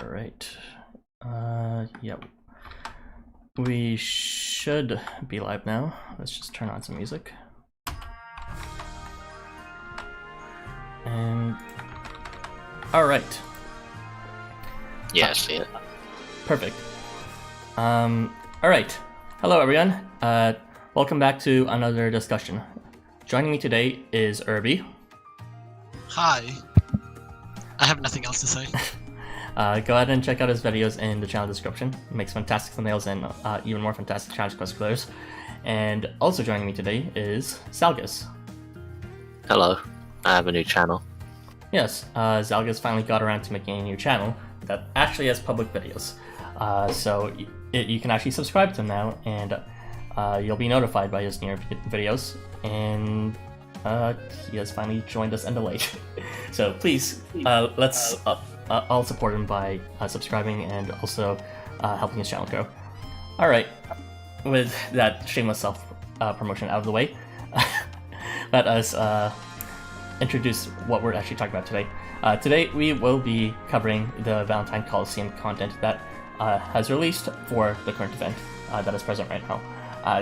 Alright. Yep. We should be live now. Let's just turn on some music. And... Alright. Yeah, I see it. Perfect. Alright. Hello everyone. Welcome back to another discussion. Joining me today is Irby. Hi. I have nothing else to say. Go ahead and check out his videos in the channel description. He makes fantastic thumbnails and even more fantastic challenge cosplayers. And also joining me today is Zalgus. Hello. I have a new channel. Yes, Zalgus finally got around to making a new channel that actually has public videos. So you can actually subscribe to him now, and you'll be notified by his new videos. And he has finally joined us in the late. So please, let's all support him by subscribing and also helping his channel grow. Alright, with that shameless self-promotion out of the way, let us introduce what we're actually talking about today. Today we will be covering the Valentine Colosseum content that has released for the current event that is present right now.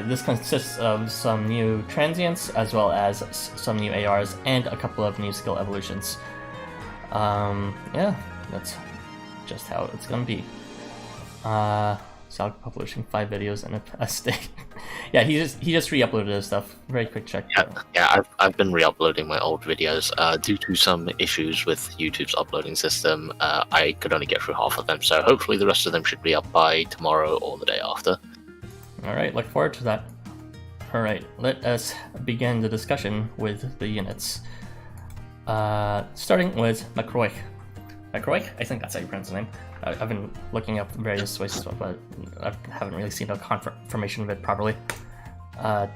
This consists of some new transients, as well as some new ARs, and a couple of new skill evolutions. Yeah, that's just how it's gonna be. Sal publishing 5 videos in a past day. Yeah, he just re-uploaded his stuff. Very quick check. Yeah, I've been re-uploading my old videos. Due to some issues with YouTube's uploading system, I could only get through half of them, so hopefully the rest of them should be up by tomorrow or the day after. Alright, look forward to that. Alright, let us begin the discussion with the units. Starting with MacRoich. MacRoich? I think that's how you pronounce the name. I've been looking up various ways as well, but I haven't really seen a confirmation of it properly.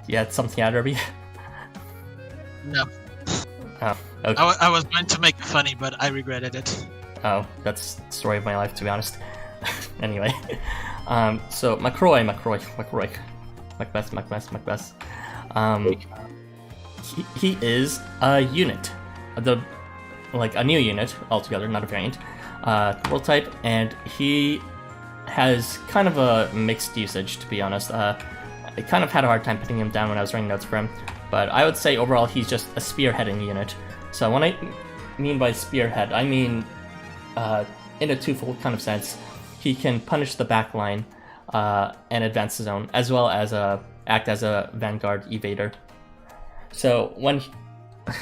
You had something out, Irby? No. Oh, okay. I was going to make it funny, but I regretted it. Oh, that's the story of my life, to be honest. Anyway. So, MacRoich. Macbeth. He is a unit. A new unit altogether, not a variant. World type, and he has kind of a mixed usage, to be honest. I kind of had a hard time putting him down when I was writing notes for him, but I would say overall he's just a spearheading unit. So when I mean by spearhead, I mean in a twofold kind of sense. He can punish the backline and advance the zone, as well as act as a vanguard evader. So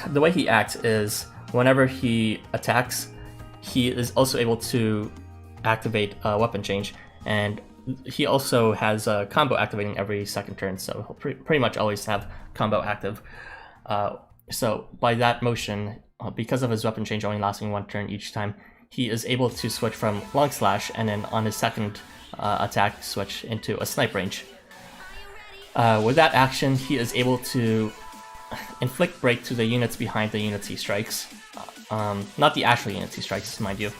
the way he acts is whenever he attacks, he is also able to activate a weapon change, and he also has a combo activating every second turn, so he'll pretty much always have combo active. So by that motion, because of his weapon change only lasting 1 turn each time, he is able to switch from long slash and then on his second attack switch into a snipe range. With that action, he is able to inflict break to the units behind the units he strikes. Not the actual units he strikes, mind you.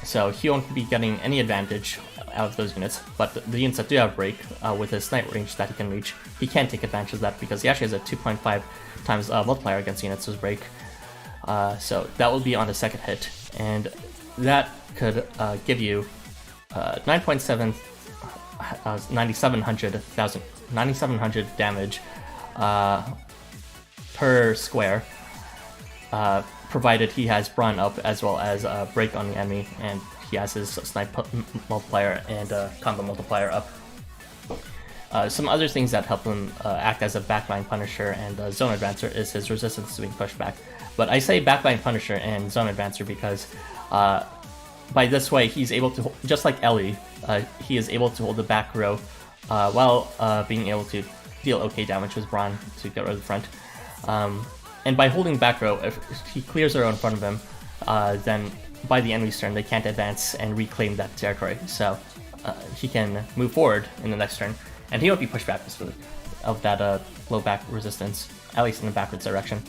So he won't be getting any advantage out of those units, but the units that do have break, with his snipe range that he can reach, he can take advantage of that because he actually has a 2.5 times multiplier against units with break. So that will be on the second hit, and that could give you 9,700 damage per square, provided he has Brawn up as well as break on the enemy, and he has his snipe multiplier and combo multiplier up. Some other things that help him act as a backline punisher and zone advancer is his resistance to being pushed back. But I say backline punisher and zone advancer because by this way he's able to, just like Ellie, he is able to hold the back row while being able to deal okay damage with Brawn to get rid of the front. And by holding back row, if he clears a row in front of him, then by the enemy's turn they can't advance and reclaim that territory. So he can move forward in the next turn, and he won't be pushed back of that low back resistance, at least in the backwards direction.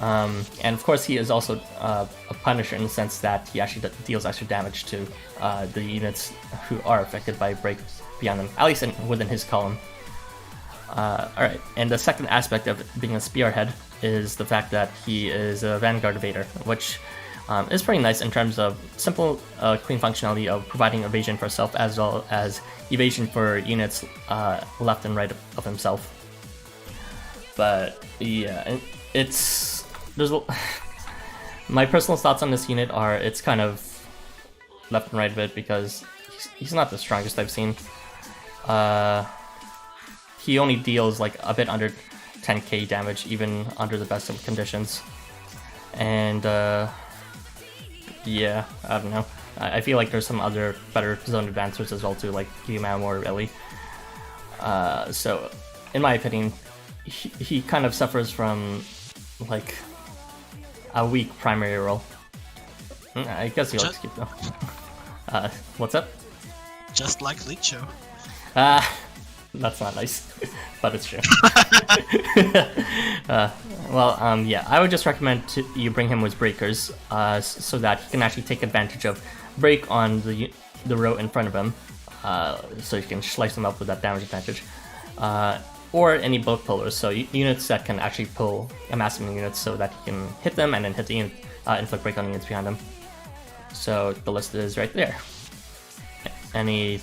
And of course he is also a punisher in the sense that he actually deals extra damage to the units who are affected by break beyond them, at least within his column. Alright, and the second aspect of being a spearhead is the fact that he is a vanguard evader, which is pretty nice in terms of simple, clean functionality of providing evasion for self as well as evasion for units left and right of himself. But yeah, my personal thoughts on this unit are it's kind of left and right of it because he's not the strongest I've seen. He only deals like a bit under 10k damage even under the best of conditions. And yeah, I don't know. I feel like there's some other better zone advancers as well too, like Xolotl or Ellie. So in my opinion, he kind of suffers from like a weak primary role. I guess he likes to keep though. What's up? Just like Licht. That's not nice, but it's true. Yeah, I would just recommend you bring him with breakers, so that he can actually take advantage of break on the row in front of him, so you can slice them up with that damage advantage. Or any bulk pullers, so units that can actually pull a massive units so that he can hit them and then hit the inflict break on units behind them. So the list is right there. Any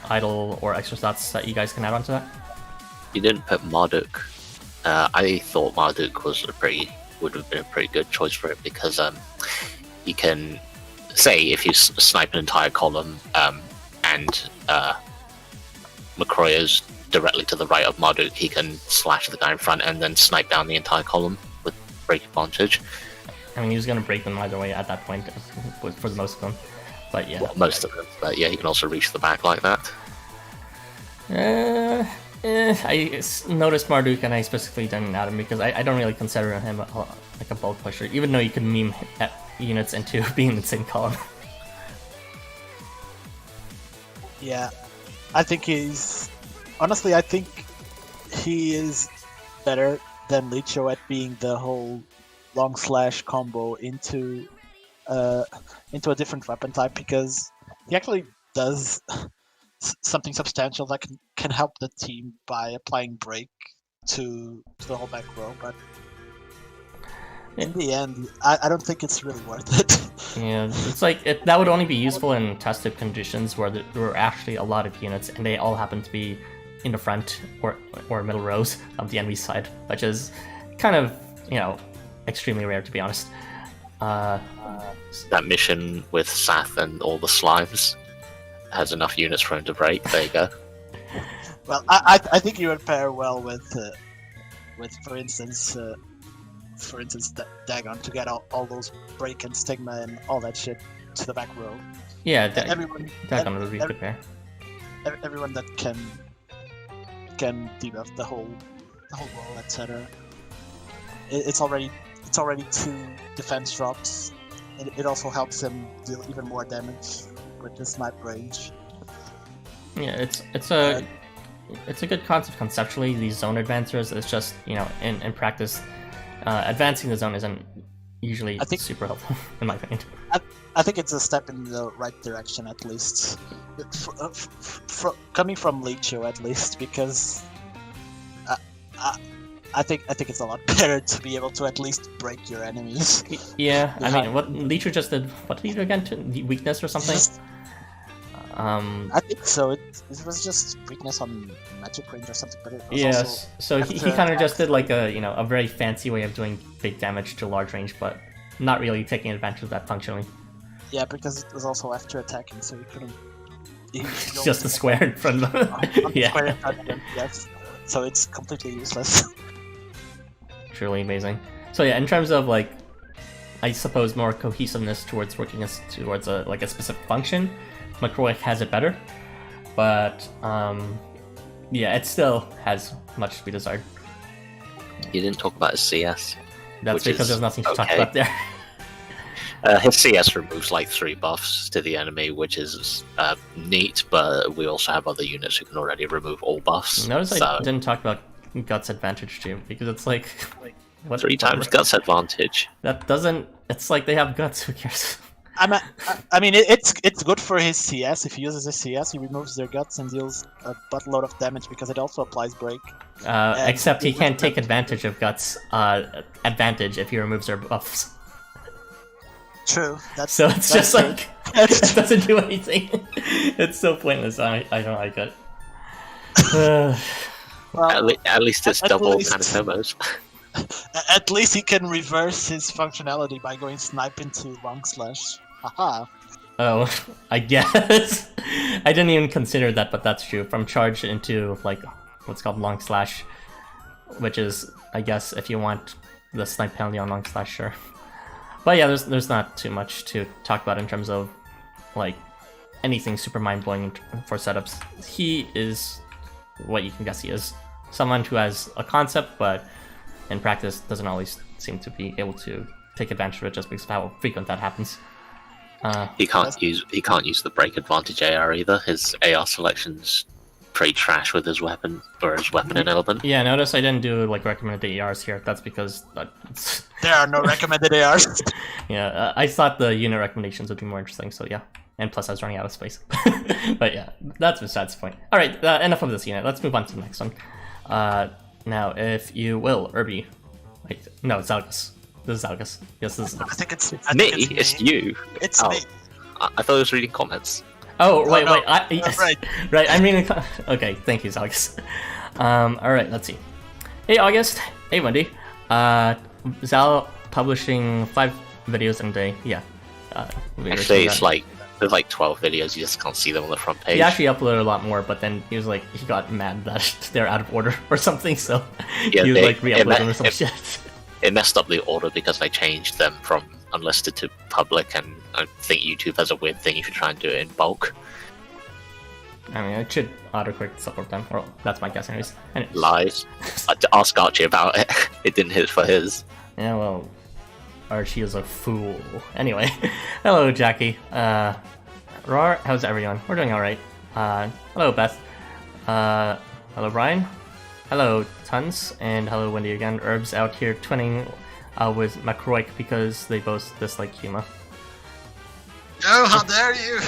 idle or extra thoughts that you guys can add on to that? You didn't put Marduk. I thought Marduk would have been a pretty good choice for it because you can say if you snipe an entire column and MacRoich is directly to the right of Marduk, he can slash the guy in front and then snipe down the entire column with break advantage. I mean, he was going to break them either way at that point for the most of them. But yeah. Well, most of them. But yeah, he can also reach the back like that. I noticed Marduk and I specifically didn't add him because I don't really consider him like a bulk pusher, even though you could meme units into being in the same column. Yeah, I think honestly, I think he is better than Licht at being the whole long slash combo into a different weapon type, because he actually does something substantial that can help the team by applying break to the whole back row, but in the end, I don't think it's really worth it. Yeah, it's like that would only be useful in tested conditions where there were actually a lot of units and they all happen to be in the front or middle rows of the enemy side, which is kind of, extremely rare, to be honest. That mission with Seth and all the slimes has enough units for him to break. There you go. Well, I think you would pair well with for instance, Dagon to get all those break and stigma and all that shit to the back row. Yeah, Dagon would be a good pair. Everyone that can debuff the whole row, etc. It's already 2 defense drops. It also helps him deal even more damage with the snipe range. Yeah, it's a good concept conceptually. These zone advancers, it's just in practice, advancing the zone isn't usually super helpful in my opinion. I think it's a step in the right direction, at least coming from Licht, at least, because I think it's a lot better to be able to at least break your enemies. Yeah, I mean, what Licht just did? What did he do again? The weakness or something? I think so. It was just weakness on magic range or something. But it was yes. So he kind of just did like a very fancy way of doing big damage to large range, but not really taking advantage of that functionally. Yeah, because it was also after attacking, so he couldn't. Just a square in front of him. Yeah. Square in front of him, yes. So it's completely useless. Truly amazing. So yeah, in terms of I suppose more cohesiveness towards working towards a specific function, MacRoich has it better, but yeah, it still has much to be desired. You didn't talk about his CS. That's because there's nothing to talk about there. His CS removes 3 buffs to the enemy, which is neat, but we also have other units who can already remove all buffs. Notice I didn't talk about Guts advantage too, because it's what 3 times Guts advantage. That doesn't. It's like they have Guts. Who cares? I mean, it's good for his CS. If he uses his CS, he removes their Guts and deals a buttload of damage because it also applies break. Except he can't take advantage of Guts advantage if he removes their buffs. True. So it's just true. like it doesn't do anything. It's so pointless. I don't like it. Well, At least it's at double least- Tadatomos. at least he can reverse his functionality by going snipe into long slash. Haha. Oh, I guess. I didn't even consider that, but that's true. From charge into like what's called long slash, which is, I guess, if you want the snipe penalty on long slash, sure. But yeah, there's not too much to talk about in terms of like anything super mind blowing for setups. He is what you can guess he is. Someone who has a concept, but in practice doesn't always seem to be able to take advantage of it just because of how frequent that happens. He can't use the break advantage AR either. His AR selection's pretty trash with his weapon and element. Yeah, notice I didn't do like recommended ARs here. That's because There are no recommended ARs. yeah, I thought the unit recommendations would be more interesting. So yeah, and plus I was running out of space. But yeah, that's besides the point. All right, enough of this unit. Let's move on to the next one. Now, if you will, Irby. Wait, no, it's Zalgus. This is Zalgus. Yes, this is I think it's It's you. It's Oh. me. I thought I was reading comments. Oh, wait, no. wait. Right. Right, I'm reading. Okay, thank you, Zalgus. Alright, let's see. Hey, August. Hey, Wendy. Zal publishing 5 videos in a day. Yeah. Actually, it's like there's like 12 videos. You just can't see them on the front page. He actually uploaded a lot more, but then he was like, he got mad that they're out of order or something, so Yeah, he was they- like re-uploading them or some it- shit. It messed up the order because I changed them from unlisted to public, and I think YouTube has a weird thing if you try and do it in bulk. I mean, it should autocorrect support them. Well, that's my guess, anyways. Anyways. Lies. I asked Archie about it. It didn't hit for his. Yeah, well, Archie is a fool. Anyway, hello, Jackie. Rar, how's everyone? We're doing alright. Hello, Beth. Hello, Brian. Hello, Tons. And hello, Wendy again. Herb's out here twinning with MacRoich because they both dislike Kyuma. Oh, how dare you!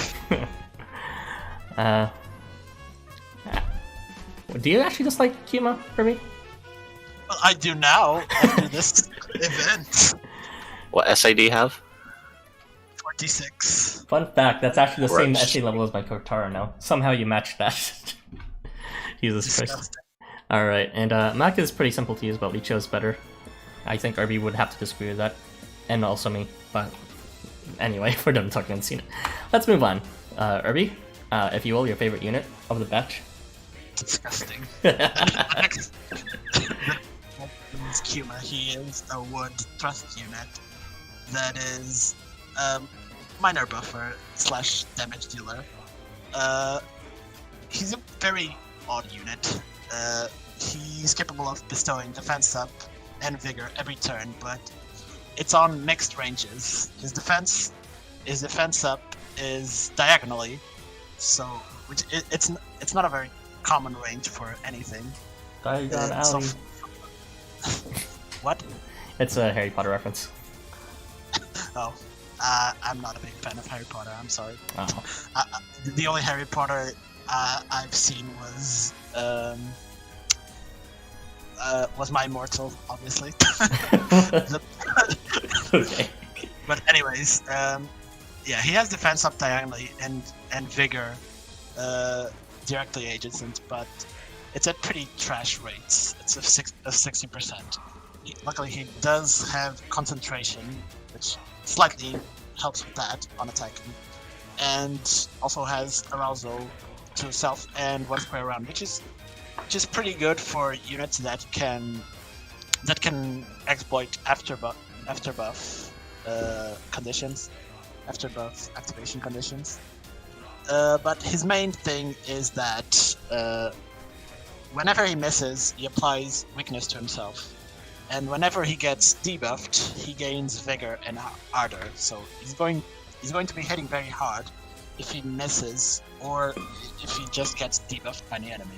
Do you actually dislike Kyuma, Herbie? Well, I do now after this event. What essay do you have? 46. Fun fact, that's actually the same Gross. essay level as my Kotaro now. Somehow you matched that. Jesus Christ. Disgusting. Alright, and Mac is pretty simple to use, but Licho is better. I think Irby would have to disagree with that. And also me, but anyway, we're done talking about the scene. Let's move on. Irby, if you will, your favorite unit of the batch. Disgusting. It's Kyuma. He is a wood thrust unit that is minor buffer / damage dealer. He's a very odd unit. He's capable of bestowing defense up and vigor every turn, but it's on mixed ranges. His defense up is diagonally, so it's not a very common range for anything. Diagon So- Alley. What? It's a Harry Potter reference. Oh, I'm not a big fan of Harry Potter. I'm sorry. Oh. The only Harry Potter I've seen was My Immortal, obviously. Okay. But anyways, yeah, he has defense up diagonally and vigor directly adjacent, but it's at pretty trash rates. It's of 60%. Luckily, he does have concentration, which slightly helps with that on attacking, and also has arousal to himself and 1 square around, which is pretty good for units that can exploit afterbuff conditions, afterbuff activation conditions. But his main thing is that whenever he misses, he applies weakness to himself, and whenever he gets debuffed, he gains vigor and ardor. So he's going to be hitting very hard if he misses, or if he just gets debuffed by the enemy.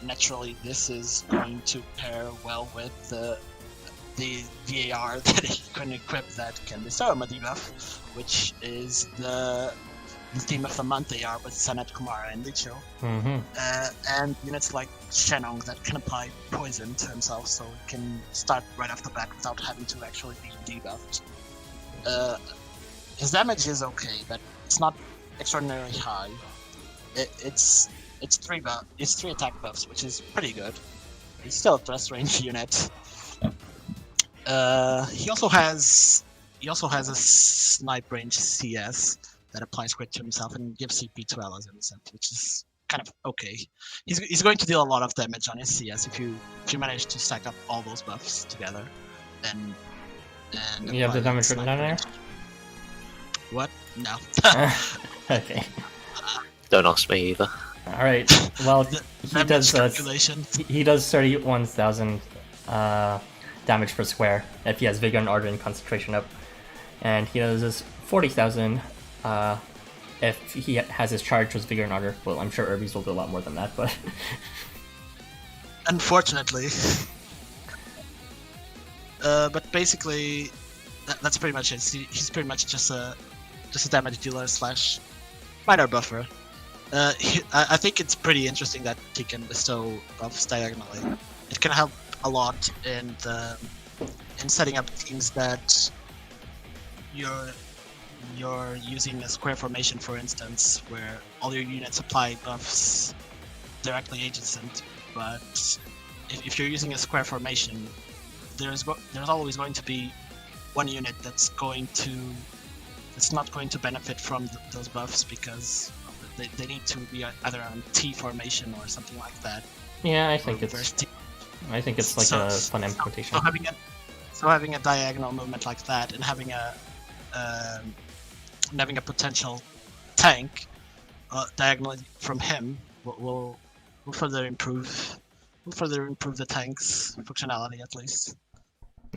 Naturally, this is going to pair well with the VAR that he can equip that can bestow him a debuff, which is the Theme of the Month AR with Sanet, Kumara, and Licho. Mm-hmm. And units like Shenong that can apply poison to himself, so he can start right off the bat without having to actually be debuffed. His damage is okay, but it's not extraordinarily high. It's three attack buffs, which is pretty good. He's still a thrust range unit. He also has a snipe range CS that applies crit to himself and gives CP to allies in the center, which is kind of okay. He's going to deal a lot of damage on his CS if you manage to stack up all those buffs together. And you have the damage written down there? What? No. Okay. Don't ask me either. All right. Well, he does. He does 31,000 damage per square if he has Vigor and Ardor and Concentration up, and he does 40,000 if he has his charge with Vigor and Ardor. Well, I'm sure Irby's will do a lot more than that, but unfortunately. But basically, that's pretty much it. He's pretty much just a damage dealer / minor buffer. I think it's pretty interesting that he can bestow buffs diagonally. It can help a lot in setting up teams that you're using a square formation, for instance, where all your units apply buffs directly adjacent. But if you're using a square formation, there's always going to be one unit that's not going to benefit from those buffs because they need to be either on T formation or something like that. Yeah, I think it's like a fun implementation. So having a diagonal movement like that and having a potential tank diagonally from him will further improve the tank's functionality at least.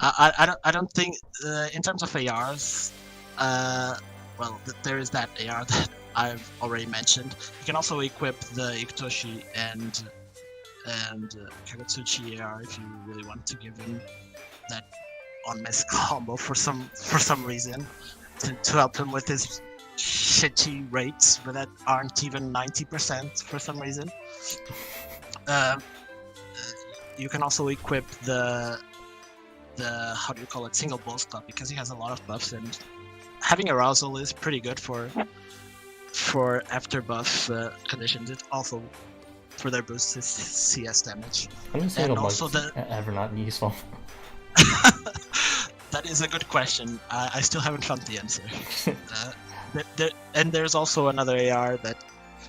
I don't think in terms of ARs. There is that AR that I've already mentioned. You can also equip the Ikutoshi and Kagutsuchi AR if you really want to give him that on-miss combo for some reason to help him with his shitty rates that aren't even 90% for some reason. You can also equip the single balls club because he has a lot of buffs, and having arousal is pretty good for after buff conditions. It also further boosts his CS damage. When is single balls ever not useful? That is a good question. I still haven't found the answer. And there's also another AR that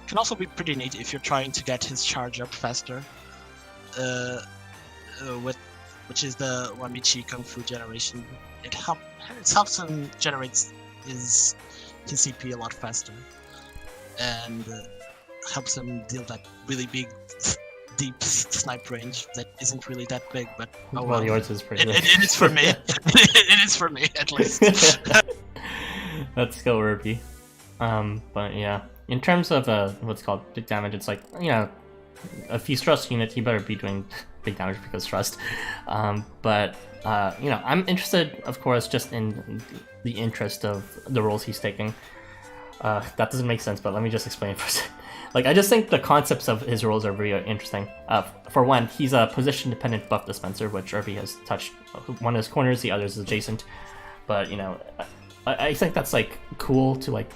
can also be pretty neat if you're trying to get his charge up faster. Which is the Wamichi Kung Fu generation. It helps him generate his CP a lot faster, and helps him deal that really big, deep snipe range that isn't really that big, but well, yours is pretty big. It is for me. It is for me, at least. Let's go, Ruby. But yeah, in terms of what's called big damage, it's like, if he's trust unit, he better be doing big damage because trust. But I'm interested, of course, just in the interest of the roles he's taking. That doesn't make sense, but let me just explain it for a second. Like, I just think the concepts of his roles are very interesting. For one, he's a position-dependent buff dispenser, which Irby has touched. One is corners, the other is adjacent. But I think that's like cool to like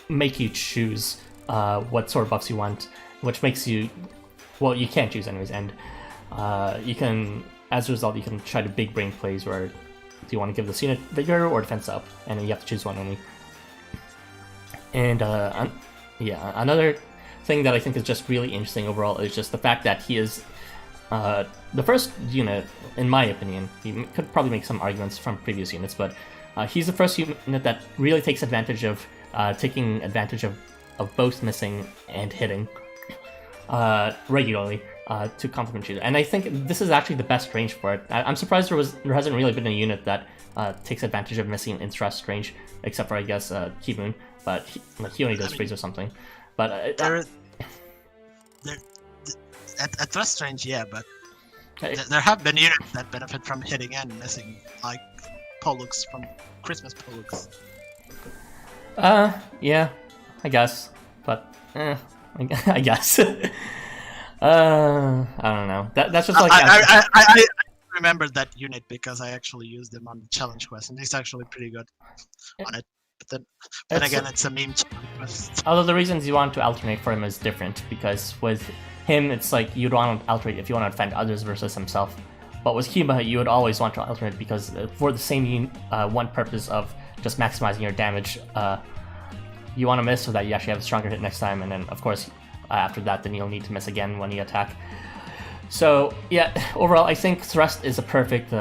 make you choose what sort of buffs you want, which makes you, well, you can't choose anyways, and you can, as a result, you can try to big brain plays where do you want to give this unit vigor or defense up, and then you have to choose one only. And another thing that I think is just really interesting overall is just the fact that he is the first unit, in my opinion. He could probably make some arguments from previous units, but he's the first unit that really takes advantage of taking advantage of both missing and hitting regularly to complement each other. And I think this is actually the best range for it. I'm surprised there hasn't really been a unit that takes advantage of missing in thrust range, except for, I guess, Kimun, but he only does freeze or something. But at thrust range, yeah, but there have been units that benefit from hitting and missing, like Pollux from Christmas Pollux. Yeah, I guess, but I guess. I don't know. That's just like I remembered that unit because I actually used him on the challenge quest, and he's actually pretty good on it. But then again, it's a meme challenge quest. Although the reasons you want to alternate for him is different, because with him, it's like you'd want to alternate if you want to defend others versus himself. But with Kyuma, you would always want to alternate because for the same one purpose of just maximizing your damage, you want to miss so that you actually have a stronger hit next time, and then of course after that then you'll need to miss again when you attack. So yeah, overall I think Thrust is a perfect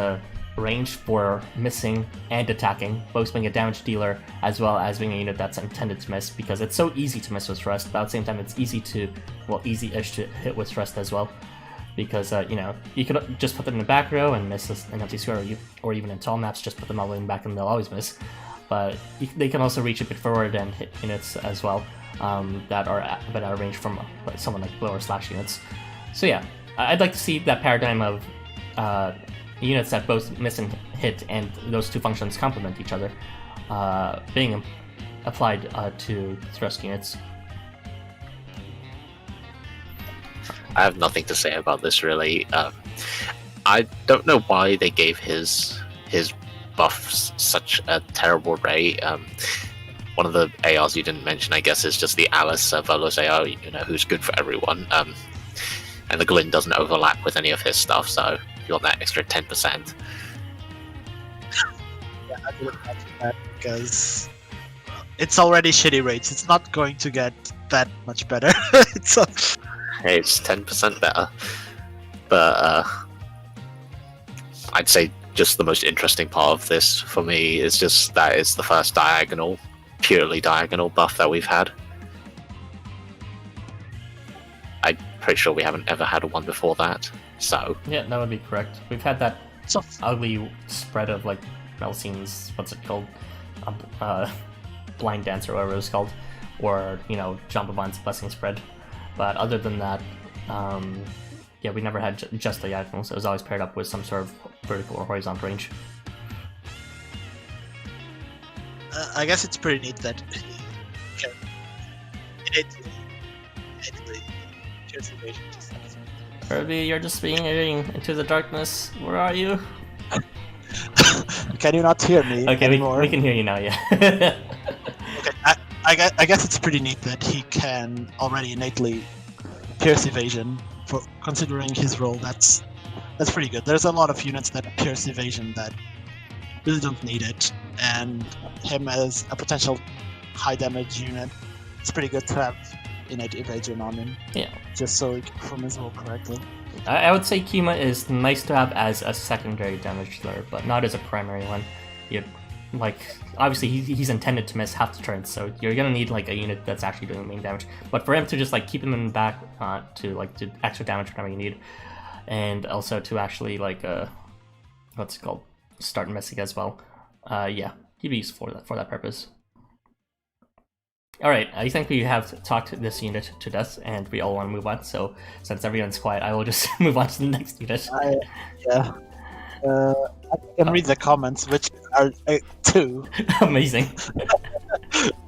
range for missing and attacking, both being a damage dealer as well as being a unit that's intended to miss, because it's so easy to miss with Thrust, but at the same time it's easy-ish to hit with Thrust as well. Because, you could just put them in the back row and miss an empty square, or even in tall maps, just put them all in the back and they'll always miss. But they can also reach a bit forward and hit units as well that are a bit out of range from someone like blow or slash units. So yeah, I'd like to see that paradigm of units that both miss and hit, and those two functions complement each other, being applied to thrust units. I have nothing to say about this really. I don't know why they gave his buffs such a terrible rate. One of the ARs you didn't mention, I guess, is just the Alice Volos AR, who's good for everyone. And the Glyn doesn't overlap with any of his stuff, so you want that extra 10%. Yeah, I didn't mention that because it's already shitty rates. It's not going to get that much better. It's 10% better, but I'd say just the most interesting part of this for me is just that it's the first purely diagonal buff that we've had. I'm pretty sure we haven't ever had one before that, so... Yeah, that would be correct. We've had that ugly spread of, like, Melcine's, what's it called? Blind Dance or whatever it was called, or, Jambavon's Blessing spread. But other than that, yeah, we never had just the diagonals. It was always paired up with some sort of vertical or horizontal range. I guess it's pretty neat that Kirby, you're just being into the darkness. Where are you? Can you not hear me anymore? We can hear you now, yeah. Okay, I guess it's pretty neat that he can already innately pierce evasion, for considering his role. That's pretty good. There's a lot of units that pierce evasion that really don't need it, and him as a potential high damage unit, it's pretty good to have innate evasion on him. Yeah. Just so he can perform his role correctly. I would say Kyuma is nice to have as a secondary damage dealer, but not as a primary one. Obviously he's intended to miss half the turns, so you're gonna need like a unit that's actually doing the main damage. But for him to just like keep him in the back to do extra damage whenever you need, and also to actually start missing as well. Yeah, he'd be useful for that purpose. Alright, I think we have talked this unit to death, and we all want to move on, so since everyone's quiet, I will just move on to the next unit. Yeah. I can read the comments, which are two. Amazing.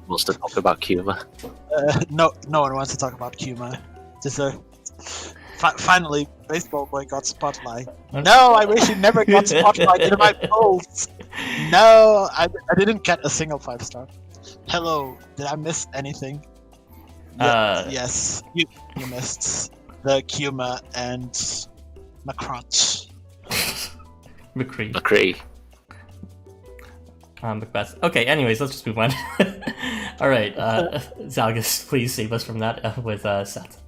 Wants to talk about Kyuma. No one wants to talk about Kyuma. Just finally, Baseball Boy got Spotlight. No, I wish he never got Spotlight in my polls. No, I didn't get a single 5-star. Hello, did I miss anything? Yes, you missed the Kyuma and MacRoich. MacRoich. Macbeth. Okay, anyways, let's just move on. Alright, Zalgus, please save us from that with Seth.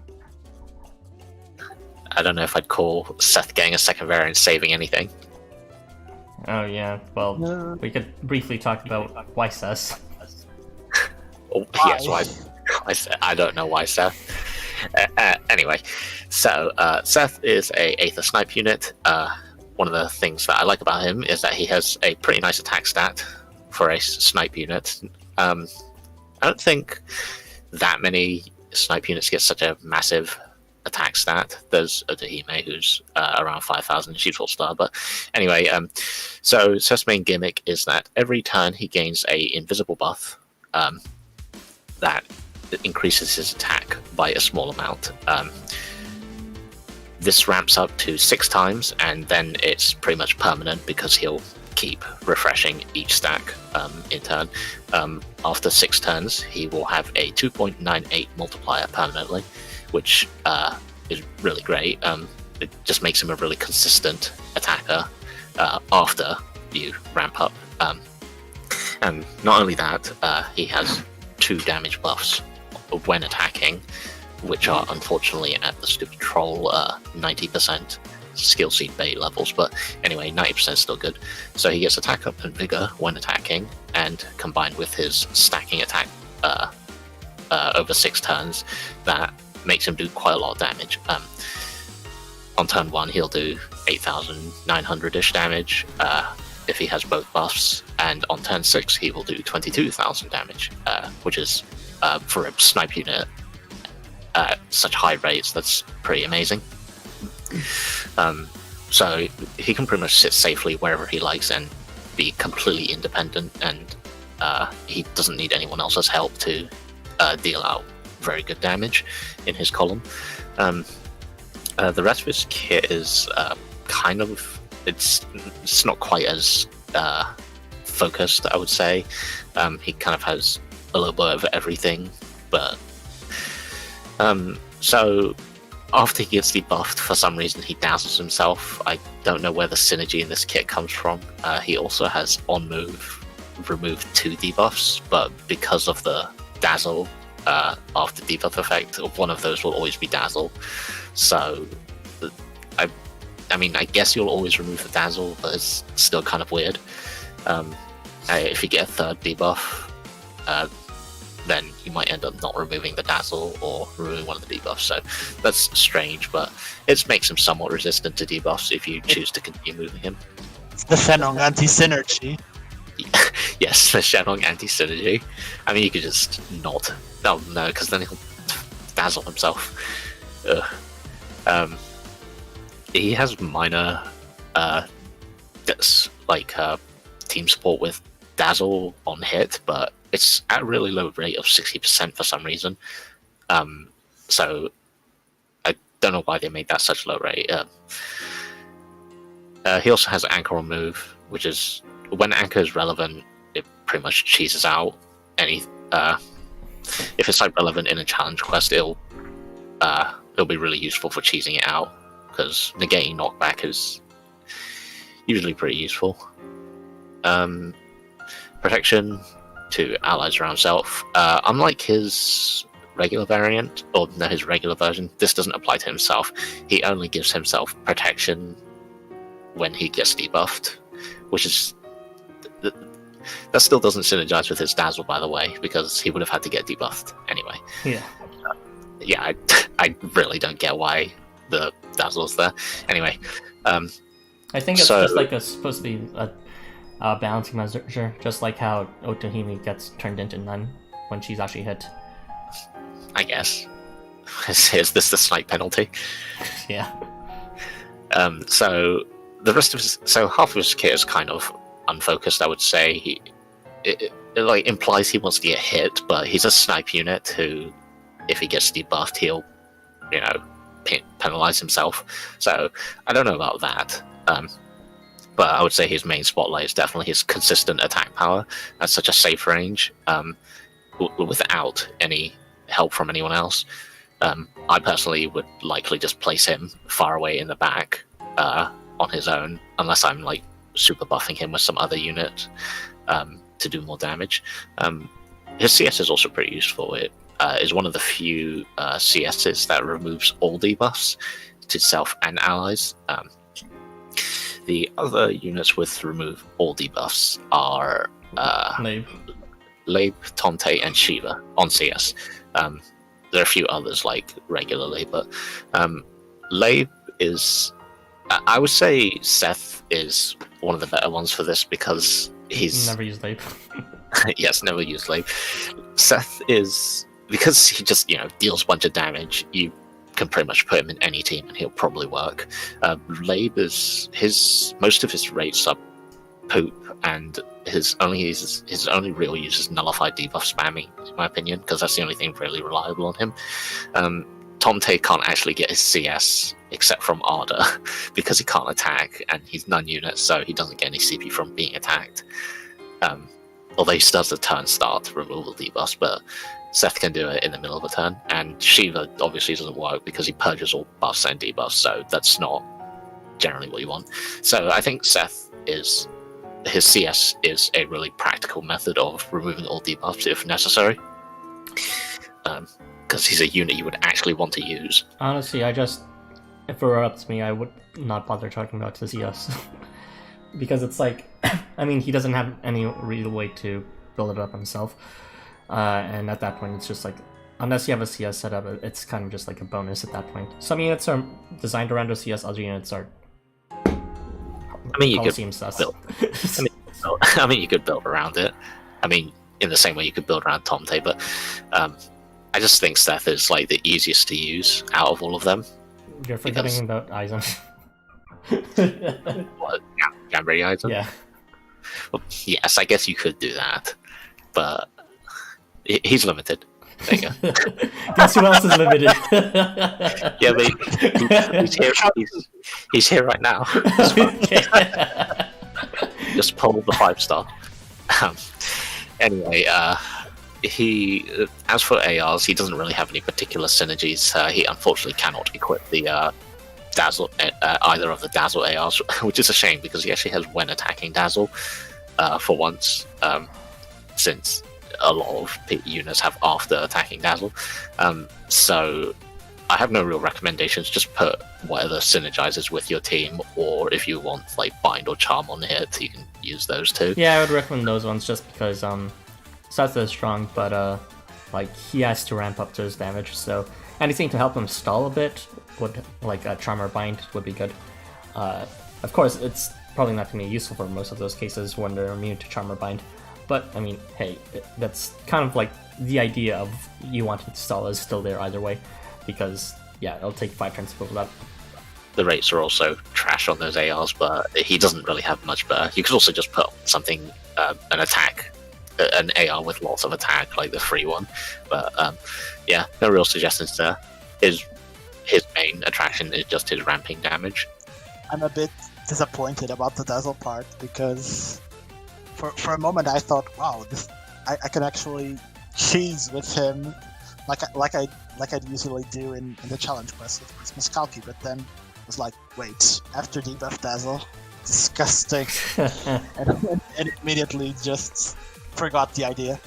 I don't know if I'd call Seth getting a second variant saving anything. Oh yeah, well, we could briefly talk about why Seth. Oh, yes, why Seth? I don't know why Seth. Anyway, so Seth is a Aether Snipe unit. One of the things that I like about him is that he has a pretty nice attack stat for a snipe unit. I don't think that many snipe units get such a massive attack stat. There's a Dahime who's around 5,000 Xolotl star, but anyway, so Seth's main gimmick is that every turn he gains a invisible buff that increases his attack by a small amount. This ramps up to 6 times, and then it's pretty much permanent because he'll keep refreshing each stack in turn. After 6 turns, he will have a 2.98 multiplier permanently, which is really great. It just makes him a really consistent attacker after you ramp up. And not only that, he has 2 damage buffs when attacking, which are unfortunately at the stupid troll 90% skill seed bait levels, but anyway, 90% is still good. So he gets attack up and vigor when attacking, and combined with his stacking attack over 6 turns, that makes him do quite a lot of damage. On turn 1, he'll do 8,900-ish damage if he has both buffs, and on turn 6, he will do 22,000 damage, which is, for a snipe unit at such high rates, that's pretty amazing. So he can pretty much sit safely wherever he likes and be completely independent, and he doesn't need anyone else's help to deal out very good damage in his column. The rest of his kit is kind of, it's not quite as focused, I would say. He kind of has a little bit of everything, but so after he gets debuffed, for some reason he dazzles himself. I don't know where the synergy in this kit comes from. He also has on move remove 2 debuffs, but because of the dazzle after debuff effect, one of those will always be dazzle. So I mean, I guess you'll always remove the dazzle, but it's still kind of weird. If you get a 3rd debuff, then you might end up not removing the dazzle or removing one of the debuffs. So that's strange, but it makes him somewhat resistant to debuffs if you choose to continue moving him. It's the Shenong anti-synergy. Yes, the Shenong anti-synergy. I mean, you could just not. Oh no, because then he'll dazzle himself. He has minor team support with dazzle on hit, but it's at a really low rate of 60% for some reason. So I don't know why they made that such low rate. He also has anchor on move, which is when anchor is relevant, it pretty much cheeses out any. If it's like relevant in a challenge quest, it'll be really useful for cheesing it out, because negating knockback is usually pretty useful. Protection to allies around self. Unlike his regular variant, or no, his regular version, this doesn't apply to himself. He only gives himself protection when he gets debuffed, which is... that still doesn't synergize with his dazzle, by the way, because he would have had to get debuffed anyway. Yeah. I really don't get why the dazzle's there. Anyway, I think it's just like supposed to be a balancing measure, just like how Otohime gets turned into none when she's actually hit. I guess. Is this the snipe penalty? Yeah. So the rest of his, so half of his kit is kind of unfocused, I would say. It like implies he wants to get hit, but he's a snipe unit who, if he gets debuffed, he'll, penalize himself. So I don't know about that. But I would say his main spotlight is definitely his consistent attack power at such a safe range, without any help from anyone else. I personally would likely just place him far away in the back on his own, unless I'm like super buffing him with some other unit to do more damage. His CS is also pretty useful. It is one of the few CSs that removes all debuffs to self and allies. The other units with remove all debuffs are Labe, Tonte, and Shiva on CS. There are a few others like regularly, but Labe is... I would say Seth is one of the better ones for this because he's... Never used Labe. Yes, never used Labe. Seth is... Because he just, deals a bunch of damage, you can pretty much put him in any team and he'll probably work. Labe is... Most of his rates are poop, and his only real use is nullified debuff spamming, in my opinion, because that's the only thing really reliable on him. Tomte can't actually get his CS except from Arda because he can't attack and he's non-unit, so he doesn't get any CP from being attacked. Although he still has the turn start removal debuffs, but Seth can do it in the middle of a turn, and Shiva obviously doesn't work because he purges all buffs and debuffs, so that's not generally what you want. So I think his CS is a really practical method of removing all debuffs if necessary, because he's a unit you would actually want to use. Honestly, if it were up to me, I would not bother talking about his CS. Because it's like, I mean, he doesn't have any real way to build it up himself. And at that point, it's just like, unless you have a CS set up, it's kind of just like a bonus at that point. Some units are designed around a CS, other units are... I mean, you could build. I mean, you could build around it. I mean, in the same way you could build around Tomte, but I just think Seth is like the easiest to use out of all of them. You're forgetting about Aizen. What? Gabriel Aizen? Yeah. Well, yes, I guess you could do that, but he's limited. There you go. Guess who else is limited? Yeah, but he's here right now. Just pull the 5-star. Anyway, as for ARs, he doesn't really have any particular synergies. He unfortunately cannot equip the Dazzle, either of the Dazzle ARs, which is a shame because he actually has when attacking Dazzle for once, since a lot of units have after attacking Dazzle. So I have no real recommendations. Just put whatever synergizes with your team, or if you want like Bind or Charm on hit, you can use those too. Yeah, I would recommend those ones just because Seth is strong, but like he has to ramp up to his damage, so anything to help him stall a bit would, like a Charm or Bind, would be good. Of course, it's probably not going to be useful for most of those cases when they're immune to Charm or Bind, but I mean, hey, that's kind of like the idea of you wanting to stall is still there either way, because yeah, it'll take 5 turns to build up. The rates are also trash on those ARs, but he doesn't really have much better. You could also just put something, an attack, an AR with lots of attack, like the free one. But yeah, no real suggestions there. His main attraction is just his ramping damage. I'm a bit disappointed about the Dazzle part because for a moment I thought, wow, I can actually cheese with him like I'd usually do in the challenge quest with Christmas Kalki, but then I was like, wait, after debuff Dazzle, disgusting, and immediately just forgot the idea.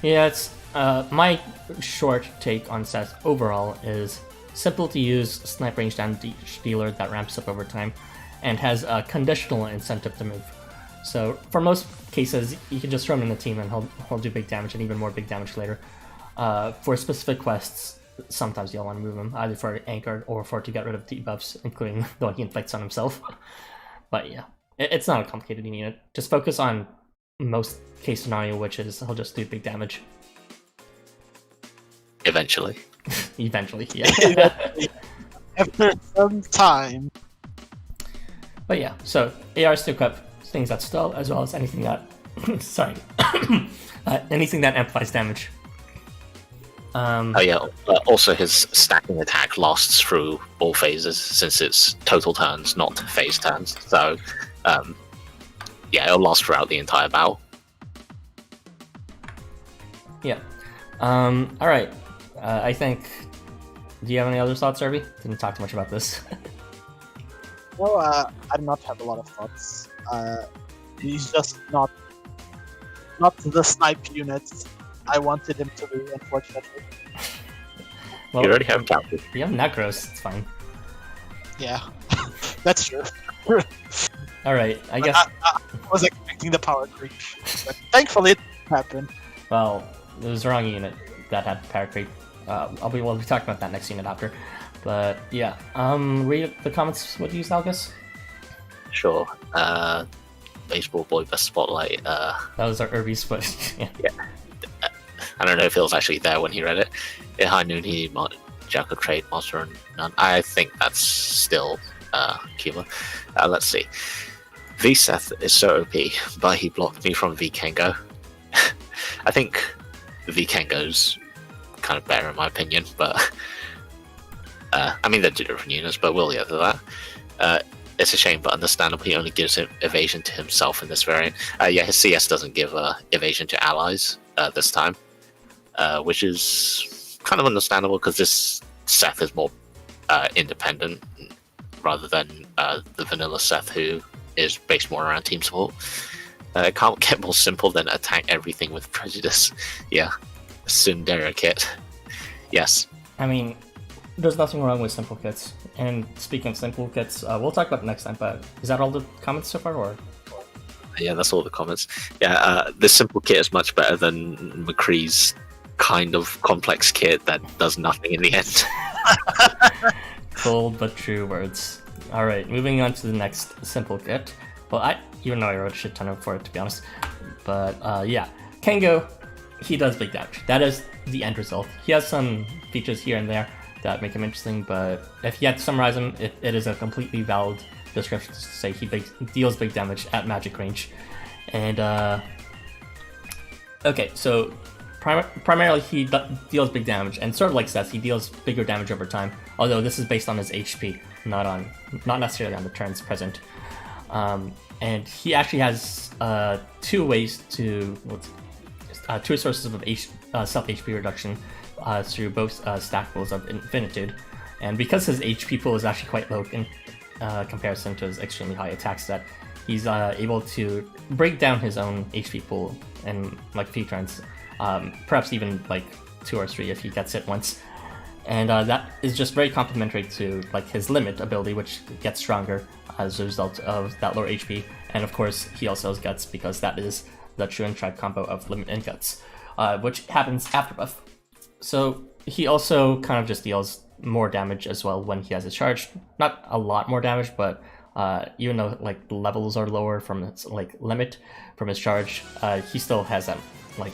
Yeah, it's my short take on Seth overall is simple to use snipe range damage dealer that ramps up over time and has a conditional incentive to move. So for most cases, you can just throw him in the team and he'll do big damage and even more big damage later. For specific quests, sometimes you'll want to move him, either for Anchored or for to get rid of debuffs, including the one he inflicts on himself. But yeah, it's not a complicated unit. Just focus on most case scenario, which is he'll just do big damage. Eventually. Eventually, yeah. After some time. But yeah, so ARs to equip things that stall, as well as anything that sorry, anything that amplifies damage. Oh yeah, also his stacking attack lasts through all phases since it's total turns, not phase turns. So yeah, it'll last throughout the entire battle. Yeah. Alright. I think... Do you have any other thoughts, Irby? Didn't talk too much about this. No, I do not have a lot of thoughts. He's just not the snipe unit I wanted him to be, unfortunately. Well, you already have Kalki. You have Necros, it's fine. Yeah, that's true. Alright, I guess... I was expecting the power creep, but thankfully it happened. Well, it was the wrong unit that had power creep. We'll be talking about that next unit after. But yeah, read the comments. What do you use, Algus? Sure. Baseball boy, best spotlight. That was our Irby's, but yeah. I don't know if it was actually there when he read it. In high noon, he Jack of Trade, Master and None. I think that's still Kyuma. Let's see. V Seth is so OP, but he blocked me from V Kengo. I think V Kengo's kind of better in my opinion. But I mean, they're two different units, but we'll get to that. It's a shame, but understandable. He only gives evasion to himself in this variant. Yeah, his CS doesn't give evasion to allies this time, which is kind of understandable because this Seth is more independent rather than the vanilla Seth, who is based more around team support. It can't get more simple than attack everything with prejudice. Yeah, Sundera kit. Yes. I mean, there's nothing wrong with simple kits. And speaking of simple kits, we'll talk about it next time, but is that all the comments so far, or? Yeah, that's all the comments. Yeah, the simple kit is much better than MacRoich's kind of complex kit that does nothing in the end. Cold but true words. Alright, moving on to the next simple kit. Well, even though I wrote a shit ton for it, to be honest. But, yeah. Kengo, he does big damage. That is the end result. He has some features here and there that make him interesting, but if you had to summarize him, it is a completely valid description to say he deals big damage at magic range. And, okay, so primarily he deals big damage, and sort of like Seth, he deals bigger damage over time, although this is based on his HP, not necessarily on the turns present. And he actually has two sources of self HP reduction through both stackables of Infinitude, and because his HP pool is actually quite low in comparison to his extremely high attack stat, he's able to break down his own HP pool in like a few turns, perhaps even like 2 or 3 if he gets hit once. And that is just very complementary to like his limit ability, which gets stronger as a result of that lower HP. And of course, he also has guts because that is the true and tribe combo of limit and guts, which happens after buff. So he also kind of just deals more damage as well when he has his charge. Not a lot more damage, but even though like the levels are lower from its like limit from his charge, he still has that like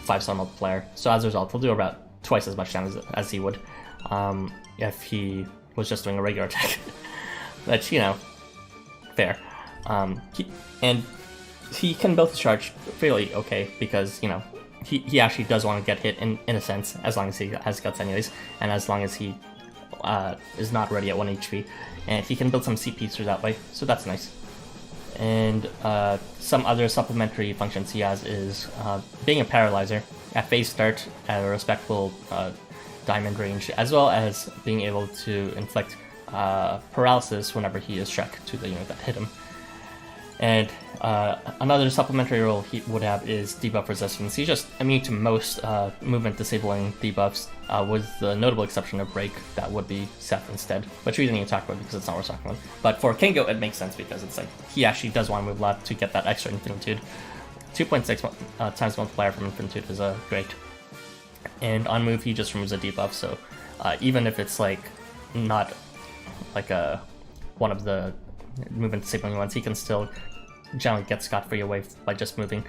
5-star multiplier. So as a result, he'll do about twice as much damage as he would if he was just doing a regular attack. That's, you know, fair. And he can build his charge fairly okay because, you know, he actually does want to get hit in a sense, as long as he has guts anyways, and as long as he is not already at 1 HP. And he can build some CP through that way, so that's nice. And some other supplementary functions he has is being a paralyzer at phase start at a respectful diamond range, as well as being able to inflict paralysis whenever he is struck to the unit that hit him. And another supplementary role he would have is debuff resistance. He's just immune to most movement disabling debuffs, with the notable exception of break. That would be Seth instead, which we didn't even talk about because it's not worth talking about. But for Kengo, it makes sense because it's like he actually does want to move a lot to get that extra Infinitude. 2.6 times multiplier from Infinitude is great. And on move, he just removes a debuff, so even if it's like not like one of the movement disabling ones, he can still generally get scot-free away by just moving.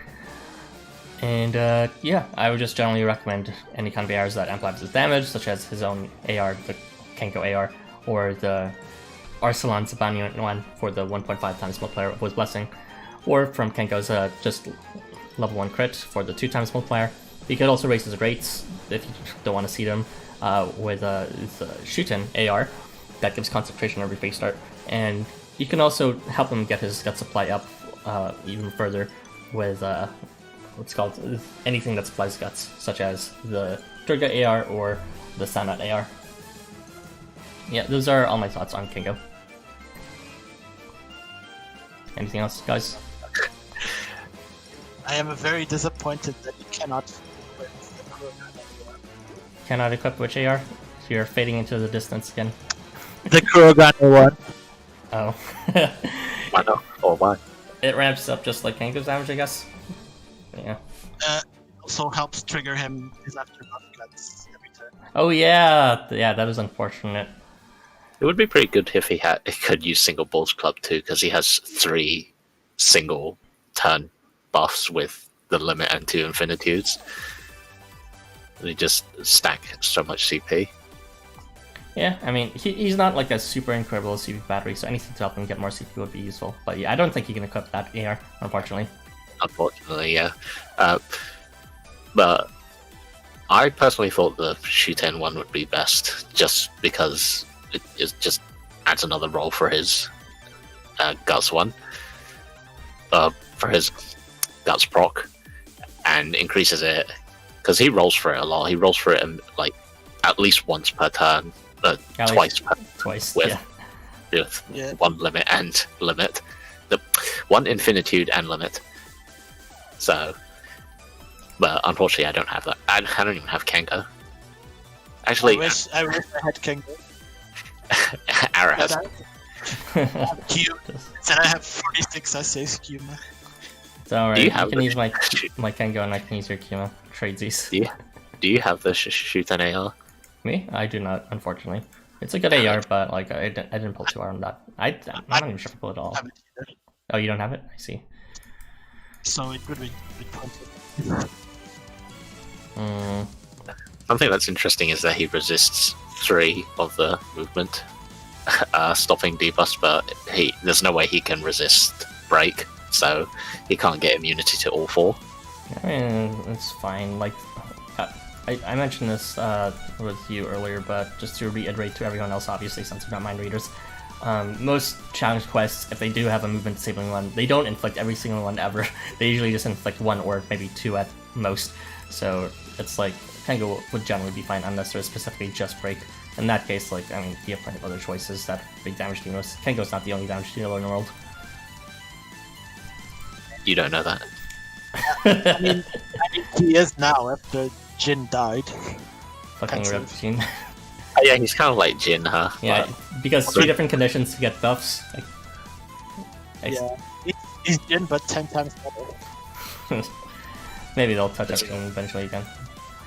And yeah, I would just generally recommend any kind of ARs that amplifies his damage, such as his own AR, the Kengo AR, or the Arsalan Sabanian one for the 1.5 times multiplier of his blessing, or from Kengo's just level 1 crit for the 2 times multiplier. He could also raise his rates if you don't want to see them with the Shuten AR that gives concentration every phase start, and you can also help him get his gut supply up even further with what's called anything that supplies guts, such as the Durga AR or the Sanat AR. Yeah, those are all my thoughts on Kengo. Anything else, guys? I am very disappointed that you cannot equip the Kurogan anymore. Cannot equip which AR? You're fading into the distance again. The Kurogan one. Oh. Why not? Or why? It ramps up just like Kengo's damage, I guess. Yeah. Also helps trigger him his after buff guts every turn. Oh yeah, yeah, that is unfortunate. It would be pretty good if he could use single balls club too, because he has 3 single turn buffs with the limit and 2 infinitudes. They just stack so much CP. Yeah, I mean, he's not like a super incredible CP battery, so anything to help him get more CP would be useful. But yeah, I don't think he can equip that AR, unfortunately. Unfortunately, yeah. But I personally thought the Shuten one would be best, just because it just adds another role for his Guts one, for his Guts proc, and increases it because he rolls for it a lot. He rolls for it like at least once per turn, twice with one limit and limit, the one infinitude and limit. So, but unfortunately, I don't have that. I don't even have Kengo. Actually, I wish I had Kengo. Ara has. Q. Said I have 46 essays, Kyuma. It's alright. You can use my Kengo and I can use your Kyuma. Tradesies. Do you have the shoot an AR? Me? I do not, unfortunately. It's a good AR, but like I didn't pull too hard on that. I'm not even sure if I pull it at all. Oh, you don't have it? I see. So it would be Something that's interesting is that he resists 3 of the movement, stopping debuffs, but there's no way he can resist break, so he can't get immunity to all 4. I mean, it's fine. Like, I mentioned this with you earlier, but just to reiterate to everyone else, obviously, since we're not mind readers, most challenge quests, if they do have a movement disabling one, they don't inflict every single one ever. They usually just inflict 1 or maybe 2 at most. So it's like Kengo would generally be fine unless there's specifically just break. In that case, like, I mean, you have plenty of other choices that big damage dealers. Kengo's not the only damage dealer in the world. You don't know that. I mean, he is now after Jin died. Fucking rip Jin. Oh, yeah, he's kind of like Jin, huh? Yeah, because 3 different conditions to get buffs. Yeah, he's Jin, but 10 times better. Maybe they'll touch everything eventually again.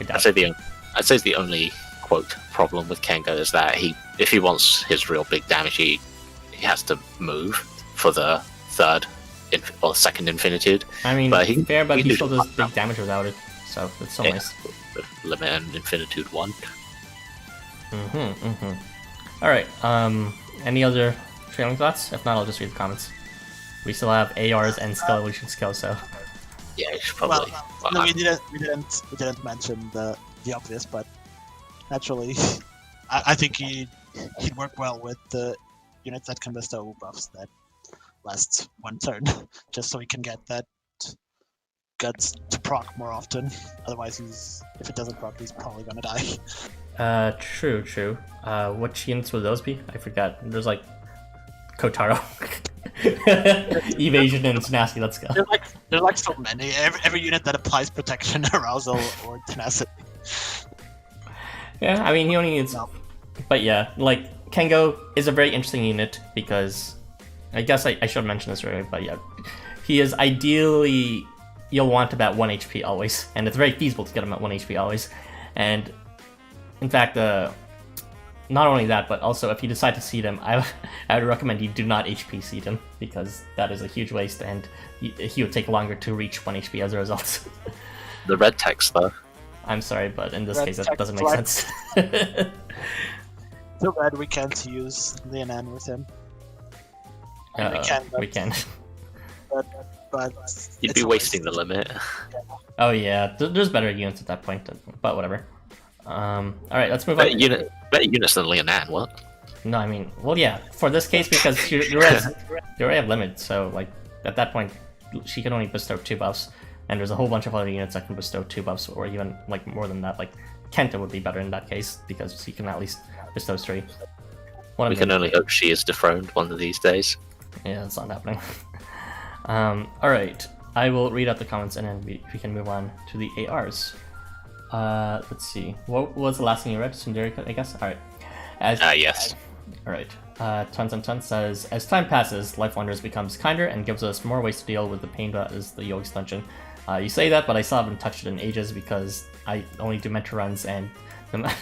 I'd say the only quote problem with Kengo is that if he wants his real big damage, he has to move for the third or second infinitude. I mean, but he still does big damage without it, so it's so nice. Limit and infinitude 1. Alright, any other trailing thoughts? If not, I'll just read the comments. We still have ARs and skill evolution skill, so... Yeah, you should probably... No, we didn't mention the obvious, but naturally, I think he'd work well with the units that can bestow buffs that lasts 1 turn, just so he can get that Guts to proc more often. Otherwise, if it doesn't proc, he's probably gonna die. True. Which units would those be? I forgot. There's like Kotaro. Evasion and tenacity, let's go. There's like so many. Every unit that applies protection, arousal, or tenacity. Yeah, I mean, he only needs... No. But yeah, like, Kengo is a very interesting unit because... I guess I should have mentioned this earlier, but yeah. He is ideally... You'll want him at 1 HP always, and it's very feasible to get him at 1 HP always. And, in fact, not only that, but also if you decide to seed him, I would recommend you do not HP seed him, because that is a huge waste, and he would take longer to reach 1 HP as a result. The red text, though. I'm sorry, but in this case, that doesn't make sense. Too bad we can't use Lianan with him. We can. But you'd be wasting the limit. Oh yeah, there's better units at that point, but whatever. Alright, let's move on. Better units than Lianan, what? No, I mean, well yeah, for this case, because you already have limits, so like, at that point, she can only bestow 2 buffs, and there's a whole bunch of other units that can bestow 2 buffs, or even like more than that, like Kenta would be better in that case, because she can at least bestow 3. We can only hope she is dethroned one of these days. Yeah, it's not happening. Alright, I will read out the comments and then we can move on to the ARs. Let's see. What was the last thing you read? Sundari, I guess? Alright. Yes. Alright. Tons says, as time passes, Life Wonders becomes kinder and gives us more ways to deal with the pain that is the Yogis Dungeon. You say that, but I still haven't touched it in ages because I only do mentor runs, and the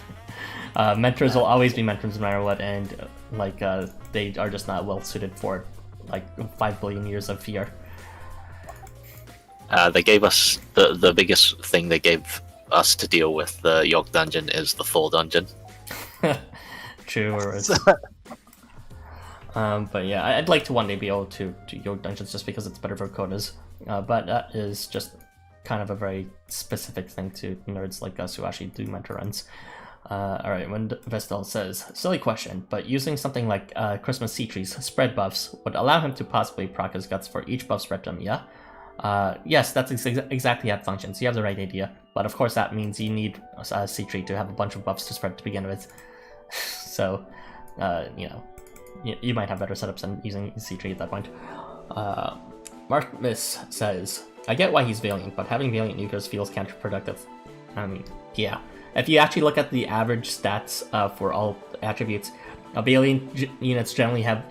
mentors will always be mentors no matter what, and they are just not well suited for like 5 billion years of fear. They gave us the biggest thing they gave us to deal with the Yog Dungeon is the Thor Dungeon. True. But yeah, I'd like to one day be able to Yog Dungeons just because it's better for quotas. But that is just kind of a very specific thing to nerds like us who actually do mentor runs. Alright, when Vestal says, silly question, but using something like Christmas Sea Tree's spread buffs would allow him to possibly proc his guts for each buff spread to him, yeah? Yes, that's exactly how it functions. You have the right idea, but of course that means you need Sea Tree to have a bunch of buffs to spread to begin with. So, you know, you might have better setups than using Sea Tree at that point. Mark Miss says, I get why he's Valiant, but having Valiant Nukers feels counterproductive. I mean, yeah. If you actually look at the average stats for all attributes, Valiant units generally have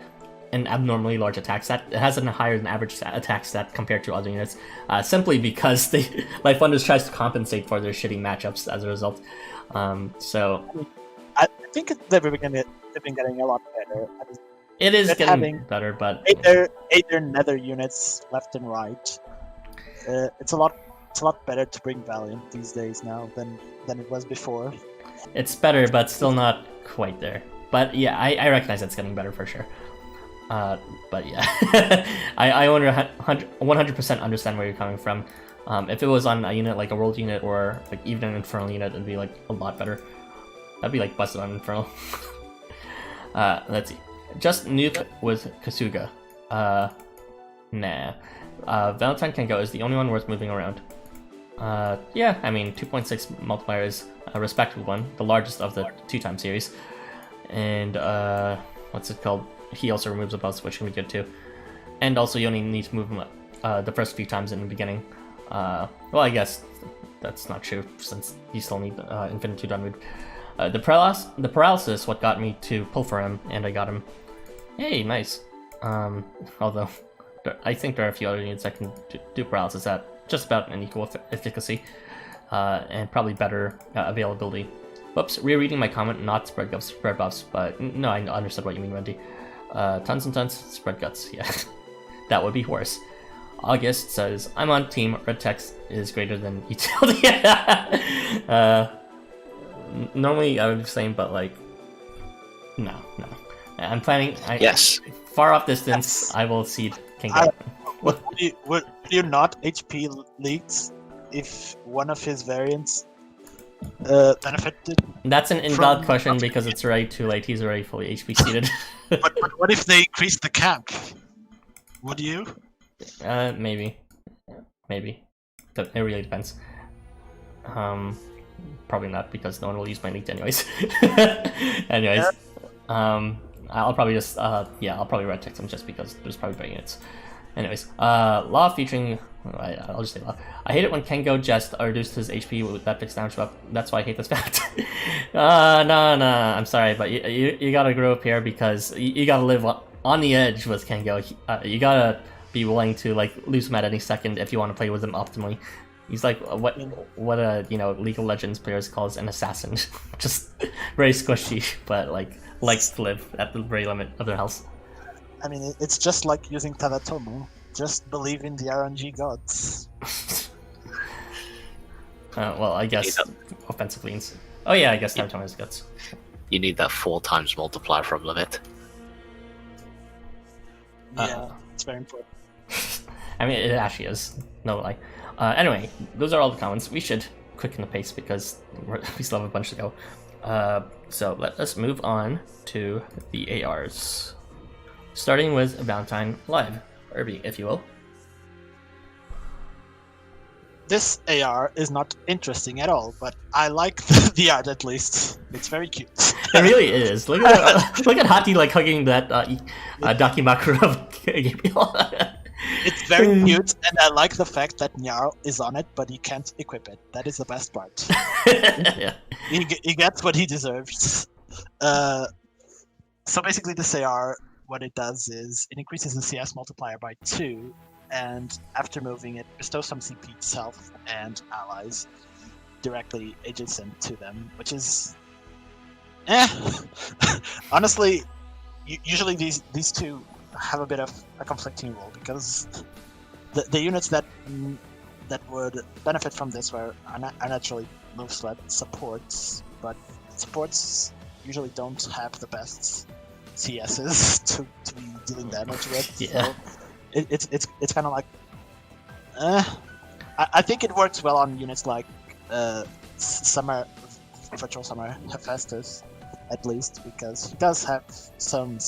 an abnormally large attack stat. It has a higher than average attack stat compared to other units, simply because Life Wonders tries to compensate for their shitty matchups as a result. So I think they've been getting a lot better. It is getting better, but either nether units left and right. It's a lot better to bring Valiant these days now than it was before. It's better, but still not quite there. But yeah, I recognize it's getting better for sure. But yeah, I 100% understand where you're coming from. If it was on a unit like a World unit or like even an Infernal unit, it'd be like a lot better. That'd be like busted on Infernal. Let's see. Just nuke with Kasuga. Nah. Valentine Kengo is the only one worth moving around. Yeah, I mean, 2.6 multiplier is a respectable one, the largest of the 2-time series. And, what's it called? He also removes a buff, which can be good too. And also, you only need to move him the first few times in the beginning. Well, I guess that's not true, since you still need Infinitude on move. The paralysis what got me to pull for him, and I got him. Hey, nice. Although, I think there are a few other units that can do paralysis at just about an equal efficacy, and probably better availability. Whoops, rereading my comment, not spread buffs, but no, I understood what you mean, Wendy. Tons and tons, spread guts, yeah. That would be worse. August says, I'm on team, red text is greater than utility. Normally I would be saying, but like, no. I'm planning, Yes. Far off distance, I will seed Kengo. Would you not HP Leaks if one of his variants benefited? That's an invalid question because it's already too late. He's already fully HP seeded. but what if they increase the cap? Would you? Maybe. But it really depends. Probably not because no one will use my Licht anyways. Anyways, I'll probably just I'll probably red text him just because there's probably better units. Anyways, Law featuring, I'll just say Law. I hate it when Kengo just reduced his HP with that fixed damage buff. That's why I hate this fact. No, I'm sorry, but you gotta grow up here because you gotta live on the edge with Kengo. You gotta be willing to like lose him at any second if you want to play with him optimally. He's like what League of Legends players calls an assassin. Just very squishy, but like likes to live at the very limit of their health. I mean, it's just like using Tadatomo. Just believe in the RNG gods. Well, I guess offensive leans. Oh yeah, I guess Tadatomo has guts. You need that 4 times multiplier from limit. Yeah, it's very important. I mean, it actually is. No lie. Anyway, those are all the comments. We should quicken the pace because we still have a bunch to go. So let us move on to the ARs. Starting with Valentine Live. Irby, if you will. This AR is not interesting at all, but I like the art at least. It's very cute. It really is. Look at Hati like hugging that Dakimakura of Gabriel. It's very cute, and I like the fact that Nyarl is on it, but he can't equip it. That is the best part. Yeah. He gets what he deserves. So basically this AR, what it does is it increases the CS multiplier by 2, and after moving it bestows some CP itself and allies directly adjacent to them, which is honestly usually these two have a bit of a conflicting role because the units that would benefit from this are naturally move sled supports, but supports usually don't have the best CSs to be dealing damage with. Yeah. So it's kind of like I think it works well on units like Summer, Virtual Summer Hephaestus, at least, because he does have some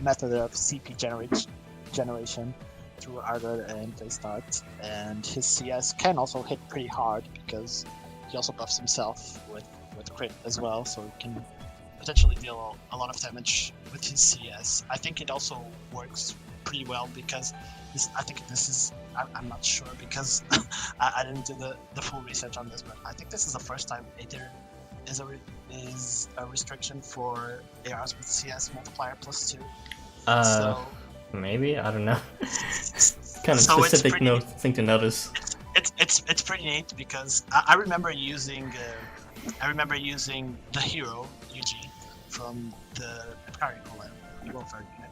method of CP generation through Ardor and Daystart, and his CS can also hit pretty hard because he also buffs himself with crit as well, so he can potentially deal a lot of damage with his CS. I think it also works pretty well because I'm not sure because I didn't do the full research on this, but I think this is the first time Aether is a restriction for ARs with CS multiplier +2. So maybe, I don't know. Kind of so specific thing to notice. It's pretty neat because I remember using the hero UG from the Epicarian Warfare unit,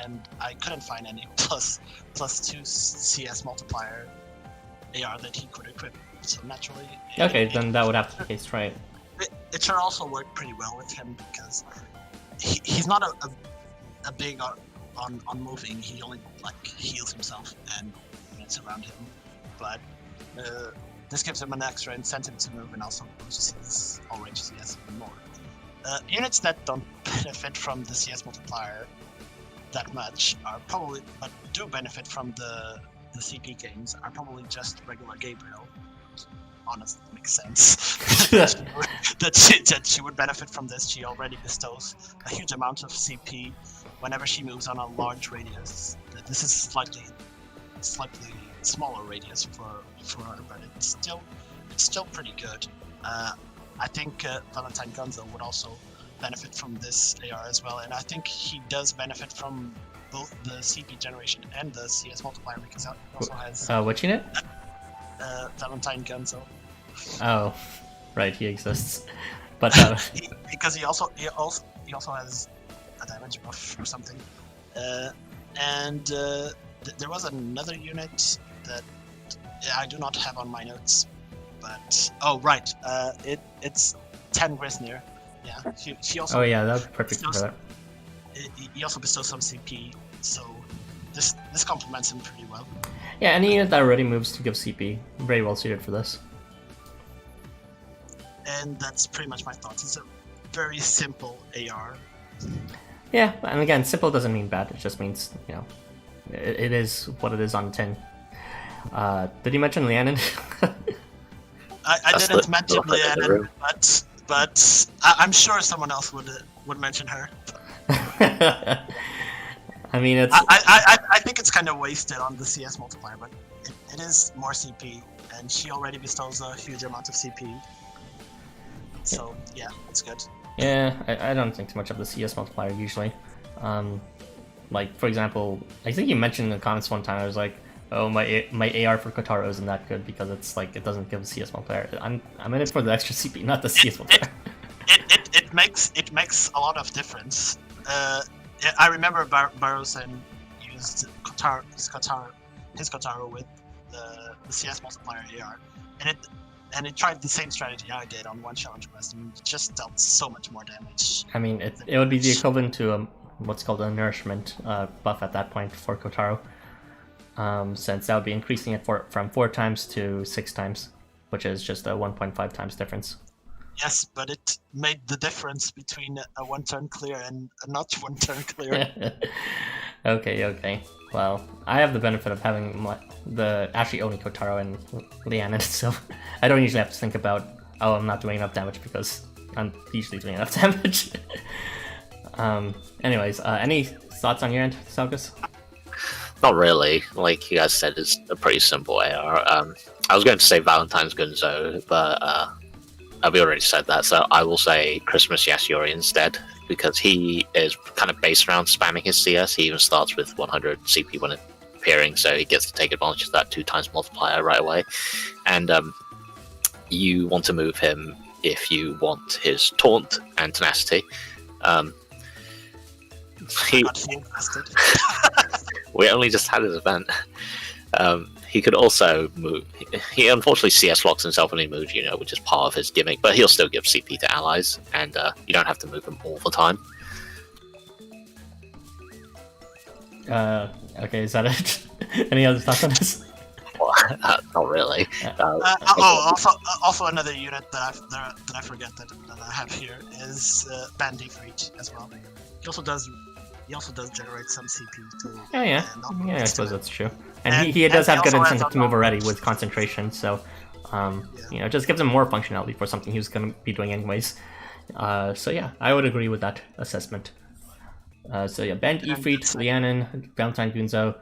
and I couldn't find any +2 CS multiplier AR that he could equip. So naturally, Then that would have to be the case, right? It should also work pretty well with him because he's not a big on moving. He only heals himself and units around him, but this gives him an extra incentive to move and also boosts his all-range CS even more. Units that don't benefit from the CS multiplier that much but do benefit from the CP gains are probably just regular Gabriel. Honestly, makes sense. that she would benefit from this. She already bestows a huge amount of CP whenever she moves on a large radius. This is slightly smaller radius for her, but it's still pretty good. I think Valentine Gonzo would also benefit from this AR as well, and I think he does benefit from both the CP generation and the CS multiplier because he also has What unit? Valentine Gonzo. Oh, right, he exists. But because he also has a damage buff or something. And there was another unit that I do not have on my notes, but it's 10 Grisnir. Yeah, she also. Oh yeah, that would be perfect for that. He also bestows some CP, so this complements him pretty well. Yeah, any unit that already moves to give CP, very well suited for this. And that's pretty much my thoughts. It's a very simple AR. Yeah, and again, simple doesn't mean bad. It just means, it is what it is on 10. Did you mention Lianen? I didn't mention Lianen, but I'm sure someone else would mention her. I mean, it's. I think it's kind of wasted on the CS multiplier, but it is more CP, and she already bestows a huge amount of CP. So yeah, it's good. Yeah, I don't think too much of the CS multiplier usually. Like for example, I think you mentioned in the comments one time. I was like, oh, my AR for Kotaro isn't that good because it's like it doesn't give a CS multiplier. I'm in it for the extra CP, not the CS multiplier. It makes a lot of difference. I remember Barosen used his Kotaro with the CS multiplier AR, and it tried the same strategy I did on one challenge quest, and it just dealt so much more damage. I mean, it would be the equivalent to what's called a nourishment buff at that point for Kotaro, since that would be increasing it from 4 times to 6 times, which is just a 1.5 times difference. Yes, but it made the difference between a 1-turn clear and a not 1-turn clear. Okay. Well, I have the benefit of having actually only Kotaro and Lianen, so I don't usually have to think about, I'm not doing enough damage because I'm usually doing enough damage. Anyways, any thoughts on your end, Salgus? Not really. Like you guys said, it's a pretty simple AR. I was going to say Valentine's Gunzo, but we already said that, so I will say Christmas Yasuyori instead, because he is kind of based around spamming his CS. He even starts with 100 CP when appearing, so he gets to take advantage of that 2 times multiplier right away. And you want to move him if you want his taunt and tenacity. We only just had his event. He could also move. He unfortunately CS locks himself when he moves, which is part of his gimmick, but he'll still give CP to allies, and you don't have to move him all the time. Okay, is that it? Any other thoughts on this? Not really. Also another unit that I forget that I have here is Band Defreet as well. He also does generate some CP too. Yeah, I suppose that's true. And he does have good incentive to move already with concentration, so it just gives him more functionality for something he was going to be doing anyways. So yeah, I would agree with that assessment. So yeah, Band Ifrit, Lianen, Valentine Gunzo,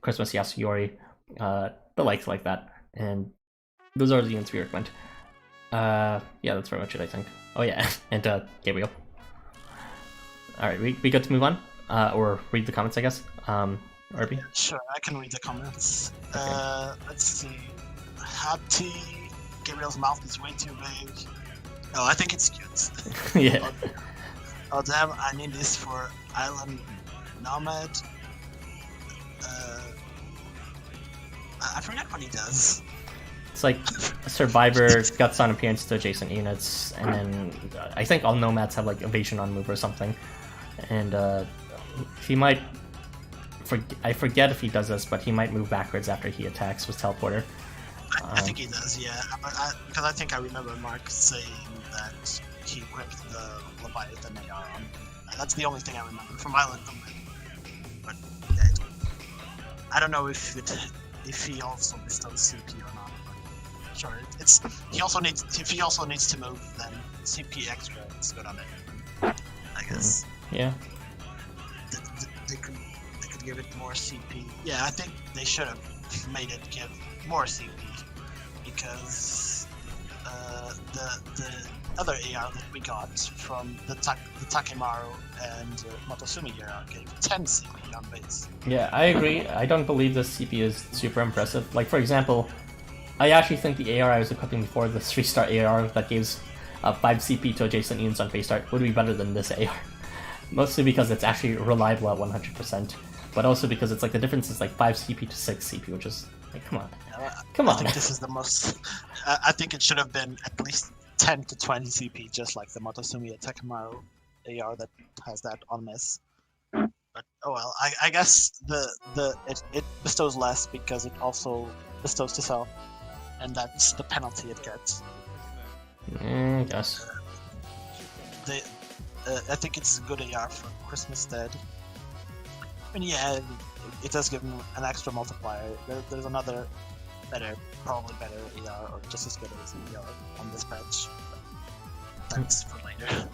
Christmas Yasuyori, the likes like that, and those are the units we recommend. Yeah, that's very much it, I think. Oh yeah, and Gabriel. Alright, we good to move on? Or read the comments, I guess? RB? Sure, I can read the comments. Okay. Let's see. Hati, Gabriel's mouth is way too big. Oh, I think it's cute. Yeah. Oh damn, I need this for Island Nomad. I forget what he does. It's like Survivor, Guts on appearance to adjacent units, and then I think all Nomads have like Evasion on move or something. And he might... I forget if he does this, but he might move backwards after he attacks with Teleporter. I think he does, yeah. Because I think I remember Mark saying that he equipped the Leviathan AR on. That's the only thing I remember from Island Nomad. But yeah, I don't know if he also bestows CP or not. But sure, he also needs to move, then CP extra is good on it. I guess. Yeah. They could give it more CP. Yeah, I think they should have made it give more CP because the other AR that we got from the Takemaru and Motosumi AR gave 10 CP on base. Yeah, I agree. I don't believe this CP is super impressive. Like, for example, I actually think the AR I was equipping before, the 3-star AR that gives 5 CP to adjacent units on base start, would be better than this AR. Mostly because it's actually reliable at 100%, but also because it's like the difference is like 5 CP to 6 CP, which is like, come on. I think this is the most. I think it should have been at least 10 to 20 CP, just like the Motosumi Takemaru AR that has that on miss. But oh well, I guess it bestows less because it also bestows to sell, and that's the penalty it gets. I guess. I think it's a good AR for Christmas Dead. I mean, yeah, it does give him an extra multiplier. There's another probably better AR, or just as good as AR on this patch. But that's for later.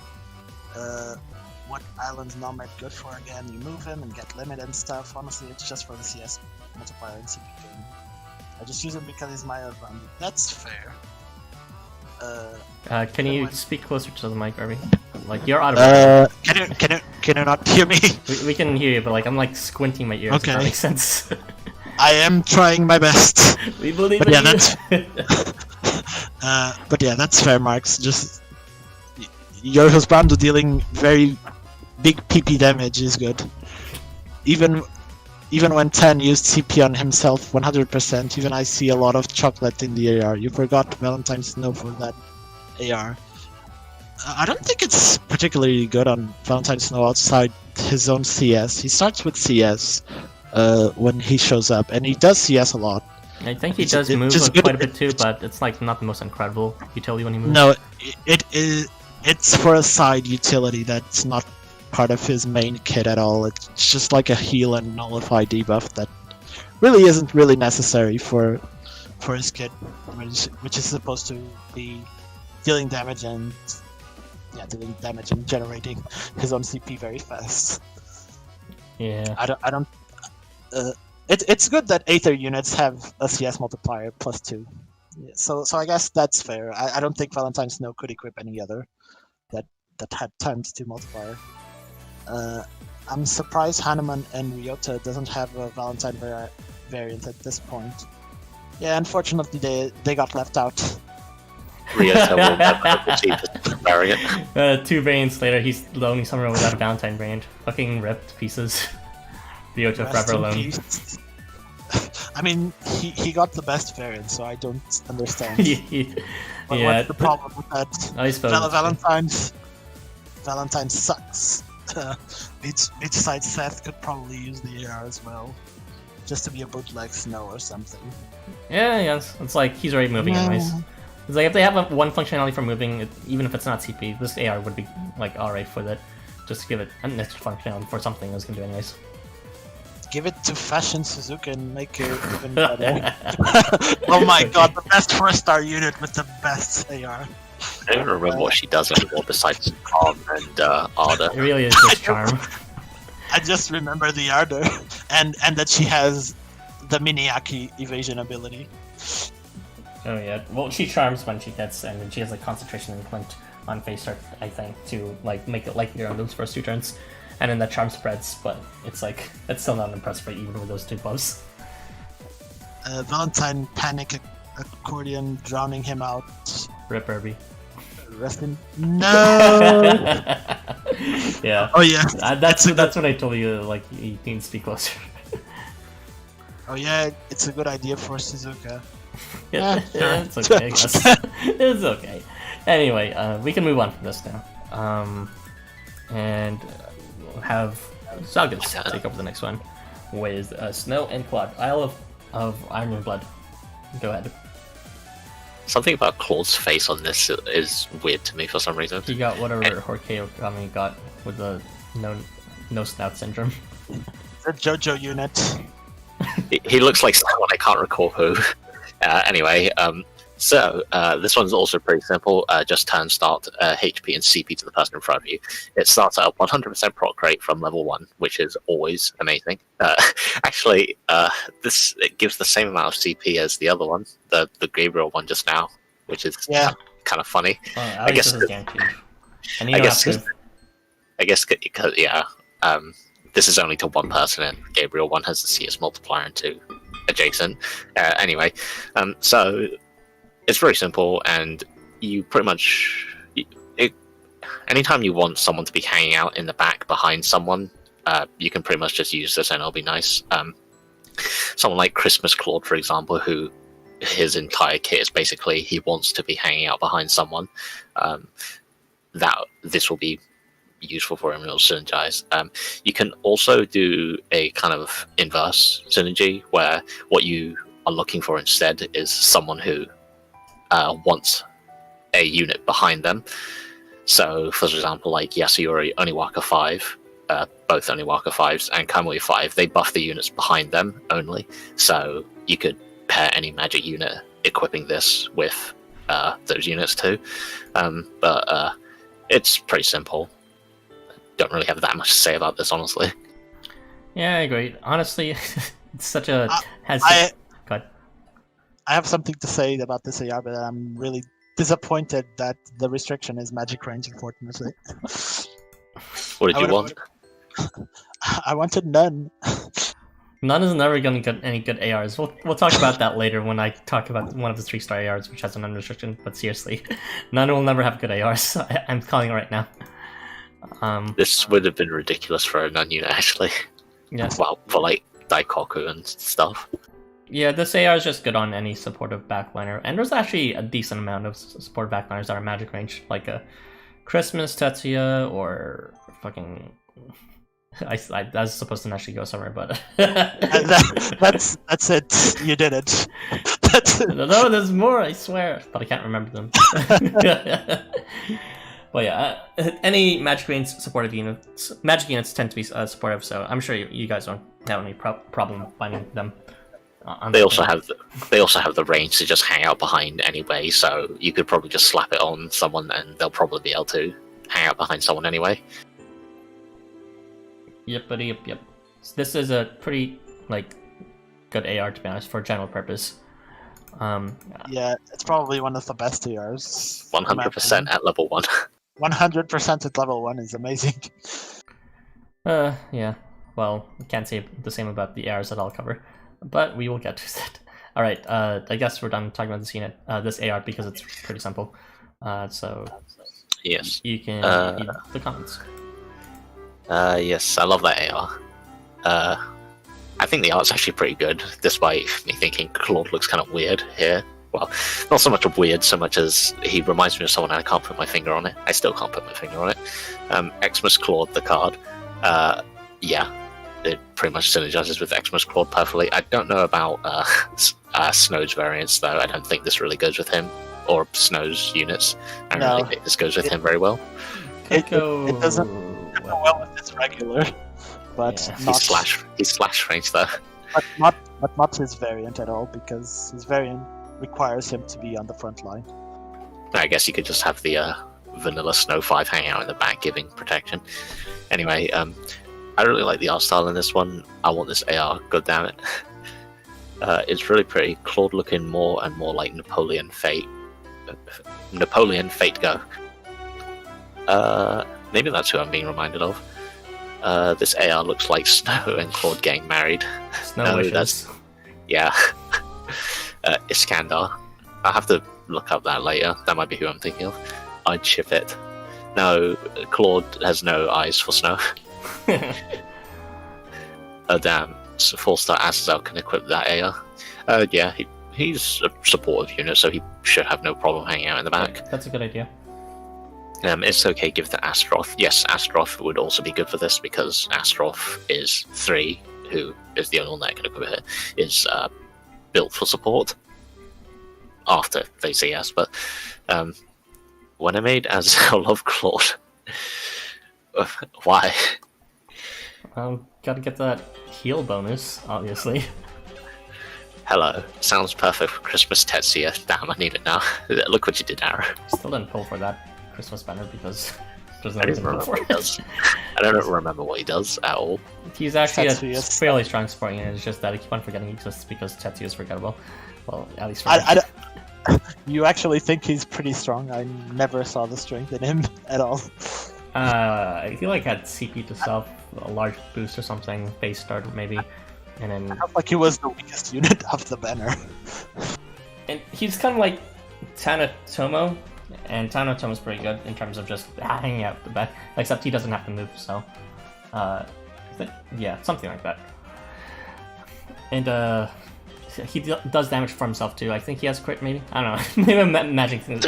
What Island's Nomad good for again? You move him and get limit and stuff. Honestly, it's just for the CS multiplier and CP game. I just use him because he's my outbound. That's fair. Can you speak closer to the mic, Harvey? Like, you're out of Can you not hear me? we can hear you, but like I'm like squinting my ears. Okay. If that makes sense. I am trying my best. We believe But in yeah, you. but yeah, that's fair, Marks. Just your husband dealing very big PP damage is good. Even when 10 used CP on himself 100%, even I see a lot of chocolate in the AR. You forgot Valentine Snow for that AR. I don't think it's particularly good on Valentine Snow outside his own CS. He starts with CS when he shows up, and he does CS a lot. I think he does move quite a bit too, but it's like not the most incredible utility when he moves. No, it's for a side utility that's not part of his main kit at all. It's just like a heal and nullify debuff that really isn't really necessary for his kit, which is supposed to be dealing damage and generating his own CP very fast. Yeah. I don't. It's good that Aether units have a CS multiplier +2. Yeah, so I guess that's fair. I don't think Valentine Snow could equip any other that had ×2 multiplier. I'm surprised Hanuman and Ryota doesn't have a Valentine variant at this point. Yeah, unfortunately they got left out. Ryota will never have the cheapest variant. 2 variants later, he's the only summoner without a Valentine variant. Fucking ripped to pieces. Ryota forever alone. I mean, he got the best variant, so I don't understand. But Yeah. what's the problem with that? I suppose. Valentine sucks. Each side Seth could probably use the AR as well. just to be a bootleg Snow or something. Yeah, it's like he's already moving Yeah. anyways. It's like if they have one functionality for moving, even if it's not CP, this AR would be like alright for that. Just to give it an extra functionality for something it's gonna do anyways. Give it to Fashion Suzuka and make it even better. Oh my god, the best 4-star unit with the best AR. I don't remember what she does anymore besides calm and ardor. It really is just charm. I just remember the Ardor, and that she has the Miniaki evasion ability. Oh yeah. Well, she charms when she gets, and then she has like concentration and Clint on face art, I think, to like make it likelier on those first 2 turns. And then that charm spreads, but it's like it's still not impressive even with those 2 buffs. Valentine Panic Accordion drowning him out. Rip Herbie. Rest in... No! Yeah. Oh yeah. That's when I told you like you need to be closer. Oh yeah, it's a good idea for Suzuka. Yeah, it's okay. I guess. It's okay. Anyway, we can move on from this now. And we'll have Zalgus take over the next one with Snow and Claude. Isle of Iron and Blood. Go ahead. Something about Claude's face on this is weird to me for some reason. He got whatever Horkei Okami got with the no snout syndrome. The JoJo unit. He looks like someone, I can't recall who. Anyway, so this one's also pretty simple. Just turn start HP and CP to the person in front of you. It starts at a 100% proc rate from level 1, which is always amazing. Actually, it gives the same amount of CP as the other one, the Gabriel one just now, which is kind of funny. I guess this is guaranteed. And you I guess because this is only to one person, and Gabriel one has the CS multiplier into adjacent. Anyway, so it's very simple, and you pretty much anytime you want someone to be hanging out in the back behind someone, you can pretty much just use this, and it'll be nice. Someone like Christmas Claude, for example, who his entire kit is basically he wants to be hanging out behind someone. That this will be useful for him. It'll synergize. You can also do a kind of inverse synergy where what you are looking for instead is someone who wants a unit behind them. So, for example, like Yasuyori Oniwaka 5, both Oniwaka 5s, and Kamui 5, they buff the units behind them only. So you could pair any magic unit equipping this with those units too. But it's pretty simple. Don't really have that much to say about this, honestly. Yeah, I agree. Honestly, it's such a... Go ahead. I have something to say about this AR, but I'm really disappointed that the restriction is magic range, unfortunately. What did you want? I wanted none. None is never going to get any good ARs. We'll talk about that later when I talk about one of the 3-star ARs, which has an unrestriction. But seriously, none will never have good ARs. I'm calling it right now. This would have been ridiculous for a non-unit, actually. Yeah. Well, for like Daikoku and stuff. Yeah, this AR is just good on any supportive backliner, and there's actually a decent amount of supportive backliners that are magic range, like a Christmas Tetsuya or fucking. I was supposed to actually go somewhere, but that's it. You did it. That's it. No, there's more. I swear, but I can't remember them. But yeah, any magic range supportive units, magic units tend to be supportive, so I'm sure you guys don't have any problem finding them. They also have the range to just hang out behind anyway, so you could probably just slap it on someone, and they'll probably be able to hang out behind someone anyway. Yep. This is a pretty good AR, to be honest, for general purpose. Yeah, it's probably one of the best ARs. 100% at level 1. 100% at level 1 is amazing. Yeah. Well, I can't say the same about the ARs that I'll cover, but we will get to that. All right. I guess we're done talking about this unit, this AR, because it's pretty simple. So yes, you can read the comments. Yes, I love that AR. I think the art's actually pretty good, despite me thinking Claude looks kind of weird here. Well, not so much weird, so much as he reminds me of someone and I can't put my finger on it. I still can't put my finger on it. Xmas Claude, the card. Yeah, it pretty much synergizes with Xmas Claude perfectly. I don't know about Snow's variants, though. I don't think this really goes with him, or Snow's units. I don't really think this goes with him very well. It doesn't go well with his regular, but not He's slash range, though. but not his variant at all, because his variant requires him to be on the front line. I guess you could just have the vanilla Snow 5 hang out in the back, giving protection. Anyway, I really like the art style in this one. I want this AR, goddammit. It's really pretty. Claude looking more and more like Napoleon Fate Go. Maybe that's who I'm being reminded of. This AR looks like Snow and Claude getting married. Snow wishes. Yeah. Iskandar. I'll have to look up that later. That might be who I'm thinking of. I'd ship it. No, Claude has no eyes for Snow. Oh damn, 4-star Azazel can equip that AR. Yeah, he's a supportive unit, so he should have no problem hanging out in the back. That's a good idea. It's okay, give the Astaroth. Yes, Astaroth would also be good for this, because Astaroth is 3, who is the only one that can equip it, is built for support. After they say yes, but when I made Azazel love Claude, why? Gotta get that heal bonus, obviously. Hello, sounds perfect for Christmas Tetsuya. Damn, I need it now. Look what you did, Arrow. Still didn't pull for that Christmas banner because there's no I don't reason to pull remember for what he does. I don't remember what he does at all. He's actually a Tetsuya. fairly strong support unit. It's just that I keep on forgetting he exists because Tetsuya is forgettable. Well, at least for me. You actually think he's pretty strong? I never saw the strength in him at all. I feel like I had CP to self, a large boost or something, base start maybe, and then... I felt like he was the weakest unit of the banner. And he's kind of like Tadatomo, and Tadatomo's pretty good in terms of just hanging out the back, except he doesn't have to move, so... yeah, something like that. And, he does damage for himself too. I think he has crit, maybe? I don't know. Maybe I'm imagining things.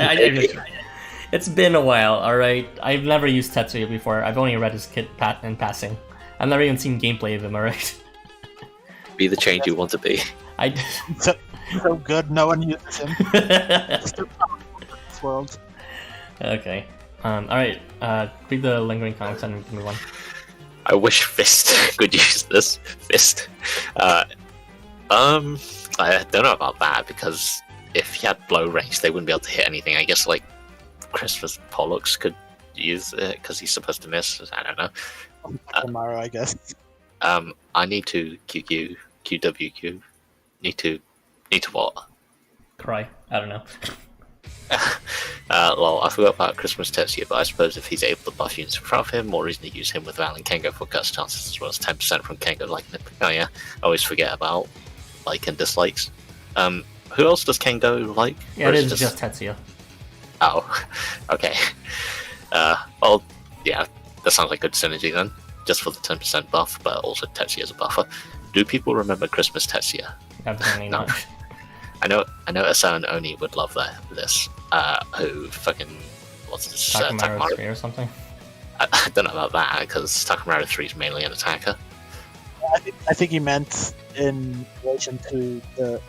It's been a while, alright? I've never used Tetsuya before. I've only read his kit in passing. I've never even seen gameplay of him, alright? Be the change you want to be. So good, no one uses him. It's too powerful for this world. Okay. Alright, read the lingering comments and we can move on. I wish Fist could use this. Fist. I don't know about that, because if he had blow range, they wouldn't be able to hit anything. I guess, like, Christmas Pollux could use it, because he's supposed to miss. I don't know. Tomorrow, I guess. I need to QWQ. Need to what? Cry. I don't know. Well, I forgot about Christmas Tetsuya, but I suppose if he's able to buff units in front of him, more reason to use him with Val and Kengo for cuts chances, as well as 10% from Kengo liking it. Oh yeah, I always forget about like and dislikes. Who else does Kengo like? Yeah, it is just Tetsuya. Oh, okay. Well, yeah, that sounds like good synergy then. Just for the 10% buff, but also Tetsuya as a buffer. Do people remember Christmas Tetsuya? Definitely No. not. I know Asa and Oni would love this. Who fucking what's this? Takamaru 3 or something? I don't know about that, because Takamaru 3 is mainly an attacker. I think he meant in relation to the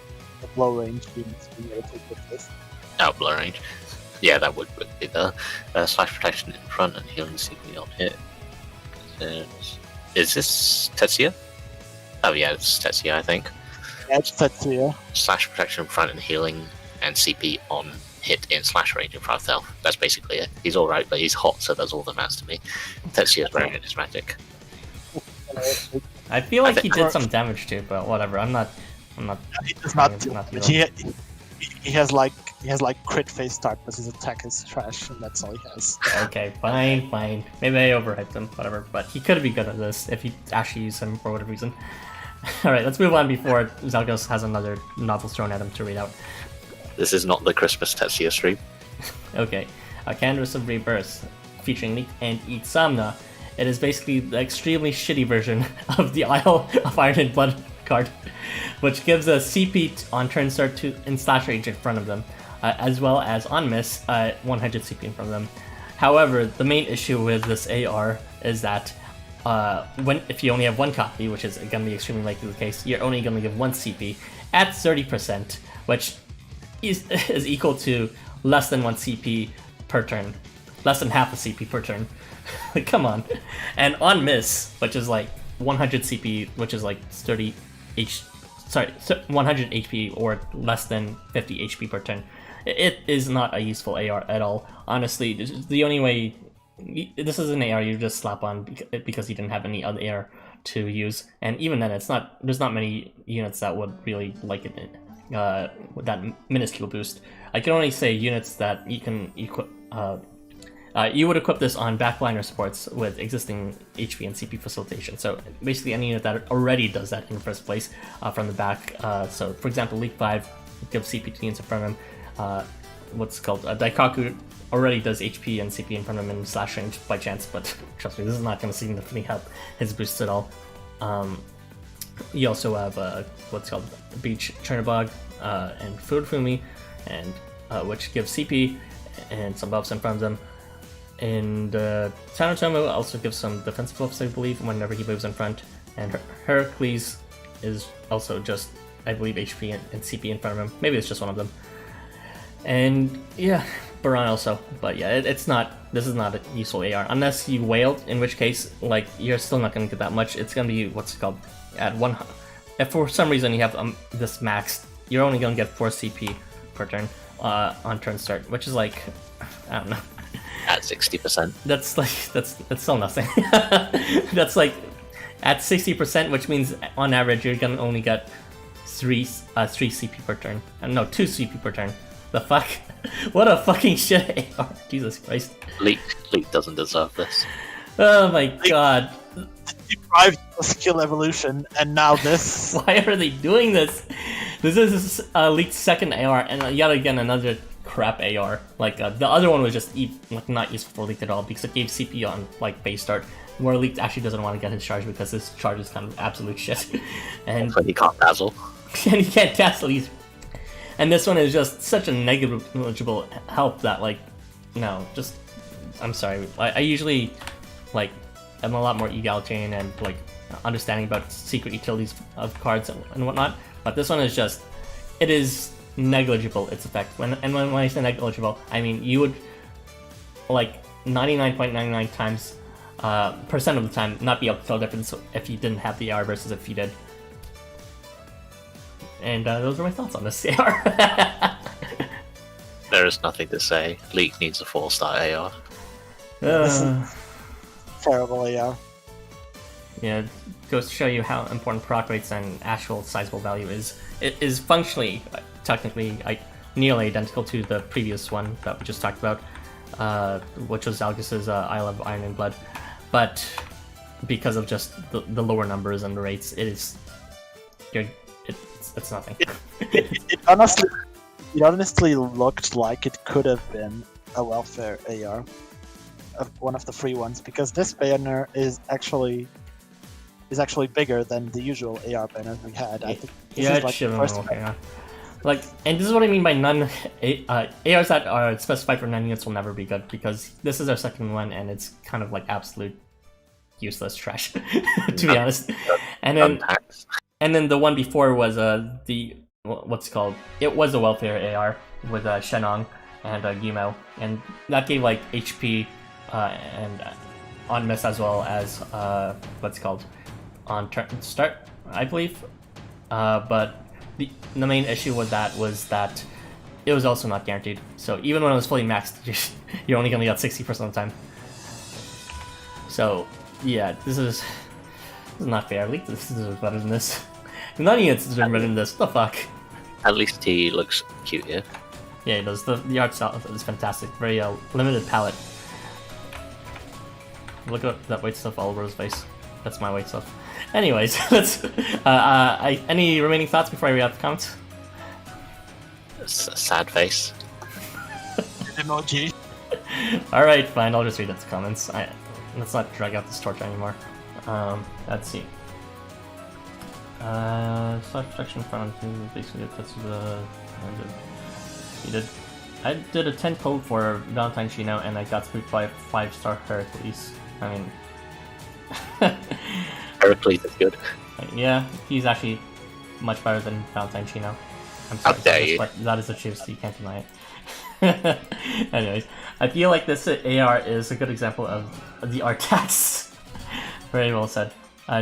blow range units being able to equip this. Oh, blow range. Yeah, that would be the slash protection in front and healing CP on hit. Is this Tetsuya? Oh yeah, it's Tetsuya, I think. Yeah, it's Tetsuya. Slash protection in front and healing and CP on hit in slash range in front of self. That's basically it. He's alright, but he's hot, so that's all that matters to me. Tetsuya's very good, his magic. I feel like he did some damage too, but whatever. I'm not. He does not. He has like crit phase start, but his attack is trash, and that's all he has. Okay, fine. Maybe I overhyped him, whatever. But he could be good at this if he actually used him for whatever reason. Alright, let's move on before Zelgos has another novel thrown at him to read out. This is not the Christmas Tetsuya stream. Okay, a Canvas of Rebirth featuring Licht and Itzamna. It is basically the extremely shitty version of the Isle of Iron and Blood card, which gives a CP on turn start to in slash range in front of them, as well as on miss 100 CP in front of them. However, the main issue with this AR is that if you only have one copy, which is going to be extremely likely the case, you're only going to give one CP at 30%, which is equal to less than one CP per turn, less than half a CP per turn. Like, come on. And on miss, which is like 100 CP, which is like 100 HP or less than 50 HP per turn, it is not a useful AR at all. Honestly, the only way this is an AR you just slap on because you didn't have any other AR to use, and even then, there's not many units that would really like it. With that minuscule boost, I can only say units that you can equip. You would equip this on backliner supports with existing HP and CP facilitation. So basically, any unit that already does that in the first place from the back. So for example, League 5 gives CP to units in front of him. What's called Daikaku already does HP and CP in front of him in slash range by chance, but trust me, this is not going to significantly help his boosts at all. You also have what's called Beach Chernobog and Furufumi, and which gives CP and some buffs in front of them. And Tadatomo also gives some defensive buffs, I believe, whenever he moves in front. And Heracles is also just, I believe, HP and CP in front of him. Maybe it's just one of them. And yeah, Baron also. But yeah, this is not a useful AR. Unless you wailed, in which case, like, you're still not going to get that much. It's going to be, what's it called, at 100. If for some reason you have this maxed, you're only going to get 4 CP per turn on turn start, which is like, I don't know. At 60%. That's still nothing. That's like at 60%, which means on average you're gonna only get 3 CP per turn. No, 2 CP per turn. The fuck? What a fucking shit AR. Jesus Christ. Licht doesn't deserve this. Oh my god. Deprived of skill evolution, and now this. Why are they doing this? This is Licht's second AR, and yet again another crap AR. Like the other one was just not useful for Licht at all because it gave CP on like base start, where Licht actually doesn't want to get his charge because his charge is kind of absolute shit. And But he can't dazzle. And he can't dazzle either. And this one is just such a negligible help that, like, no, just, I'm sorry. I usually, like, I'm a lot more egalitarian and, like, understanding about secret utilities of cards and whatnot, but this one is just, it is negligible, its effect. When I say negligible, I mean you would, like, 99.99 times, percent of the time, not be able to tell the difference if you didn't have the AR versus if you did. And those are my thoughts on this AR. There is nothing to say. League needs a 4-star AR. Terrible AR. Yeah, goes to show you how important proc rates and actual sizable value is. It is functionally, technically, nearly identical to the previous one that we just talked about, which was Algis's Isle of Iron and Blood. But because of just the lower numbers and the rates, it's nothing. It honestly looked like it could have been a welfare AR, one of the free ones, because this banner is actually bigger than the usual AR banners we had. I think this is like the first yeah. Like, and this is what I mean by none. ARs that are specified for 9 units will never be good, because this is our second one, and it's kind of like absolute useless trash, to be honest. And then the one before was what's it called? It was a welfare AR with Shenong and Yumo, and that gave like HP and on miss as well as what's it called on turn start, I believe. But the main issue with that was that it was also not guaranteed. So even when it was fully maxed, you're only gonna get 60% of the time. So yeah, this is not fair. At least this is better than this. None of it's better than this. What the fuck? At least he looks cute here. Yeah, he does. The art style is fantastic. Very limited palette. Look at that white stuff all over his face. That's my white stuff. Anyways, let's. Any remaining thoughts before I read out the comments? Sad face. Emoji. All right, fine. I'll just read out the comments. Let's not drag out this torture anymore. Let's see. Slash protection front basically cuts the. I did a 10 code for Valentine Chino and I got spooked by a 5-star Heracles. I mean, Heracles is good. Yeah, he's actually much better than Valentine Chino. I'm How sorry, dare you. but that is the truth, so you can't deny it. Anyways, I feel like this AR is a good example of the Artax. Very well said.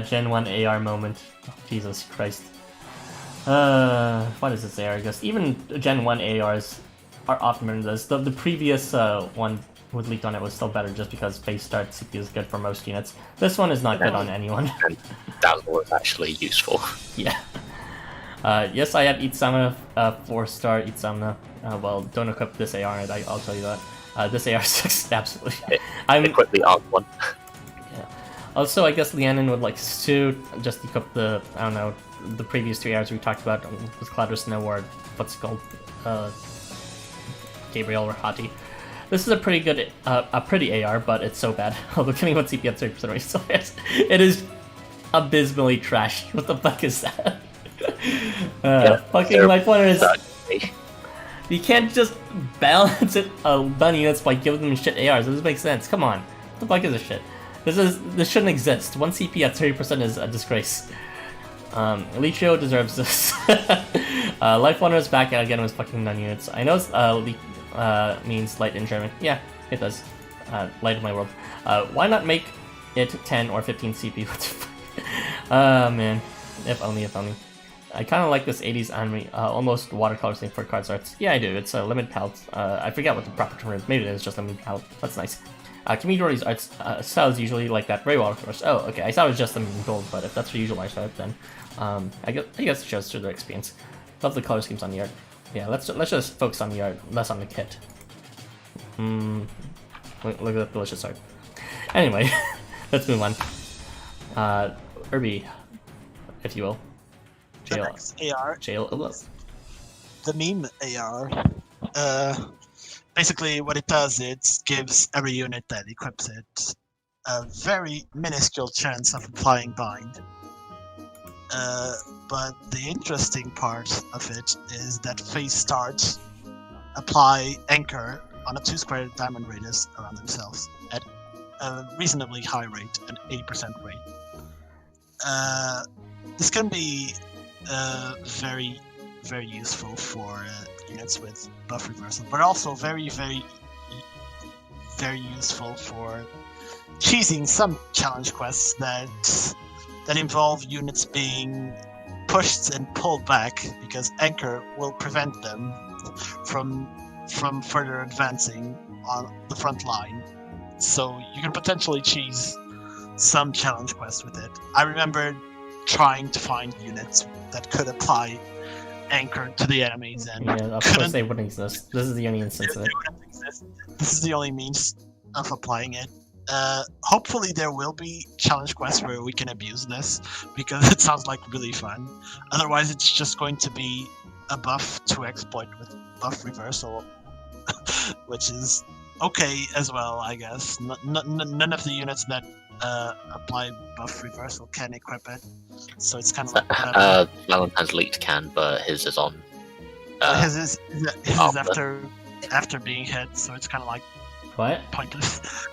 Gen 1 AR moment. Oh, Jesus Christ. What is this AR? I guess even Gen 1 ARs are often better than this. The previous one with Leaked on it was still better just because base start CPU is good for most units. This one is not good on anyone. And that was actually useful. Yeah. Yes, I have Itzamna, 4-star Itzamna. Well, don't equip this AR, and I'll tell you that. This AR sucks, absolutely. Equip the ARC one. Yeah. Also, I guess Lianin would like to just equip the, I don't know, the previous 3 ARs we talked about with Cloud or Snow, or what's it called? Gabriel or Hati. This is a pretty good, a pretty AR, but it's so bad. Although, can what CP at 30% rate, so it is abysmally trashed. What the fuck is that? Fucking Life Wonder is... You can't just balance it on units by giving them shit ARs. It doesn't make sense. Come on. What the fuck is this shit? This shouldn't exist. 1 CP at 30% is a disgrace. Licho deserves this. Life Wonder is back again with fucking non-units. I know means light in German. Yeah, it does. Light of my world. Why not make it 10 or 15 CP? What the fuck? Man. If only, if only. I kind of like this 80s anime, almost watercolor thing for cards arts. Yeah, I do. It's a limited palette. I forget what the proper term is. Maybe it is just a limited palette. That's nice. Community's arts styles usually like that. Very watercolors. Oh, okay. I thought it was just them in gold, but if that's your usual art style, then I guess it shows through their experience. Love the color schemes on the art. Yeah, let's just focus on the art, less on the kit. Look at that delicious art. Anyway, let's move on. Irby, if you will. The next AR, the meme AR. Basically, what it does, it gives every unit that equips it a very minuscule chance of applying bind. But the interesting part of it is that phase start apply anchor on a 2-square diamond radius around themselves at a reasonably high rate, an 80% rate. This can be very, very useful for units with buff reversal, but also very, very, very useful for cheesing some challenge quests that involve units being pushed and pulled back because anchor will prevent them from further advancing on the front line. So you can potentially cheese some challenge quests with it. I remember trying to find units that could apply anchor to the enemies, and yeah, of course they wouldn't exist. This is the only instance of it. This is the only means of applying it. Hopefully there will be challenge quests where we can abuse this, because it sounds like really fun. Otherwise it's just going to be a buff to exploit with buff reversal, which is okay as well, I guess. None of the units that apply buff reversal can equip it, so it's kind of like Valentine's Licht can, but his is on. His is after being hit, so it's kind of like what? Pointless.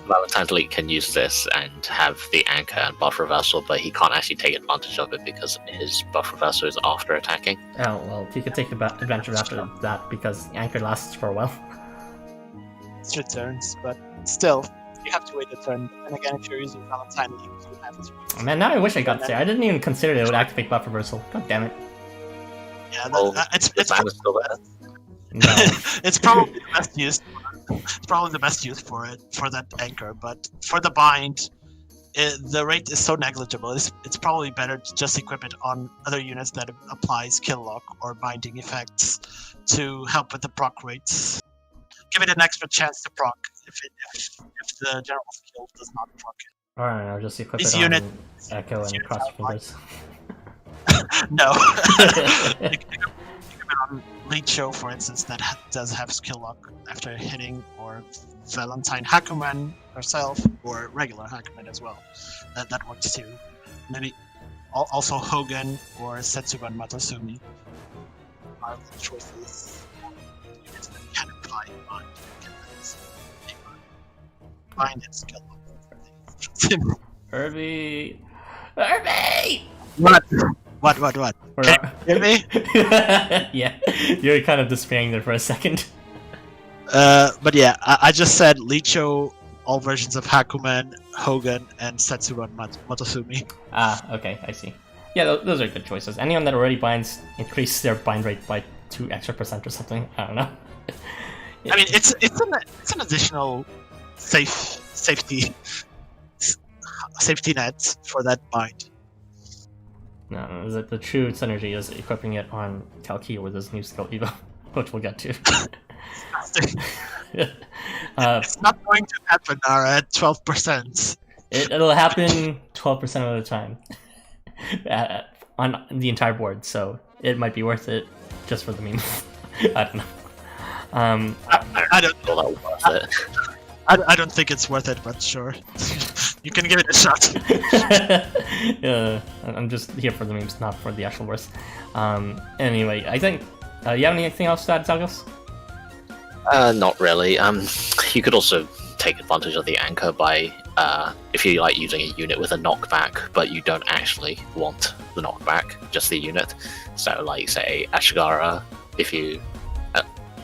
Valentine's Licht can use this and have the anchor and buff reversal, but he can't actually take advantage of it because his buff reversal is after attacking. Oh well, he could take advantage after that because anchor lasts for a while. It's returns, but still. You have to wait a turn, and again, if you're using Valentine Licht, you have to. Man, now I wish I got there. I didn't even consider it would activate buff reversal. God damn it. Yeah, it's still there. No. It's probably the best use. It's probably the best use for it, for that anchor, but for the bind, the rate is so negligible. It's probably better to just equip it on other units that applies kill lock or binding effects to help with the proc rates. Give it an extra chance to proc if the general skill does not proc it. Alright, I'll just equip This it unit, on Echo and cross fingers. No. You can equip it on Licho, for instance, that does have skill lock after hitting, or Valentine Hakumen herself, or regular Hakumen as well. That works too. Maybe also Hogan or Setsuban Matosumi are the choices. Units that can apply bind and skill lock. Irby! What? What? Or- Can you hear me? Yeah, you're kind of despairing there for a second. But yeah, I just said Licho, all versions of Hakumen, Hogan, and Setsuban Motosumi. Ah, okay, I see. Yeah, those are good choices. Anyone that already binds increase their bind rate by 2% extra or something. I don't know. I mean, it's an additional safety net for that bind. No, the true synergy is equipping it on Kalki with his new skill Evo, which we'll get to. It's not going to happen, Nara, at 12%. It'll happen 12% of the time on the entire board, so it might be worth it just for the meme. I don't know. I don't Call that worth it. I don't think it's worth it, but sure. You can give it a shot. I'm just here for the memes, not for the actual worth. Anyway, I think... you have anything else to add, Douglas? Not really. You could also take advantage of the anchor by if you like using a unit with a knockback, but you don't actually want the knockback, just the unit. So, like, say Ashigara, if you,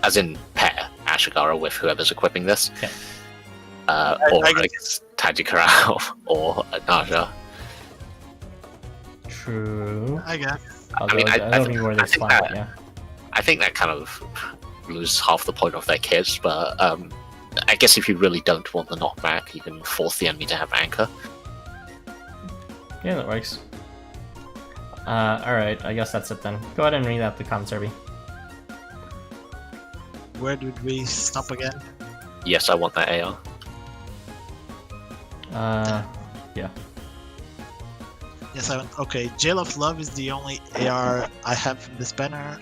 as in pair Ashigara with whoever's equipping this, Yeah. or I I guess Tajikara or Naja. True. I guess. Although, mean, I don't think- know where I they think spawn, that- but yeah. I think that kind of loses half the point of their kits, but I guess if you really don't want the knockback, you can force the enemy to have anchor. Yeah, that works. Alright, I guess that's it then. Go ahead and read out the comments, Irby. Where did we stop again? Yes, I want that AR. Yeah. Yes, I went. Okay, Jail of Love is the only AR I have from this banner.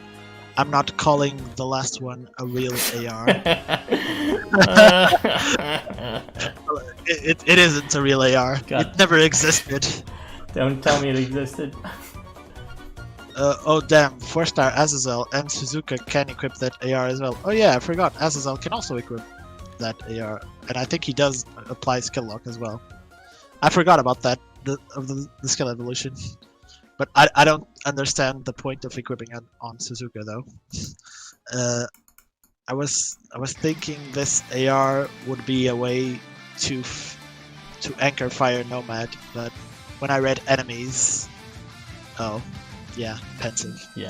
I'm not calling the last one a real AR. It isn't a real AR. God. It never existed. Don't tell me it existed. Oh damn, 4-star Azazel and Suzuka can equip that AR as well. Oh yeah, I forgot, Azazel can also equip that AR. And I think he does apply skill lock as well. I forgot about that, the skill evolution. But I don't understand the point of equipping it on Suzuka though. I was thinking this AR would be a way to anchor Fire Nomad, but when I read enemies, oh yeah, pensive. Yeah.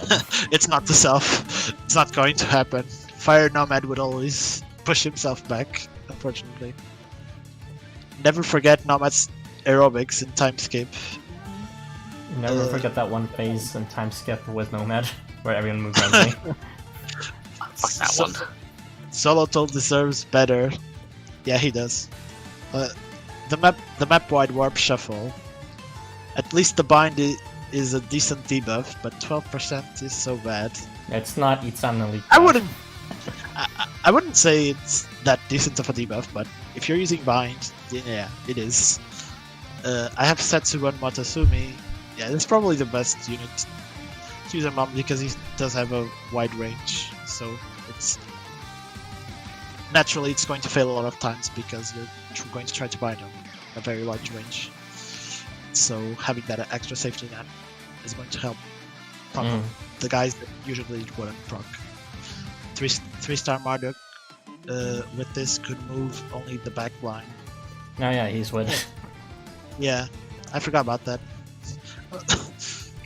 It's not the self. It's not going to happen. Fire Nomad would always push himself back, unfortunately. Never forget Nomad's aerobics in Timeskip. Never forget that one phase in time skip with Nomad, where everyone moves randomly. Fuck that So- one. Xolotl deserves better. Yeah, he does. The map wide warp shuffle. At least the bind is a decent debuff, but 12% is so bad. It's not Itzamna League. I wouldn't say it's that decent of a debuff, but if you're using bind, yeah, it is. I have Setsuban Motosumi. Yeah, it's probably the best unit to use him on because he does have a wide range. So it's naturally it's going to fail a lot of times because you're going to try to bind him a very large range. So having that extra safety net is going to help proc the guys that usually wouldn't proc. 3-star Marduk with this could move only the back line. No, yeah, he's with. Yeah, I forgot about that.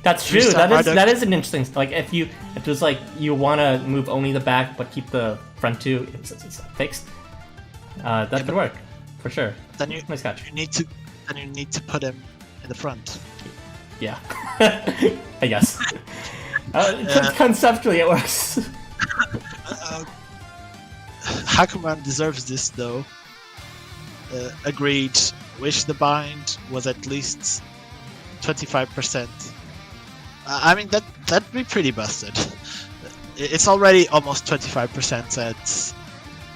That's true. Three-star That is Marduk. an interesting. Like if it was like you want to move only the back but keep the front two it's fixed. That could work for sure. Then you Nice catch. need to put him in the front. Yeah, I guess. Conceptually, it works. Hakumen deserves this though. Agreed. Wish the bind was at least 25%. I mean that'd be pretty busted. It's already almost 25%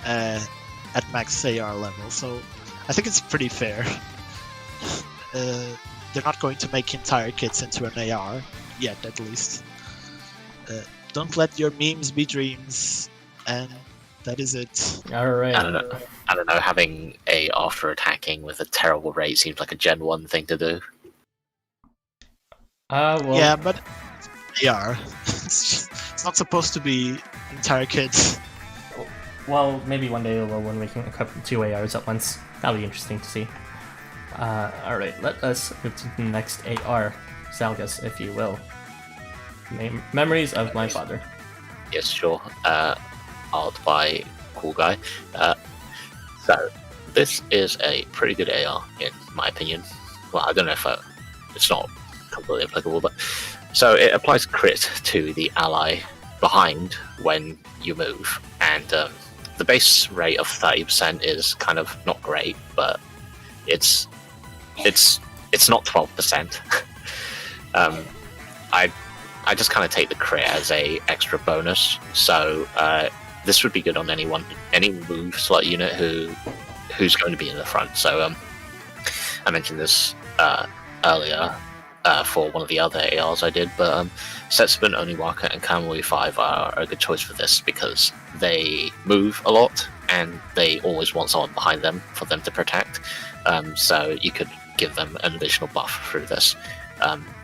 at max AR level, so I think it's pretty fair. They're not going to make entire kits into an AR yet, at least. Don't let your memes be dreams, and that is it. All right. I don't don't know, having a after attacking with a terrible rate seems like a Gen 1 thing to do. Well, Yeah, but they are. It's not supposed to be entire kids. well, maybe one day when we can equip 2 ARs at once. That'll be interesting to see. Alright, let us move to the next AR. Salgas, if you will. Memories of my father. Yes, sure. Art by Cool Guy. So, this is a pretty good AR, in my opinion. Well, I don't know if it's not completely applicable, but... So, it applies crit to the ally behind when you move, and the base rate of 30% is kind of not great, but it's not 12%. I just kind of take the crit as a extra bonus, so this would be good on any move slot unit who's going to be in the front. So I mentioned this earlier for one of the other ARs I did, but Setsubun, Oniwaka, and Kamui 5 are a good choice for this because they move a lot and they always want someone behind them for them to protect. So you could give them an additional buff through this.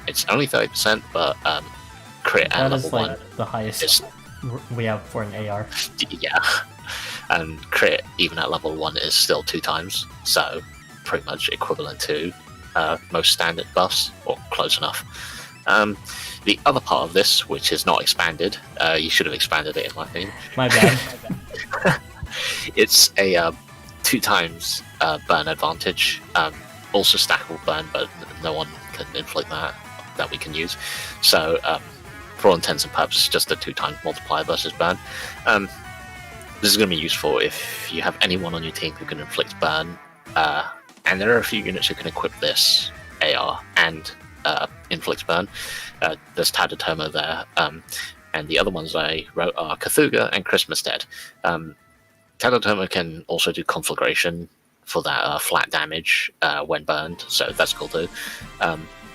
It's only 30%, but crit at That level is like 1 the highest we have for an AR. Yeah, and crit even at level 1 is still 2 times, so pretty much equivalent to most standard buffs, or close enough. The other part of this, which is not expanded, you should have expanded it in my opinion. My bad. It's a 2 times burn advantage, also stackable burn, but no one can inflict that we can use. So for all intents and purposes, just a 2 times multiplier versus burn. This is going to be useful if you have anyone on your team who can inflict burn, and there are a few units who can equip this AR and inflict burn. There's Tadatomo there, and the other ones I wrote are Cthulhu and Christmas Dead. Tadatomo can also do Conflagration for that flat damage when burned, so that's cool too.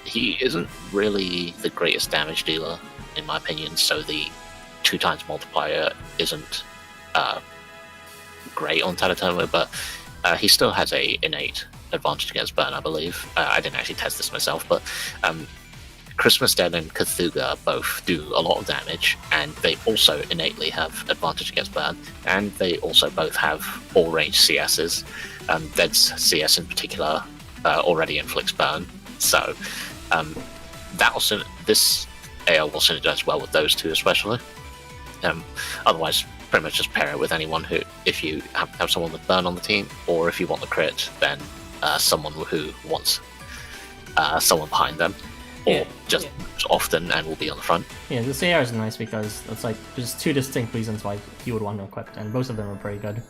He isn't really the greatest damage dealer, in my opinion, so the 2 times multiplier isn't great on Tadatomo, but he still has a innate advantage against burn, I believe. I didn't actually test this myself, but Christmas Dead and Cthulhu both do a lot of damage, and they also innately have advantage against burn, and they also both have all range CSs. Dead's CS in particular already inflicts burn, so this AR will synergize well with those two especially. Otherwise, pretty much just pair it with anyone who, if you have someone with burn on the team, or if you want the crit, then someone who wants someone behind them, or just often and will be on the front. Yeah, this AR is nice because it's like there's 2 distinct reasons why you would want to equip it, and both of them are pretty good.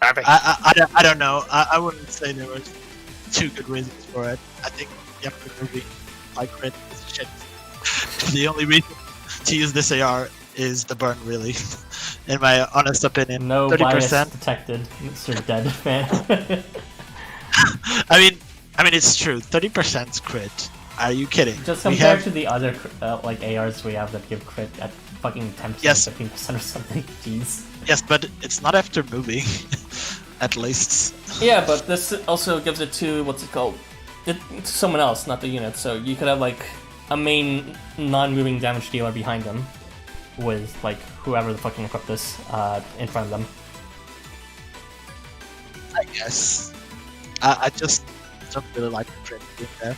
I don't know. I wouldn't say there were 2 good reasons for it. I think the after movie like crit is shit. The only reason to use this AR is the burn, really. In my honest opinion, No 30%. bias detected, Mr. Dead fan. I mean, it's true. 30% crit. Are you kidding? Just compared to the other like ARs we have that give crit at fucking 10%, Yes. 15% or something. Jeez. Yes, but it's not after moving. At least. Yeah, but this also gives it to what's it called? To someone else, not the unit. So you could have like a main non-moving damage dealer behind them, with like whoever the fucking equip this in front of them. I guess. I just don't really like the crit being there.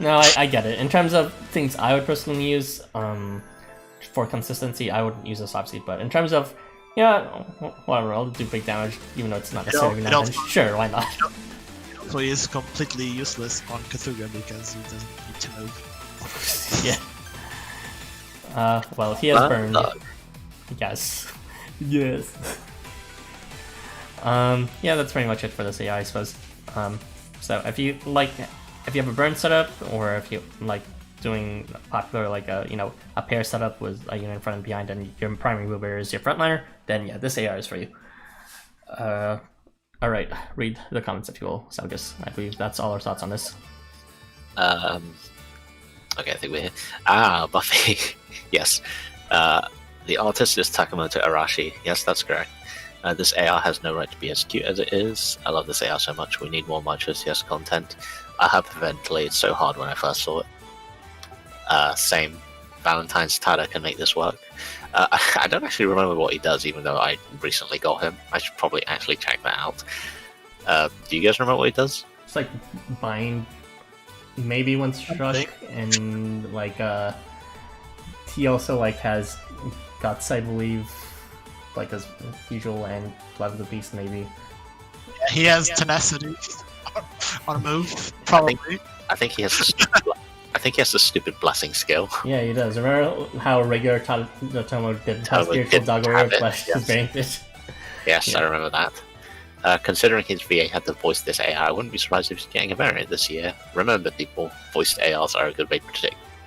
No, I get it. In terms of things I would personally use for consistency, I wouldn't use this obviously, but in terms of whatever, I'll do big damage, even though it's not necessarily damage. Sure, why not? So he is completely useless on Cthulhu because he doesn't need to move. Yeah. Well, he has burned. Yes. Yes. Yeah, that's pretty much it for this AI, I suppose. So if you have a burn setup, or if you like doing popular like a pair setup with a unit in front and behind, and your primary mover is your frontliner, then yeah, this AR is for you. All right, read the comments if you will, Salgus. I believe that's all our thoughts on this. Okay, I think we're here. Buffy. Yes. The artist is Takamoto Arashi. Yes, that's correct. This AR has no right to be as cute as it is. I love this AR so much. We need more Marchosias content. I hyperventilated so hard when I first saw it. Same. Valentine's Tada can make this work. I don't actually remember what he does, even though I recently got him. I should probably actually check that out. Do you guys remember what he does? It's like bind, maybe one struck, and like he also like has guts, I believe, like as usual, and blood of the beast, maybe. Yeah, he has tenacity on a move, probably. I think he has. I think he has the stupid blessing skill. Yeah, he does. Remember how regular Tadatomo did spiritual dog warrior flesh his variant? Yes, Yeah. I remember that. Considering his VA had to voice this AI, I wouldn't be surprised if he's getting a variant this year. Remember, people, voiced ARs are a good way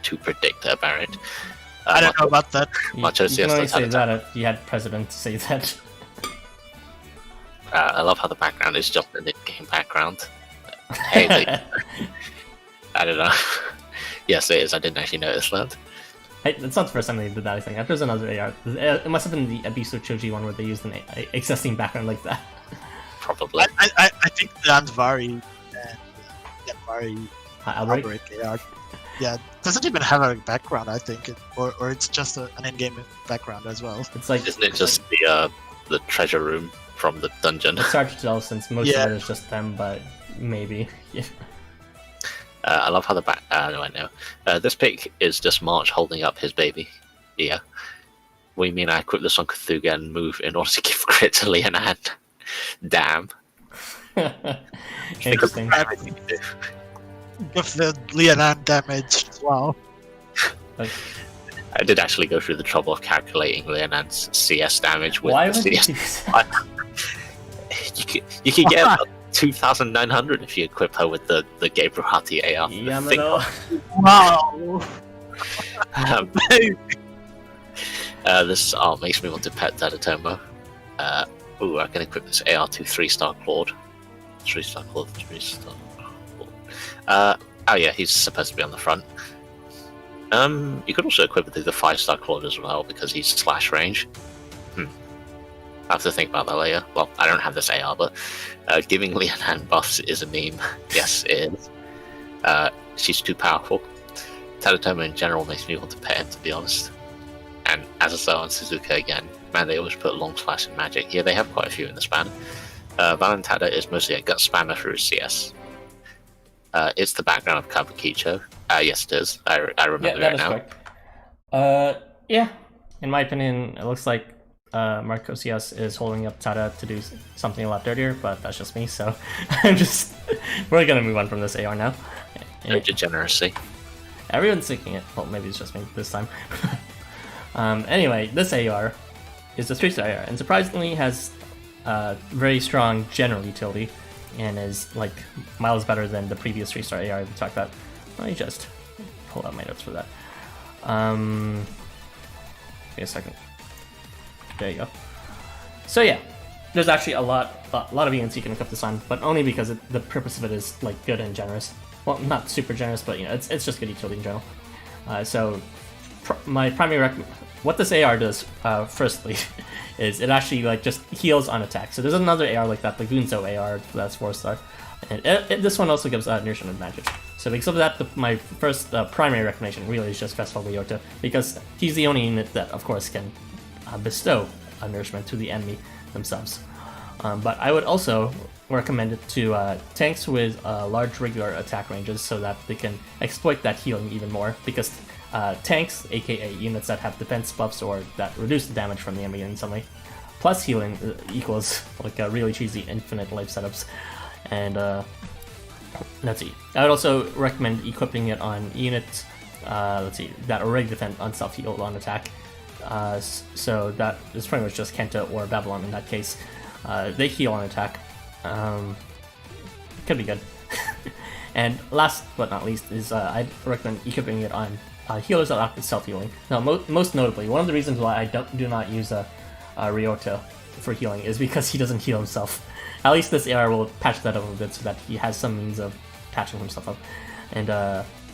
to predict a variant. I don't know about that. You Marchosias can only does say have that if you had president say that. I love how the background is just an in-game background. Hey, I don't know. Yes, it is. I didn't actually notice that. Hey, it's not the first time they did that, I think. There's another AR. It must have been the Abisu Choji one where they used an existing background like that. Probably. I think the Anvari and the Anvari Outbreak? Outbreak AR, yeah, doesn't even have a background, I think, or it's just an in-game background as well. It's like Isn't it just the treasure room from the dungeon? it's hard to tell since most Yeah. of it is just them, but maybe. Yeah. I love how the back. No, I know. This pic is just March holding up his baby. Yeah. What do you mean I equip this on Cthulhu and move in order to give credit to Leonan? Damn. Interesting. Everything you do. Give the Leonan damage as well. Like, I did actually go through the trouble of calculating Leonan's CS damage with why the would you CS. do that? You could get about 2,900 if you equip her with the Gabriel Hati AR. Yamano. Wow. Um, this art makes me want to pet Tadatomo. Ooh, I can equip this AR to 3-star Claude. 3-star Claude, 3-star Claude. Oh yeah, he's supposed to be on the front. You could also equip it to the 5-star Claude as well, because he's slash range. I have to think about that later. Well, I don't have this AR, but giving Leonan buffs is a meme. Yes, it is. She's too powerful. Tadatomo in general makes me want to pet him, to be honest. And as I said on Suzuka again, man, they always put long slash in magic. Yeah, they have quite a few in the span. Valentine is mostly a gut spammer for his CS. It's the background of Kabukicho. Yes, it is. I remember Yeah, that it is now. correct. Yeah. In my opinion, it looks like Marchosias is holding up Tada to do something a lot dirtier, but that's just me, so we're gonna move on from this AR now. No degeneracy. Everyone's thinking it. Well, maybe it's just me this time. Anyway, this AR is a 3-star AR, and surprisingly has very strong general utility, and is like miles better than the previous 3-star AR we talked about. Let me just pull out my notes for that. Wait a second. There you go. So yeah, there's actually a lot of units you can equip this on, but only because the purpose of it is like good and generous. Well, not super generous, but you know, it's just good utility in general. So my primary what this AR does, firstly, is it actually like just heals on attack. So there's another AR like that, the Gunzo AR, that's 4-star. And this one also gives nourishment advantage. So because of that, my first primary recommendation really is just Festival Ryota, because he's the only unit that, of course, can bestow nourishment to the enemy themselves. But I would also recommend it to tanks with large regular attack ranges, so that they can exploit that healing even more, because tanks, aka units that have defense buffs or that reduce the damage from the enemy in some way, plus healing equals like really cheesy infinite life setups. And let's see, I would also recommend equipping it on units that already defend on self-heal on attack. So that is pretty much just Kenta or Babylon in that case. They heal on attack. Could be good. And last but not least is I'd recommend equipping it on healers that opt self-healing. Now, most notably, one of the reasons why I do not use Ryota for healing is because he doesn't heal himself. At least this AR will patch that up a bit so that he has some means of patching himself up. And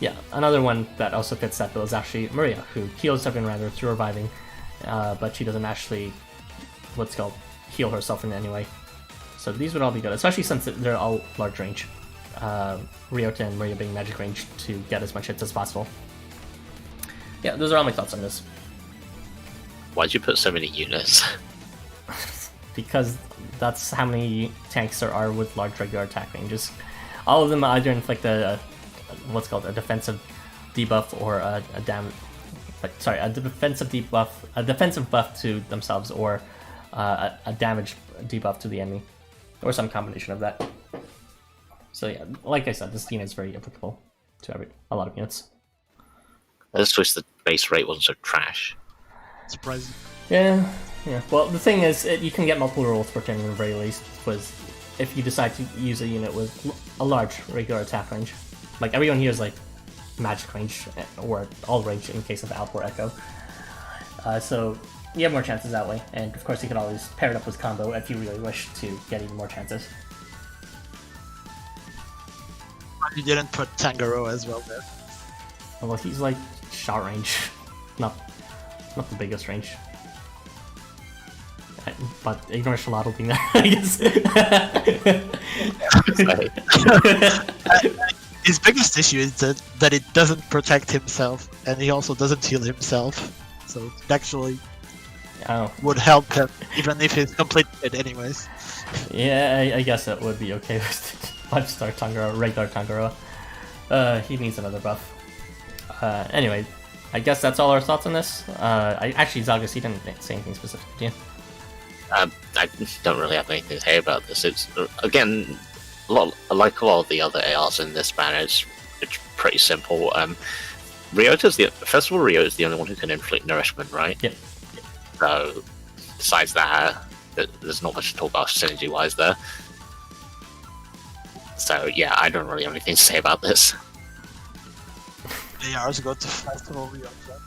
yeah, another one that also fits that bill is actually Maria, who heals everyone rather through reviving, but she doesn't actually, what's called, heal herself in any way. So these would all be good, especially since they're all large range. Ryota and Maria being magic range to get as much hits as possible. Yeah, those are all my thoughts on this. Why'd you put so many units? Because that's how many tanks there are with large regular attack ranges. All of them either inflict a what's called a defensive debuff or a defensive buff to themselves, or a damage debuff to the enemy, or some combination of that. So yeah, like I said, this unit is very applicable to a lot of units. I just wish the base rate wasn't so trash. Surprising. Yeah. Well, the thing is, you can get multiple rolls per turn at the very least, was if you decide to use a unit with a large regular attack range. Like, everyone here is like magic range, or all range in case of Alp or Echo. So you have more chances that way, and of course you can always pair it up with combo if you really wish to get even more chances. You didn't put Tangaroa as well there. Well, he's like short range, not the biggest range. But ignore Xolotl being there, I guess. His biggest issue is that it doesn't protect himself, and he also doesn't heal himself. So it actually would help him, even if he's completed anyways. Yeah, I guess that would be okay with 5-star Tangaroa, regular Tangaroa. He needs another buff. Anyway, I guess that's all our thoughts on this. Actually, Zalgus, he didn't say anything specific, did you? I don't really have anything to say about this. It's, again, like a lot of the other ARs in this banner, it's pretty simple. Ryota's first of all, Ryota's the only one who can inflict nourishment, right? Yep. So, besides that, there's not much to talk about synergy-wise there. So yeah, I don't really have anything to say about this. ARs go to Festival Ryota.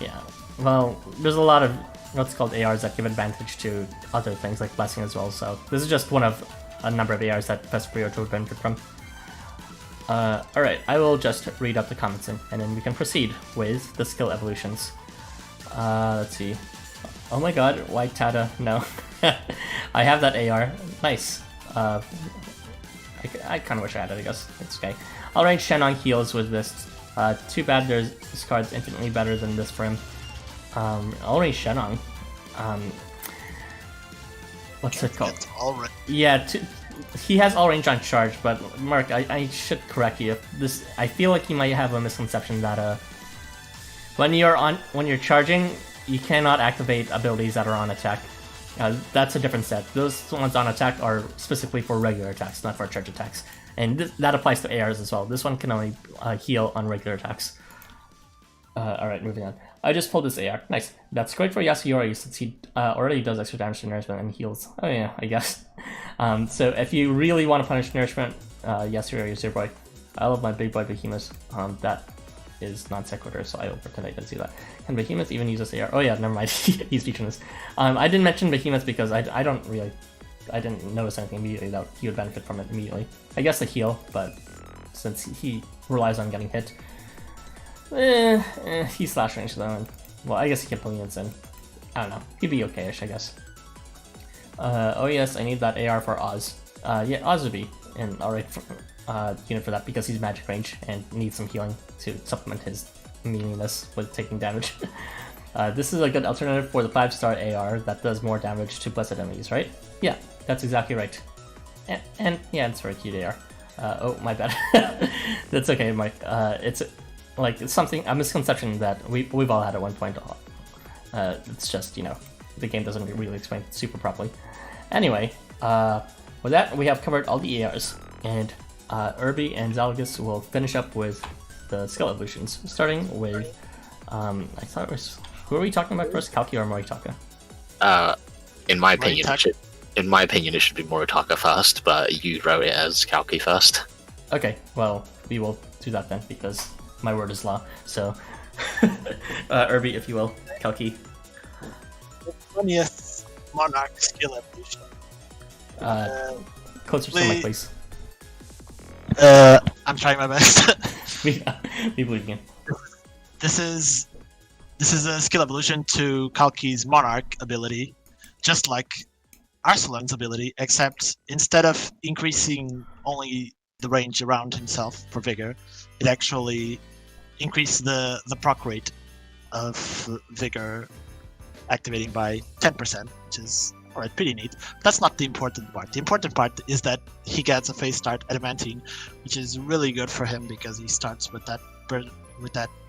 Yeah, well, there's a lot of what's called ARs that give advantage to other things like Blessing as well, so this is just one of a number of ARs that Festival Ryota would benefit from. Alright, I will just read up the comments and then we can proceed with the skill evolutions. Let's see. Oh my god, White Tada, no. I have that AR, nice. I kind of wish I had it, I guess. It's okay. All range Shenong heals with this. Too bad this card's infinitely better than this for him. All range Shenong. What's it called? It's all right. Yeah, he has all range on charge, but Mark, I should correct you. I feel like you might have a misconception that when you're charging, you cannot activate abilities that are on attack. That's a different set. Those ones on attack are specifically for regular attacks, not for charge attacks. And that applies to ARs as well. This one can only heal on regular attacks. Alright, moving on. I just pulled this AR. Nice. That's great for Yasuyori since he already does extra damage to nourishment and heals. Oh yeah, I guess. So if you really want to punish nourishment, Yasuyori is your boy. I love my big boy Behemoth. That is non sequitur, so I will pretend I didn't see that. Can Behemoth even use this AR? Oh yeah, never mind. He's featuring this. I didn't mention Behemoth because I didn't notice anything immediately that he would benefit from it immediately. I guess the heal, but since he relies on getting hit, he's slash range though, and well, I guess he can pull units in. I don't know. He'd be okay-ish, I guess. Oh yes, I need that AR for Oz. Yeah, Oz would be an alright unit for that because he's magic range and needs some healing to supplement his meaningless with taking damage. This is a good alternative for the 5-star AR that does more damage to blessed enemies, right? Yeah, that's exactly right. And yeah, it's very cute AR. Oh, my bad. That's okay, Mike. It's like a misconception that we've all had at one point. It's just, the game doesn't really explain it super properly. Anyway, with that, we have covered all the ARs, and Irby and Zalgus will finish up with the skill evolutions, starting with, I thought it was, who are we talking about first, Kalki or Moritaka? In my opinion, it should be Moritaka first, but you wrote it as Kalki first. Okay, well, we will do that then, because my word is law, so, Irby, if you will, Kalki. 20th Monarch skill evolution. Closer to the mic, please. I'm trying my best. we believe in you. This is this is a skill evolution to Kalki's Monarch ability, just like Arsalan's ability, except instead of increasing only the range around himself for vigor, it actually increased the proc rate of vigor activating by 10%, which is alright, pretty neat. But that's not the important part. The important part is that he gets a phase start adamantine, which is really good for him because he starts with that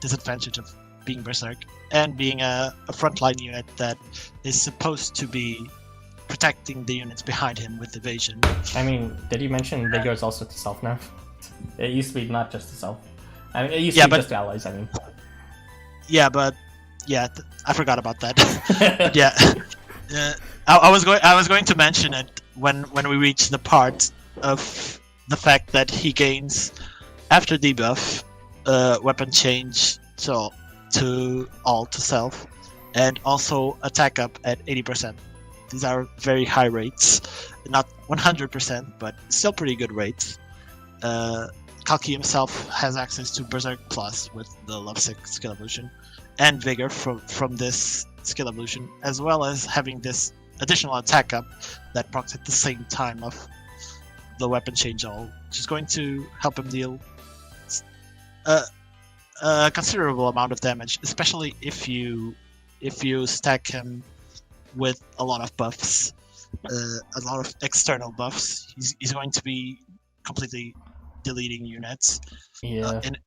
disadvantage of being berserk and being a frontline unit that is supposed to be protecting the units behind him with evasion. I mean, did you mention Vigor is also to self now? It used to be not just to self. I mean, it used to be just to allies, I mean. Yeah, but I forgot about that. But yeah, I was going to mention it when we reach the part of the fact that he gains after debuff weapon change to all to self, and also attack up at 80%. These are very high rates, not 100%, but still pretty good rates. Kalki himself has access to Berserk Plus with the Love Sick skill evolution, and Vigor from this skill evolution, as well as having this additional attack up that procs at the same time of the weapon change all, which is going to help him deal a considerable amount of damage, especially if you stack him with a lot of buffs, a lot of external buffs. He's going to be completely deleting units in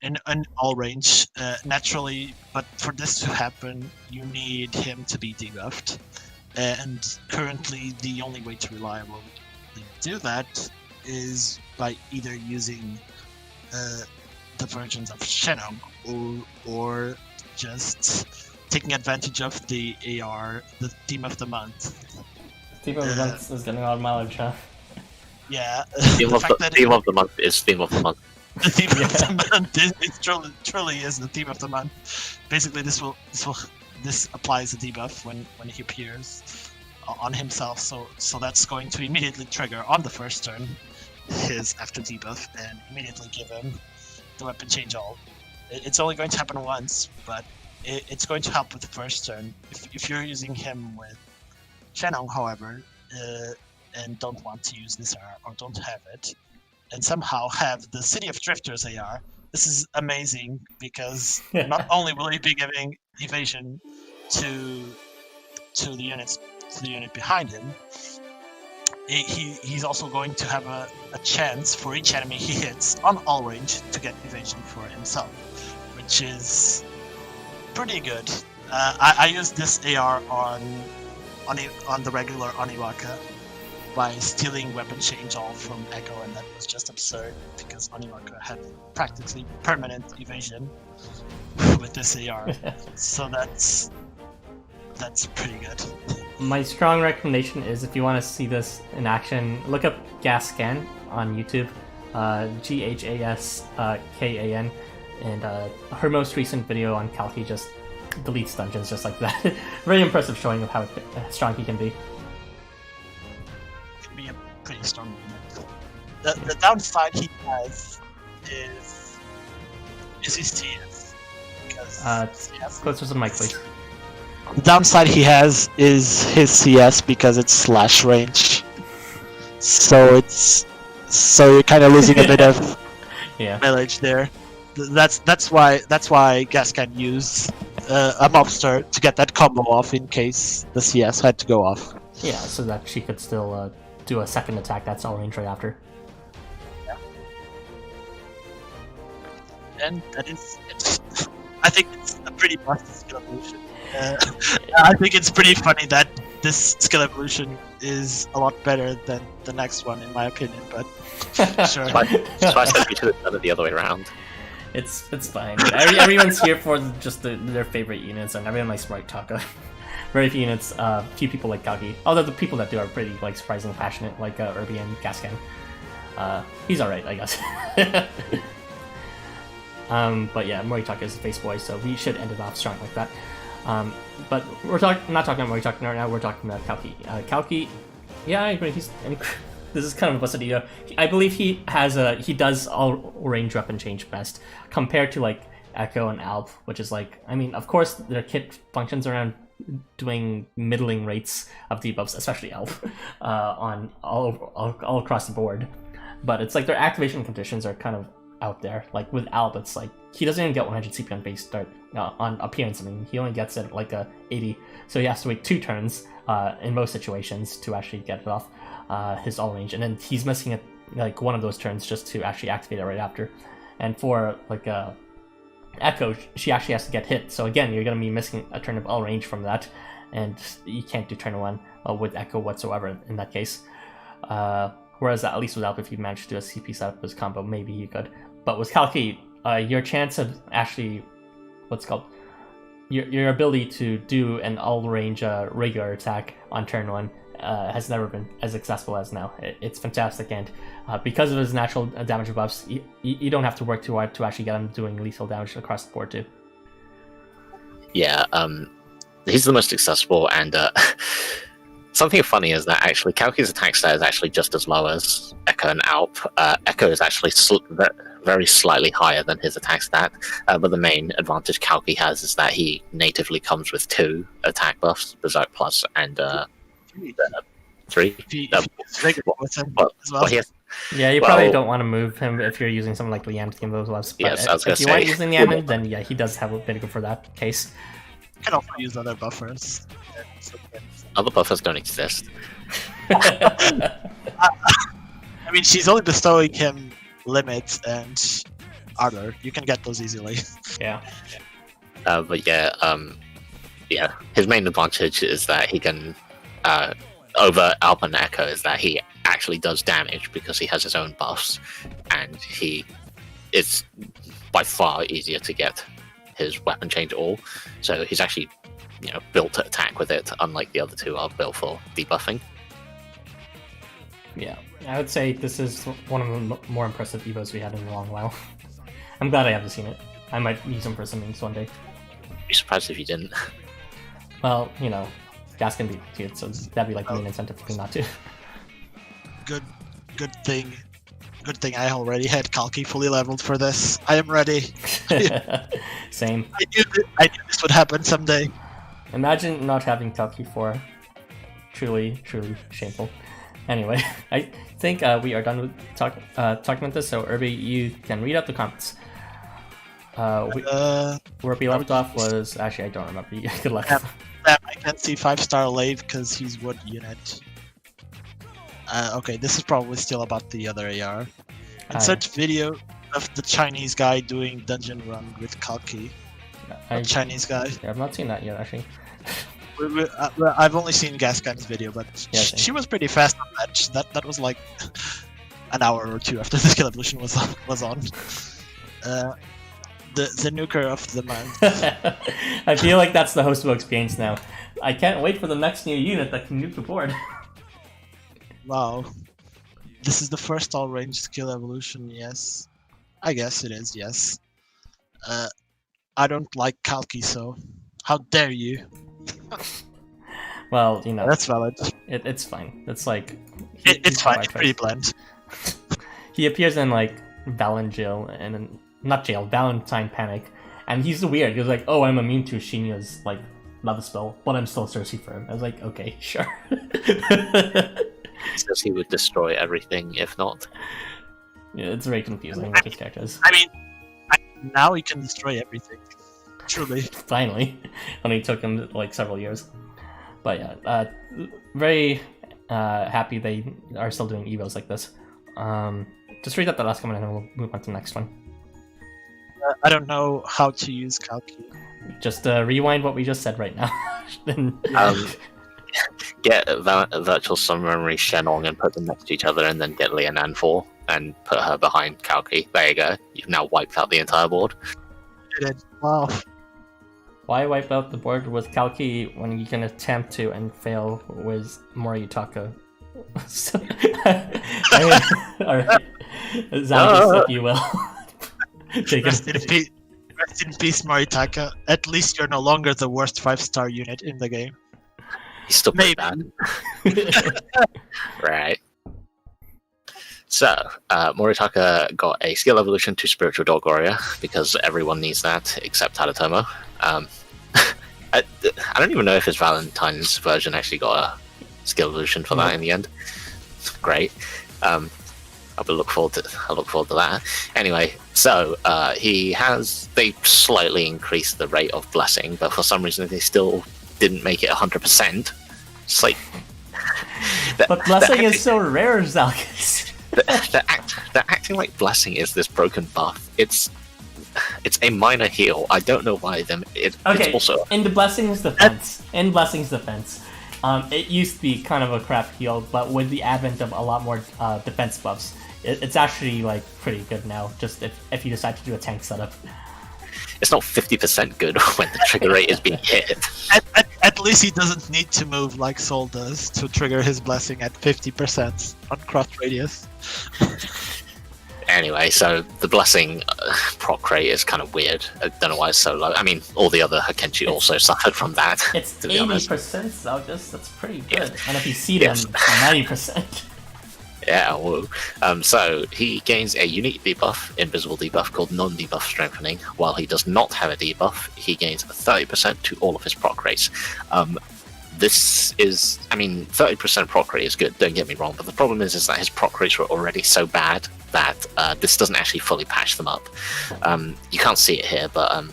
all range naturally, but for this to happen you need him to be debuffed, and currently the only way to reliably do that is by either using the versions of Shenong or just taking advantage of the AR, the Team of the Month. Team of the Month is getting a lot of mileage, huh? Yeah. Theme of the month is theme of the month. The Theme of the Month it truly is the Theme of the Month. Basically, this applies a debuff when he appears on himself, so that's going to immediately trigger on the first turn his after debuff and immediately give him the weapon change all. It's only going to happen once, but it's going to help with the first turn. If you're using him with Shenong, however, and don't want to use this AR or don't have it, and somehow have the City of Drifters AR, this is amazing because not only will he be giving evasion to the unit behind him, he's also going to have a chance for each enemy he hits on all range to get evasion for himself, which is pretty good. I used this AR on the regular Oniwaka by stealing weapon change all from Echo, and that was just absurd because Oniwaka had practically permanent evasion with this AR. So that's pretty good. My strong recommendation is, if you want to see this in action, look up Gaskan on YouTube, Gaskan, and her most recent video on Kalki just deletes dungeons just like that. Very impressive showing of how strong he can be. Can be a pretty strong unit. The downside he has is his TS. Because closer to the mic, please. The downside he has is his CS because it's slash range. So you're kind of losing a bit of mileage there. That's why Gas can use a mobster to get that combo off in case the CS had to go off. Yeah, so that she could still do a second attack that's all range right after. Yeah. And that is it. I think it's a pretty busted skill evolution. I think it's pretty funny that this skill evolution is a lot better than the next one, in my opinion, but sure. So I said we should have done it the other way around. It's fine. Everyone's here for just their favorite units, and everyone likes Moritaka. Very few units, few people like Kalki. Although the people that do are pretty surprisingly passionate, like Irby and Gaskan. He's alright, I guess. But yeah, Moritaka is the face boy, so we should end it off strong like that. But we're not talking about Moritaka right now, we're talking about Kalki. Kalki, yeah, I agree, this is kind of a busted idea. I believe he does all range weapon change best, compared to Echo and Alp, which is like, I mean, of course their kit functions around doing middling rates of debuffs, especially Alp, on all across the board. But it's like their activation conditions are kind of out there. Like with Alp, it's like he doesn't even get 100 CP on base start on appearance. I mean, he only gets it like a 80, so he has to wait 2 turns in most situations to actually get it off his all range, and then he's missing it like one of those turns just to actually activate it right after. And for like Echo, she actually has to get hit, so again you're going to be missing a turn of all range from that, and you can't do turn 1 with Echo whatsoever in that case. Whereas at least with Alp, if you manage to do a CP setup with combo, maybe you could. But with Kalki, your chance of actually, your ability to do an all range regular attack on turn 1 has never been as accessible as now. It's fantastic, and because of his natural damage buffs, you don't have to work too hard to actually get him doing lethal damage across the board too. Yeah, he's the most accessible, and something funny is that actually Kalki's attack stat is actually just as low as Echo and Alp. Echo is actually very slightly higher than his attack stat, but the main advantage Kalki has is that he natively comes with 2 attack buffs, Berserk Plus and 3. Yeah, you probably don't want to move him if you're using something like Liam to give those buffs. But yes, I was if you aren't using Liam, then yeah, he does have a bit for that case. You can also use other buffers. Other buffers don't exist. I mean, she's only bestowing him limits and ardor. You can get those easily. Yeah. But yeah, his main advantage is that he can over Alp and Echo is that he actually does damage because he has his own buffs, and it's by far easier to get his weapon change all. So he's actually built to attack with it, unlike the other 2 are built for debuffing. Yeah, I would say this is one of the more impressive Evos we had in a long while. I'm glad I haven't seen it. I might use them for some means one day. I'd be surprised if you didn't. Well, gas can be good, so that'd be like the main incentive for me not to. Good thing I already had Kalki fully leveled for this. I am ready. Same. I knew this would happen someday. Imagine not having Kalki 4. Truly, truly shameful. Anyway, I think we are done with talking about this, so Irby, you can read out the comments. Where we left off was... Actually, I don't remember. Good luck. I can't see 5-star Lave because he's what unit? Okay, this is probably still about the other AR. Insert video of the Chinese guy doing dungeon run with Kalki. Chinese guy. Yeah, I've not seen that yet, actually. I've only seen Gaskin's video, but yeah, she was pretty fast on that. That was like an hour or 2 after the skill evolution was on. The nuker of the month. I feel like that's the hostable experience now. I can't wait for the next new unit that can nuke the board. Wow. This is the first all-range skill evolution, yes. I guess it is, yes. I don't like Kalki, so how dare you? Well, that's valid. It's fine. It's like... It's fine, it's pretty bland. He appears in like Jail and not Jail, Valentine Panic, and he's weird. He was like, "Oh, I'm immune to Shinya's like love spell, but I'm still thirsty for him." I was like, "Okay, sure." He says he would destroy everything if not. Yeah, it's very confusing with his characters. I mean, now he can destroy everything. Truly. Finally, only took him like several years. But yeah, very happy they are still doing evos like this. Just read out the last comment and then we'll move on to the next one. I don't know how to use Kalki. Just rewind what we just said right now. Then get a virtual summon memory Shenong and put them next to each other, and then get Lianan 4 and put her behind Kalki. There you go. You've now wiped out the entire board. Wow. Why wipe out the board with Kalki when you can attempt to and fail with Moritaka? Alright. Zombies, if you will. Rest in peace, Moritaka. At least you're no longer the worst 5-star unit in the game. He's still pretty bad. Right. So, Moritaka got a skill evolution to Spiritual Dog Warrior, because everyone needs that except Tadatomo. I don't even know if his Valentine's version actually got a skill evolution for that in the end. Great. I look forward to that. Anyway, so they slightly increased the rate of blessing, but for some reason they still didn't make it 100%. It's like, but blessing is so rare, Zalkus. They're acting like blessing is this broken buff. It's a minor heal. I don't know why it's also in the blessing's defense. It used to be kind of a crap heal, but with the advent of a lot more defense buffs, it's actually like pretty good now. Just if you decide to do a tank setup. It's not 50% good when the trigger rate is being hit. At least he doesn't need to move like Soul does to trigger his blessing at 50% on cross radius. Anyway, so the blessing proc rate is kind of weird. I don't know why it's so low. I mean, all the other Hakenshi also suffered from that. It's 80%, so that's pretty good. Yeah. And if you see them, 90%. Yeah, woo. So he gains a unique debuff, invisible debuff, called non-debuff strengthening. While he does not have a debuff, he gains 30% to all of his proc rates. This is, 30% proc rate is good, don't get me wrong, but the problem is that his proc rates were already so bad that this doesn't actually fully patch them up. You can't see it here, but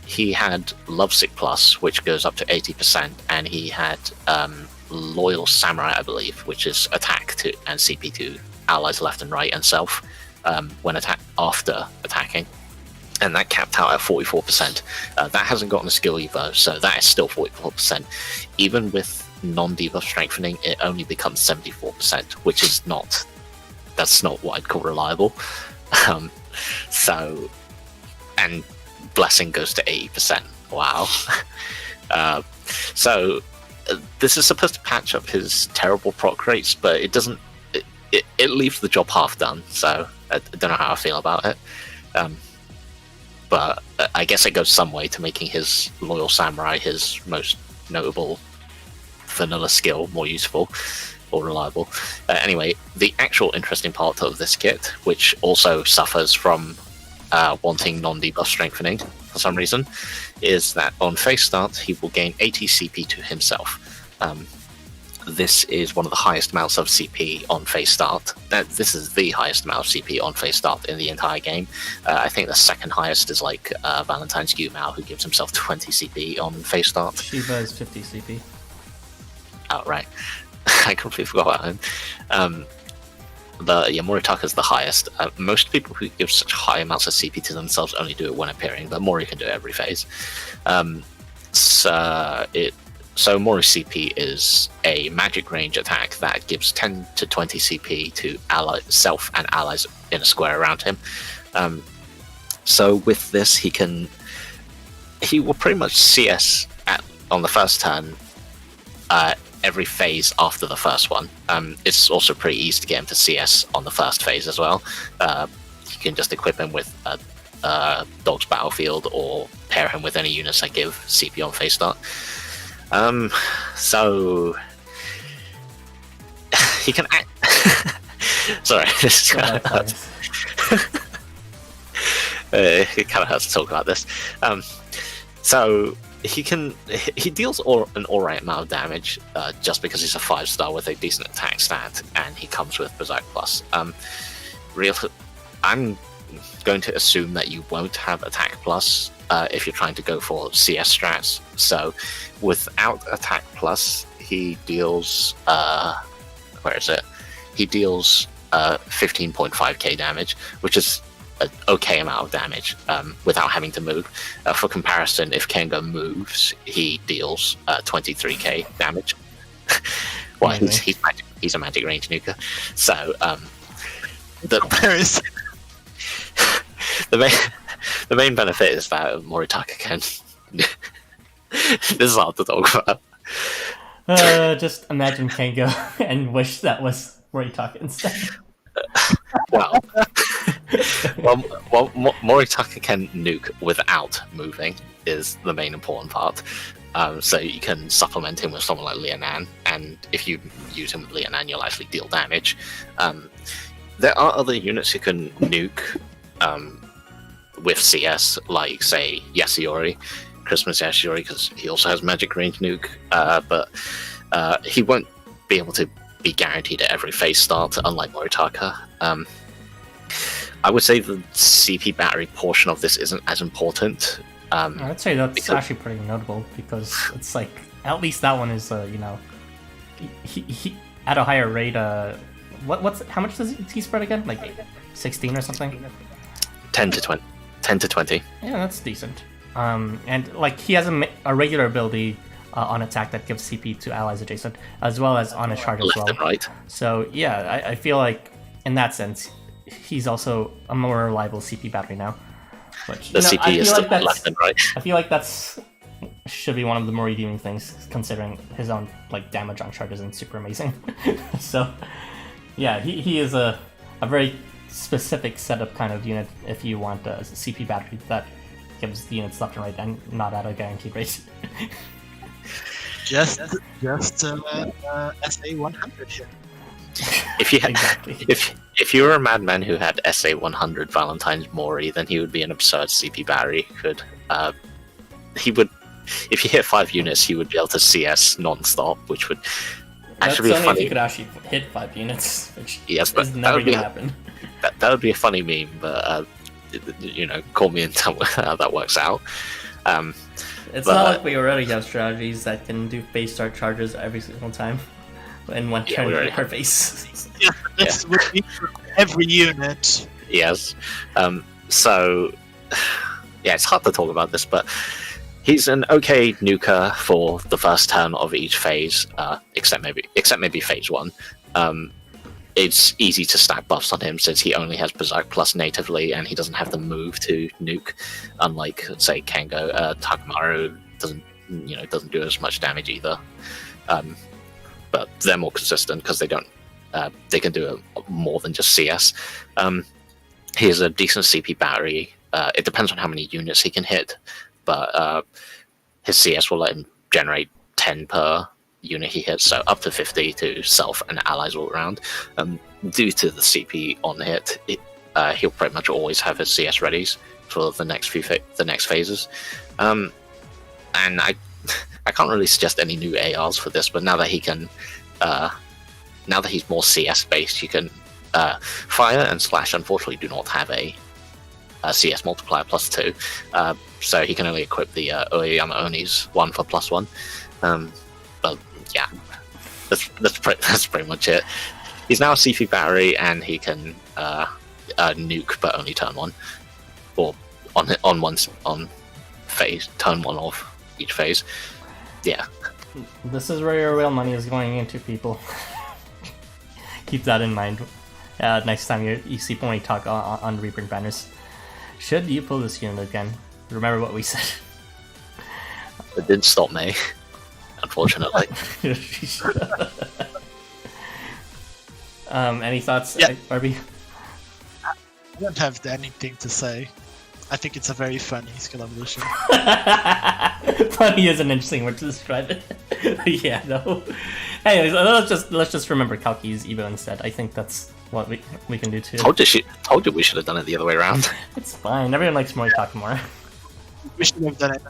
he had Lovesick Plus, which goes up to 80%, and he had Loyal Samurai, I believe, which is attack to and CP to allies left and right and self when after attacking. And that capped out at 44%. That hasn't gotten a skill evo, so that is still 44%. Even with non-debuff strengthening, it only becomes 74%, which is that's not what I'd call reliable. And blessing goes to 80%. Wow. This is supposed to patch up his terrible proc rates, but it doesn't. It leaves the job half done. So I don't know how I feel about it. But I guess it goes some way to making his Loyal Samurai, his most notable vanilla skill, more useful or reliable. Anyway, the actual interesting part of this kit, which also suffers from wanting non-debuff strengthening for some reason, is that on face start he will gain 80 CP to himself. This is one of the highest amounts of CP on face start. This is the highest amount of CP on face start in the entire game. I think the second highest is like Valentine's Gourmand, who gives himself 20 CP on face start. Shiva is 50 CP. Oh, right. I completely forgot about him. But yeah, Moritaka is the highest. Most people who give such high amounts of CP to themselves only do it when appearing, but Mori can do it every phase. So Mori's CP is a magic range attack that gives 10 to 20 CP to self and allies in a square around him. So with this, he will pretty much CS on the first turn every phase after the first one. It's also pretty easy to get him to CS on the first phase as well. You can just equip him with Dog's Battlefield or pair him with any units that give CP on phase start. So he can act. Sorry, this kind of hurts. It kind of hurts to talk about this. So he deals an alright amount of damage just because he's a 5-star with a decent attack stat, and he comes with Berserk Plus. I'm going to assume that you won't have attack plus if you're trying to go for CS strats. So without attack plus, he deals He deals 15.5k damage, which is an okay amount of damage without having to move. For comparison, if Kengo moves, he deals 23k damage. Well, he's a magic range nuker. So the main benefit is that Moritaka can. This is hard to talk about. Just imagine Kengo and wish that was Moritaka instead. Well, Moritaka can nuke without moving is the main important part. So you can supplement him with someone like Lianan, and if you use him with Lianan, you'll actually deal damage. there are other units who can nuke with CS, like say Yasuyori, Christmas Yasuyori, because he also has magic range nuke, but he won't be able to be guaranteed at every phase start, unlike Moritaka. I would say the CP battery portion of this isn't as important. I'd say that's actually pretty notable because it's like at least that one is he at a higher rate. How much does he spread again? Like 16 or something? 10 to 20. 10 to 20. Yeah, that's decent. And like he has a regular ability on attack that gives CP to allies adjacent, as well as on his charge as well. Left and right. So yeah, I feel like in that sense, he's also a more reliable CP battery now. Which, the CP is still left and right. I feel like that's should be one of the more redeeming things, considering his own like damage on charge isn't super amazing. So yeah, he is a very specific setup kind of unit if you want a CP battery that gives the units left and right and not at a guaranteed rate. Just SA 100 here. If you had, Exactly. if you were a madman who had SA 100 Valentine's Mori, then he would be an absurd CP battery. He would, if you hit 5 units, he would be able to CS non-stop, which would actually That's be only funny. if you could actually hit 5 units, which Yes, but is that never would be gonna happen. that would be a funny meme. But call me and tell me how that works out. It's but, not like we already have strategies that can do phase start charges every single time in one Yeah, turn we already per have. phase. Yeah, this would be for every unit. Yes. So, yeah, it's hard to talk about this, but he's an okay nuker for the first turn of each phase, except maybe phase 1. It's easy to stack buffs on him since he only has Berserk Plus natively, and he doesn't have the move to nuke, unlike say Kengo. Takamaru doesn't do as much damage either. But they're more consistent because they can do more than just CS. He has a decent CP battery. It depends on how many units he can hit, but his CS will let him generate 10 per unit he hits, so up to 50 to self and allies all around. Due to the CP on hit, he'll pretty much always have his CS readies for the next phases. And I can't really suggest any new ARs for this, but now that he can, now that he's more CS based, you can fire and slash. Unfortunately, do not have a CS multiplier +2, so he can only equip the Oyama Oni's one for +1. But yeah, that's pretty much it. He's now a CP battery, and he can nuke, but only turn 1, or on phase turn 1 of each phase. Yeah. This is where your real money is going into, people. Keep that in mind. Next time you see Moritaka on reprint banners. Should you pull this unit again, remember what we said. It didn't stop me, unfortunately. Any thoughts, Yeah. Barbie? I don't have anything to say. I think it's a very funny skill evolution. Funny is an interesting word to describe it. Yeah, no. Anyways, let's just remember Kalki's Evo instead. I think that's what we can do too. Told you we should have done it the other way around. It's fine. Everyone likes Moritaka more. We should have done it.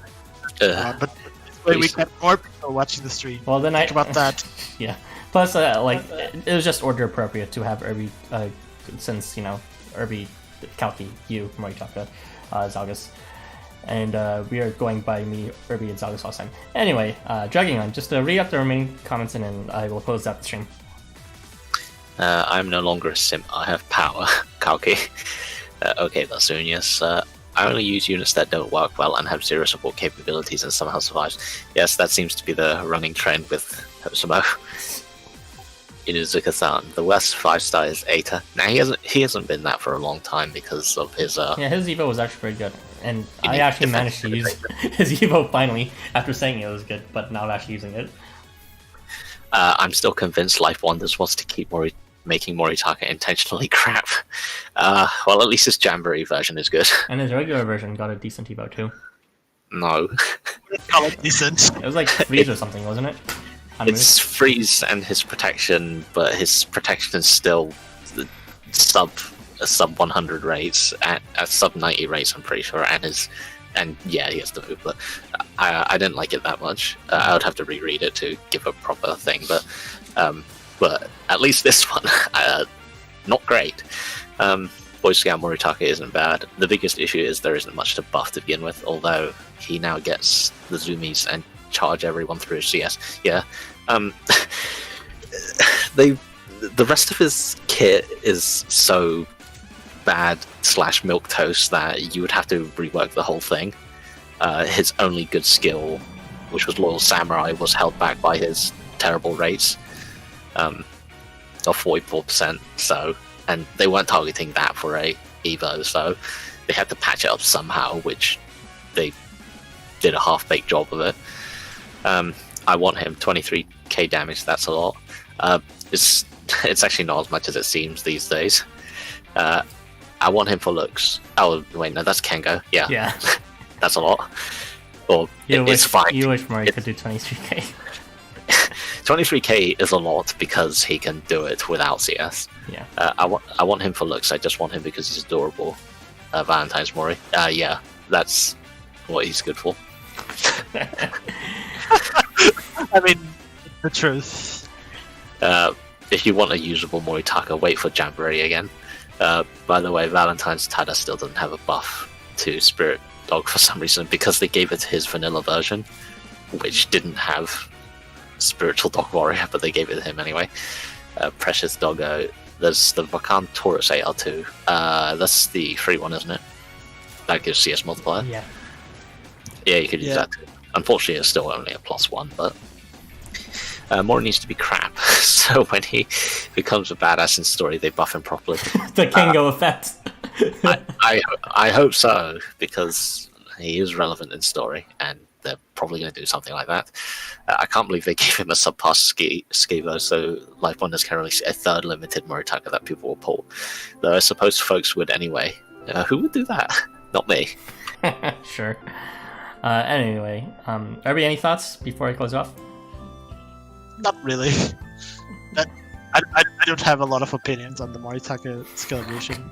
But this way we Please. get more people watching the stream. Well, then Think about that. Yeah. Plus, it was just order appropriate to have Irby, since Irby, Kalki, you, Moritaka, Zalgus, and we are going by me, Irby, and Zalgus last time. Anyway, dragging on. Just read up the remaining comments and then I will close out the stream. I'm no longer a simp. I have power. Kalki. Okay, that's soon, yes. I only use units that don't work well and have zero support capabilities and somehow survive. Yes, that seems to be the running trend with Housamo. Inuzuka-san, the worst 5-star is Eta. Now he hasn't been that for a long time because of his Yeah, his Evo was actually pretty good, and I need actually defense managed to use his Evo finally after saying it was good, but not actually using it. I'm still convinced Life Wonders wants to keep making Moritaka intentionally crap. Well, at least his Jamboree version is good. And his regular version got a decent Evo too. No. Call it decent. It was like freeze or something, wasn't it? It's freeze and his protection, but his protection is still sub 100 rates at sub 90 rates, I'm pretty sure, and yeah, he has the move, but I didn't like it that much. I would have to reread it to give a proper thing, but at least this one, not great. Boy Scout Moritaka isn't bad. The biggest issue is there isn't much to buff to begin with, although he now gets the zoomies and charge everyone through his CS. Yeah. The rest of his kit is so bad / milquetoast that you would have to rework the whole thing. His only good skill, which was Loyal Samurai, was held back by his terrible rates of 44%. So, and they weren't targeting that for a Evo, so they had to patch it up somehow, which they did a half-baked job of it. I want him 23k damage. That's a lot. It's actually not as much as it seems these days. I want him for looks. Oh wait, no, that's Kengo. Yeah. That's a lot. Or it's fine. You wish Murray could do 23k. 23k is a lot because he can do it without CS. Yeah. I want him for looks. I just want him because he's adorable. Valentine's Mori. Yeah, that's what he's good for. I mean, the truth. If you want a usable Moritaka, wait for Jamboree again. By the way, Valentine's Tada still doesn't have a buff to Spirit Dog for some reason, because they gave it to his vanilla version, which didn't have Spiritual Dog Warrior, but they gave it to him anyway. Precious Doggo. There's the Vakan Taurus AR2. That's the free one, isn't it? That gives CS multiplier. Yeah, you could use that too. Unfortunately, it's still only a +1, but Mori needs to be crap. So when he becomes a badass in story, they buff him properly. The Kengo effect. I hope so, because he is relevant in story, and they're probably going to do something like that. I can't believe they gave him a subpass skivo, so Life Wonders can release a third limited Moritaka that people will pull. Though I suppose folks would anyway. Who would do that? Not me. Sure. Anyway, Irby, any thoughts before I close off? Not really. I don't have a lot of opinions on the Moritaka skill evolution.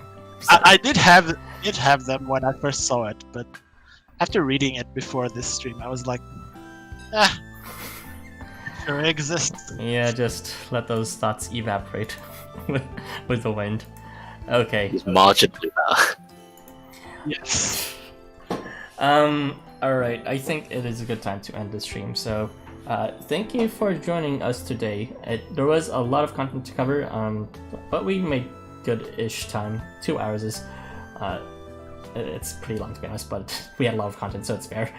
I did have them when I first saw it, but after reading it before this stream, I was like, sure it exists. Yeah, just let those thoughts evaporate with the wind. Okay. He's marginally better. Yes. Alright, I think it is a good time to end the stream, so thank you for joining us today. There was a lot of content to cover, but we made good-ish time. 2 hours is, it's pretty long to be honest, but we had a lot of content, so it's fair.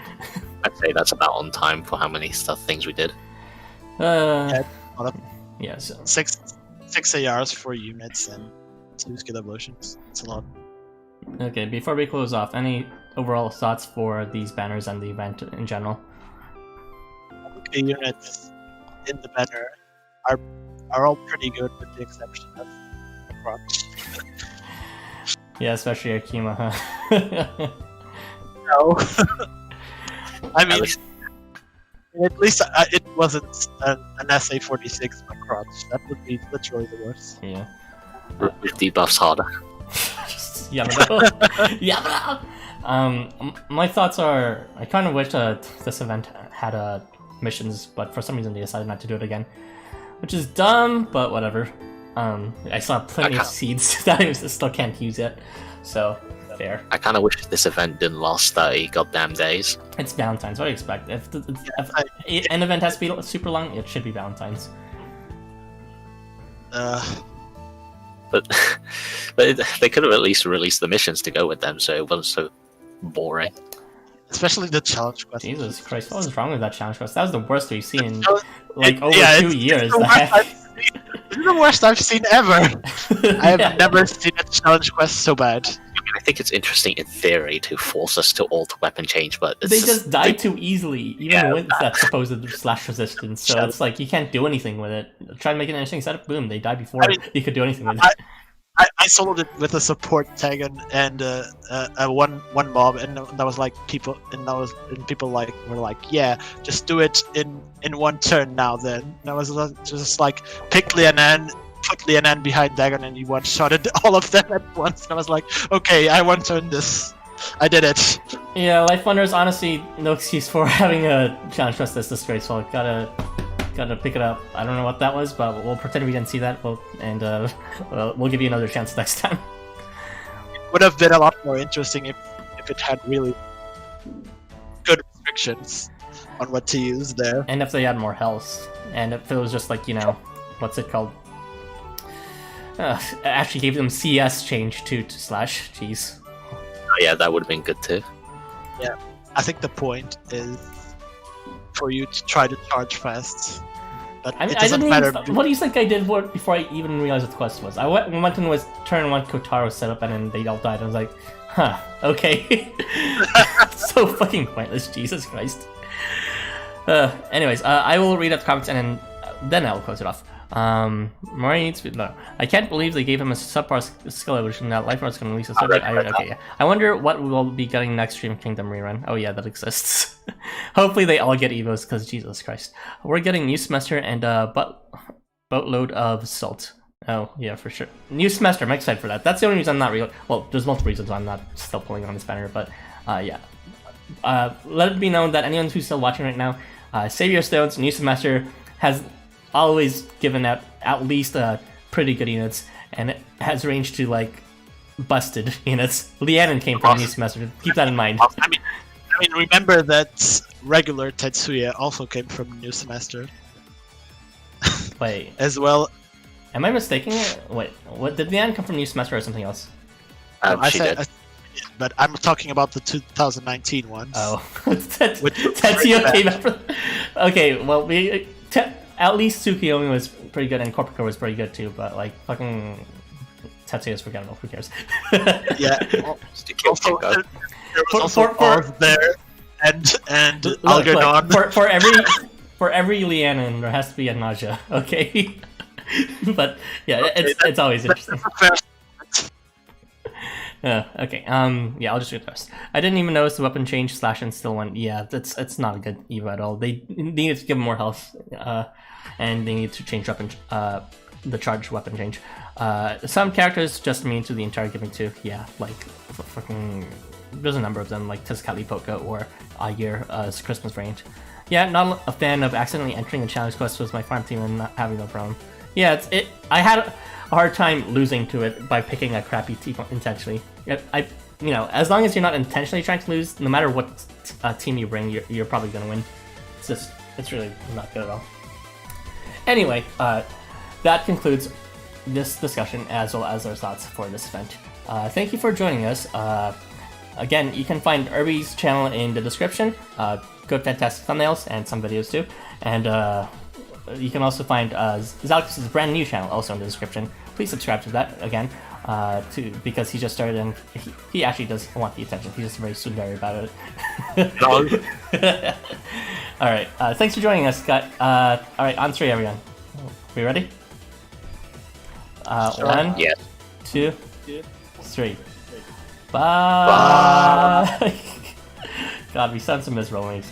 I'd say that's about on time for how many things we did. So... Six ARs, 4 units, and 2 skill evolutions. It's a lot. Okay, before we close off, any overall thoughts for these banners and the event in general? The units in the banner are all pretty good, with the exception of MacRoich. Yeah, especially Kyuma, huh? No. I mean, at least it wasn't an SA-46 MacRoich. That would be literally the worst. Yeah. With debuffs harder. Yeah. My thoughts are, I kind of wish this event had missions, but for some reason they decided not to do it again, which is dumb, but whatever. I still have plenty of seeds that I still can't use yet, so fair. I kind of wish this event didn't last 30 goddamn days. It's Valentine's, what do you expect? If an event has to be super long, it should be Valentine's. But they could have at least released the missions to go with them, so it wasn't so boring. Especially the challenge quest. Jesus Christ, what was wrong with that challenge quest? That was the worst we've seen in like over 2 years. It's the worst I've seen ever. I have never seen a challenge quest so bad. I think it's interesting in theory to force us to alt weapon change, but they just die too easily, even with that supposed slash resistance. So it's like you can't do anything with it. Try to make an interesting setup, boom, they die before you could do anything with it. I soloed it with a support tag and one mob, and that was like people, and people were like, yeah, just do it in one turn now. Then and I was just like, pick Lianan, put Lianan behind Dagon and he one-shotted all of them at once. And I was like, okay, I want to win this. I did it. Yeah, Life Wonder is honestly no excuse for having a challenge quest that's disgraceful. Gotta pick it up. I don't know what that was, but we'll pretend we didn't see that. We'll give you another chance next time. Would have been a lot more interesting if it had really good restrictions on what to use there. And if they had more health, and if it was just like, you know, what's it called? Actually gave them CS change to slash. Jeez. Oh, yeah, that would have been good too. Yeah, I think the point is for you to try to charge fast. But I mean, it doesn't matter. What do you think I did before I even realized what the quest was? I went and was turn 1 Kotaro set up, and then they all died. I was like, huh, okay. So fucking pointless, Jesus Christ. Anyways, I will read up the comments and then I'll close it off. Mori needs to be, no. I can't believe they gave him a subpar skill evolution. Now Life Wonder's gonna release a subject. Okay, yeah. I wonder what we'll be getting next Stream Kingdom rerun. Oh yeah, that exists. Hopefully they all get Evos, because Jesus Christ. We're getting new semester and boatload of salt. Oh yeah, for sure. New semester, I'm excited for that. That's the only reason I'm not well, there's multiple reasons why I'm not still pulling on this banner, but yeah. Let it be known that anyone who's still watching right now, Savior Stones, new semester, has always given out at least pretty good units, and it has ranged to like busted units. Lianan came from new semester. Keep that in mind. I mean, remember that regular Tetsuya also came from new semester. Wait, as well. Am I mistaking it? Wait, what did Lianan come from new semester or something else? I said, but I'm talking about the 2019 ones. Oh, Tetsuya came after. Okay, well at least Tsukiyomi was pretty good and Corporica was pretty good too, but like fucking Tetsuya's forgettable. Who cares? Yeah. Also, there was also Oz there and Algernon. For every Lianan, there has to be a Nausea. Okay. But yeah, it's always interesting. Okay. Yeah, I'll just read the rest. I didn't even notice the weapon change / and still went. Yeah, it's not a good Eva at all. They needed to give him more health, and they need to change weapon, the charge weapon change. Some characters just mean to the entire giving too. Yeah, like fucking. There's a number of them, like Tezcatli Poca or Aegir, Christmas range. Yeah, not a fan of accidentally entering a challenge quest with my farm team and not having no problem. Yeah, I had a hard time losing to it by picking a crappy team intentionally. You know, as long as you're not intentionally trying to lose, no matter what team you bring, you're probably gonna win. It's really not good at all. Anyway, that concludes this discussion as well as our thoughts for this event. Thank you for joining us. Again, you can find Irby's channel in the description. Good, fantastic thumbnails and some videos too. And you can also find Zalkus's brand new channel also in the description. Please subscribe to that again, because he just started and he actually does want the attention. He's just very tsundere about it. Alright, thanks for joining us, Scott. Alright, on 3 everyone. We ready? 1, 2, 3. Bye! God, we sound so miserable when we say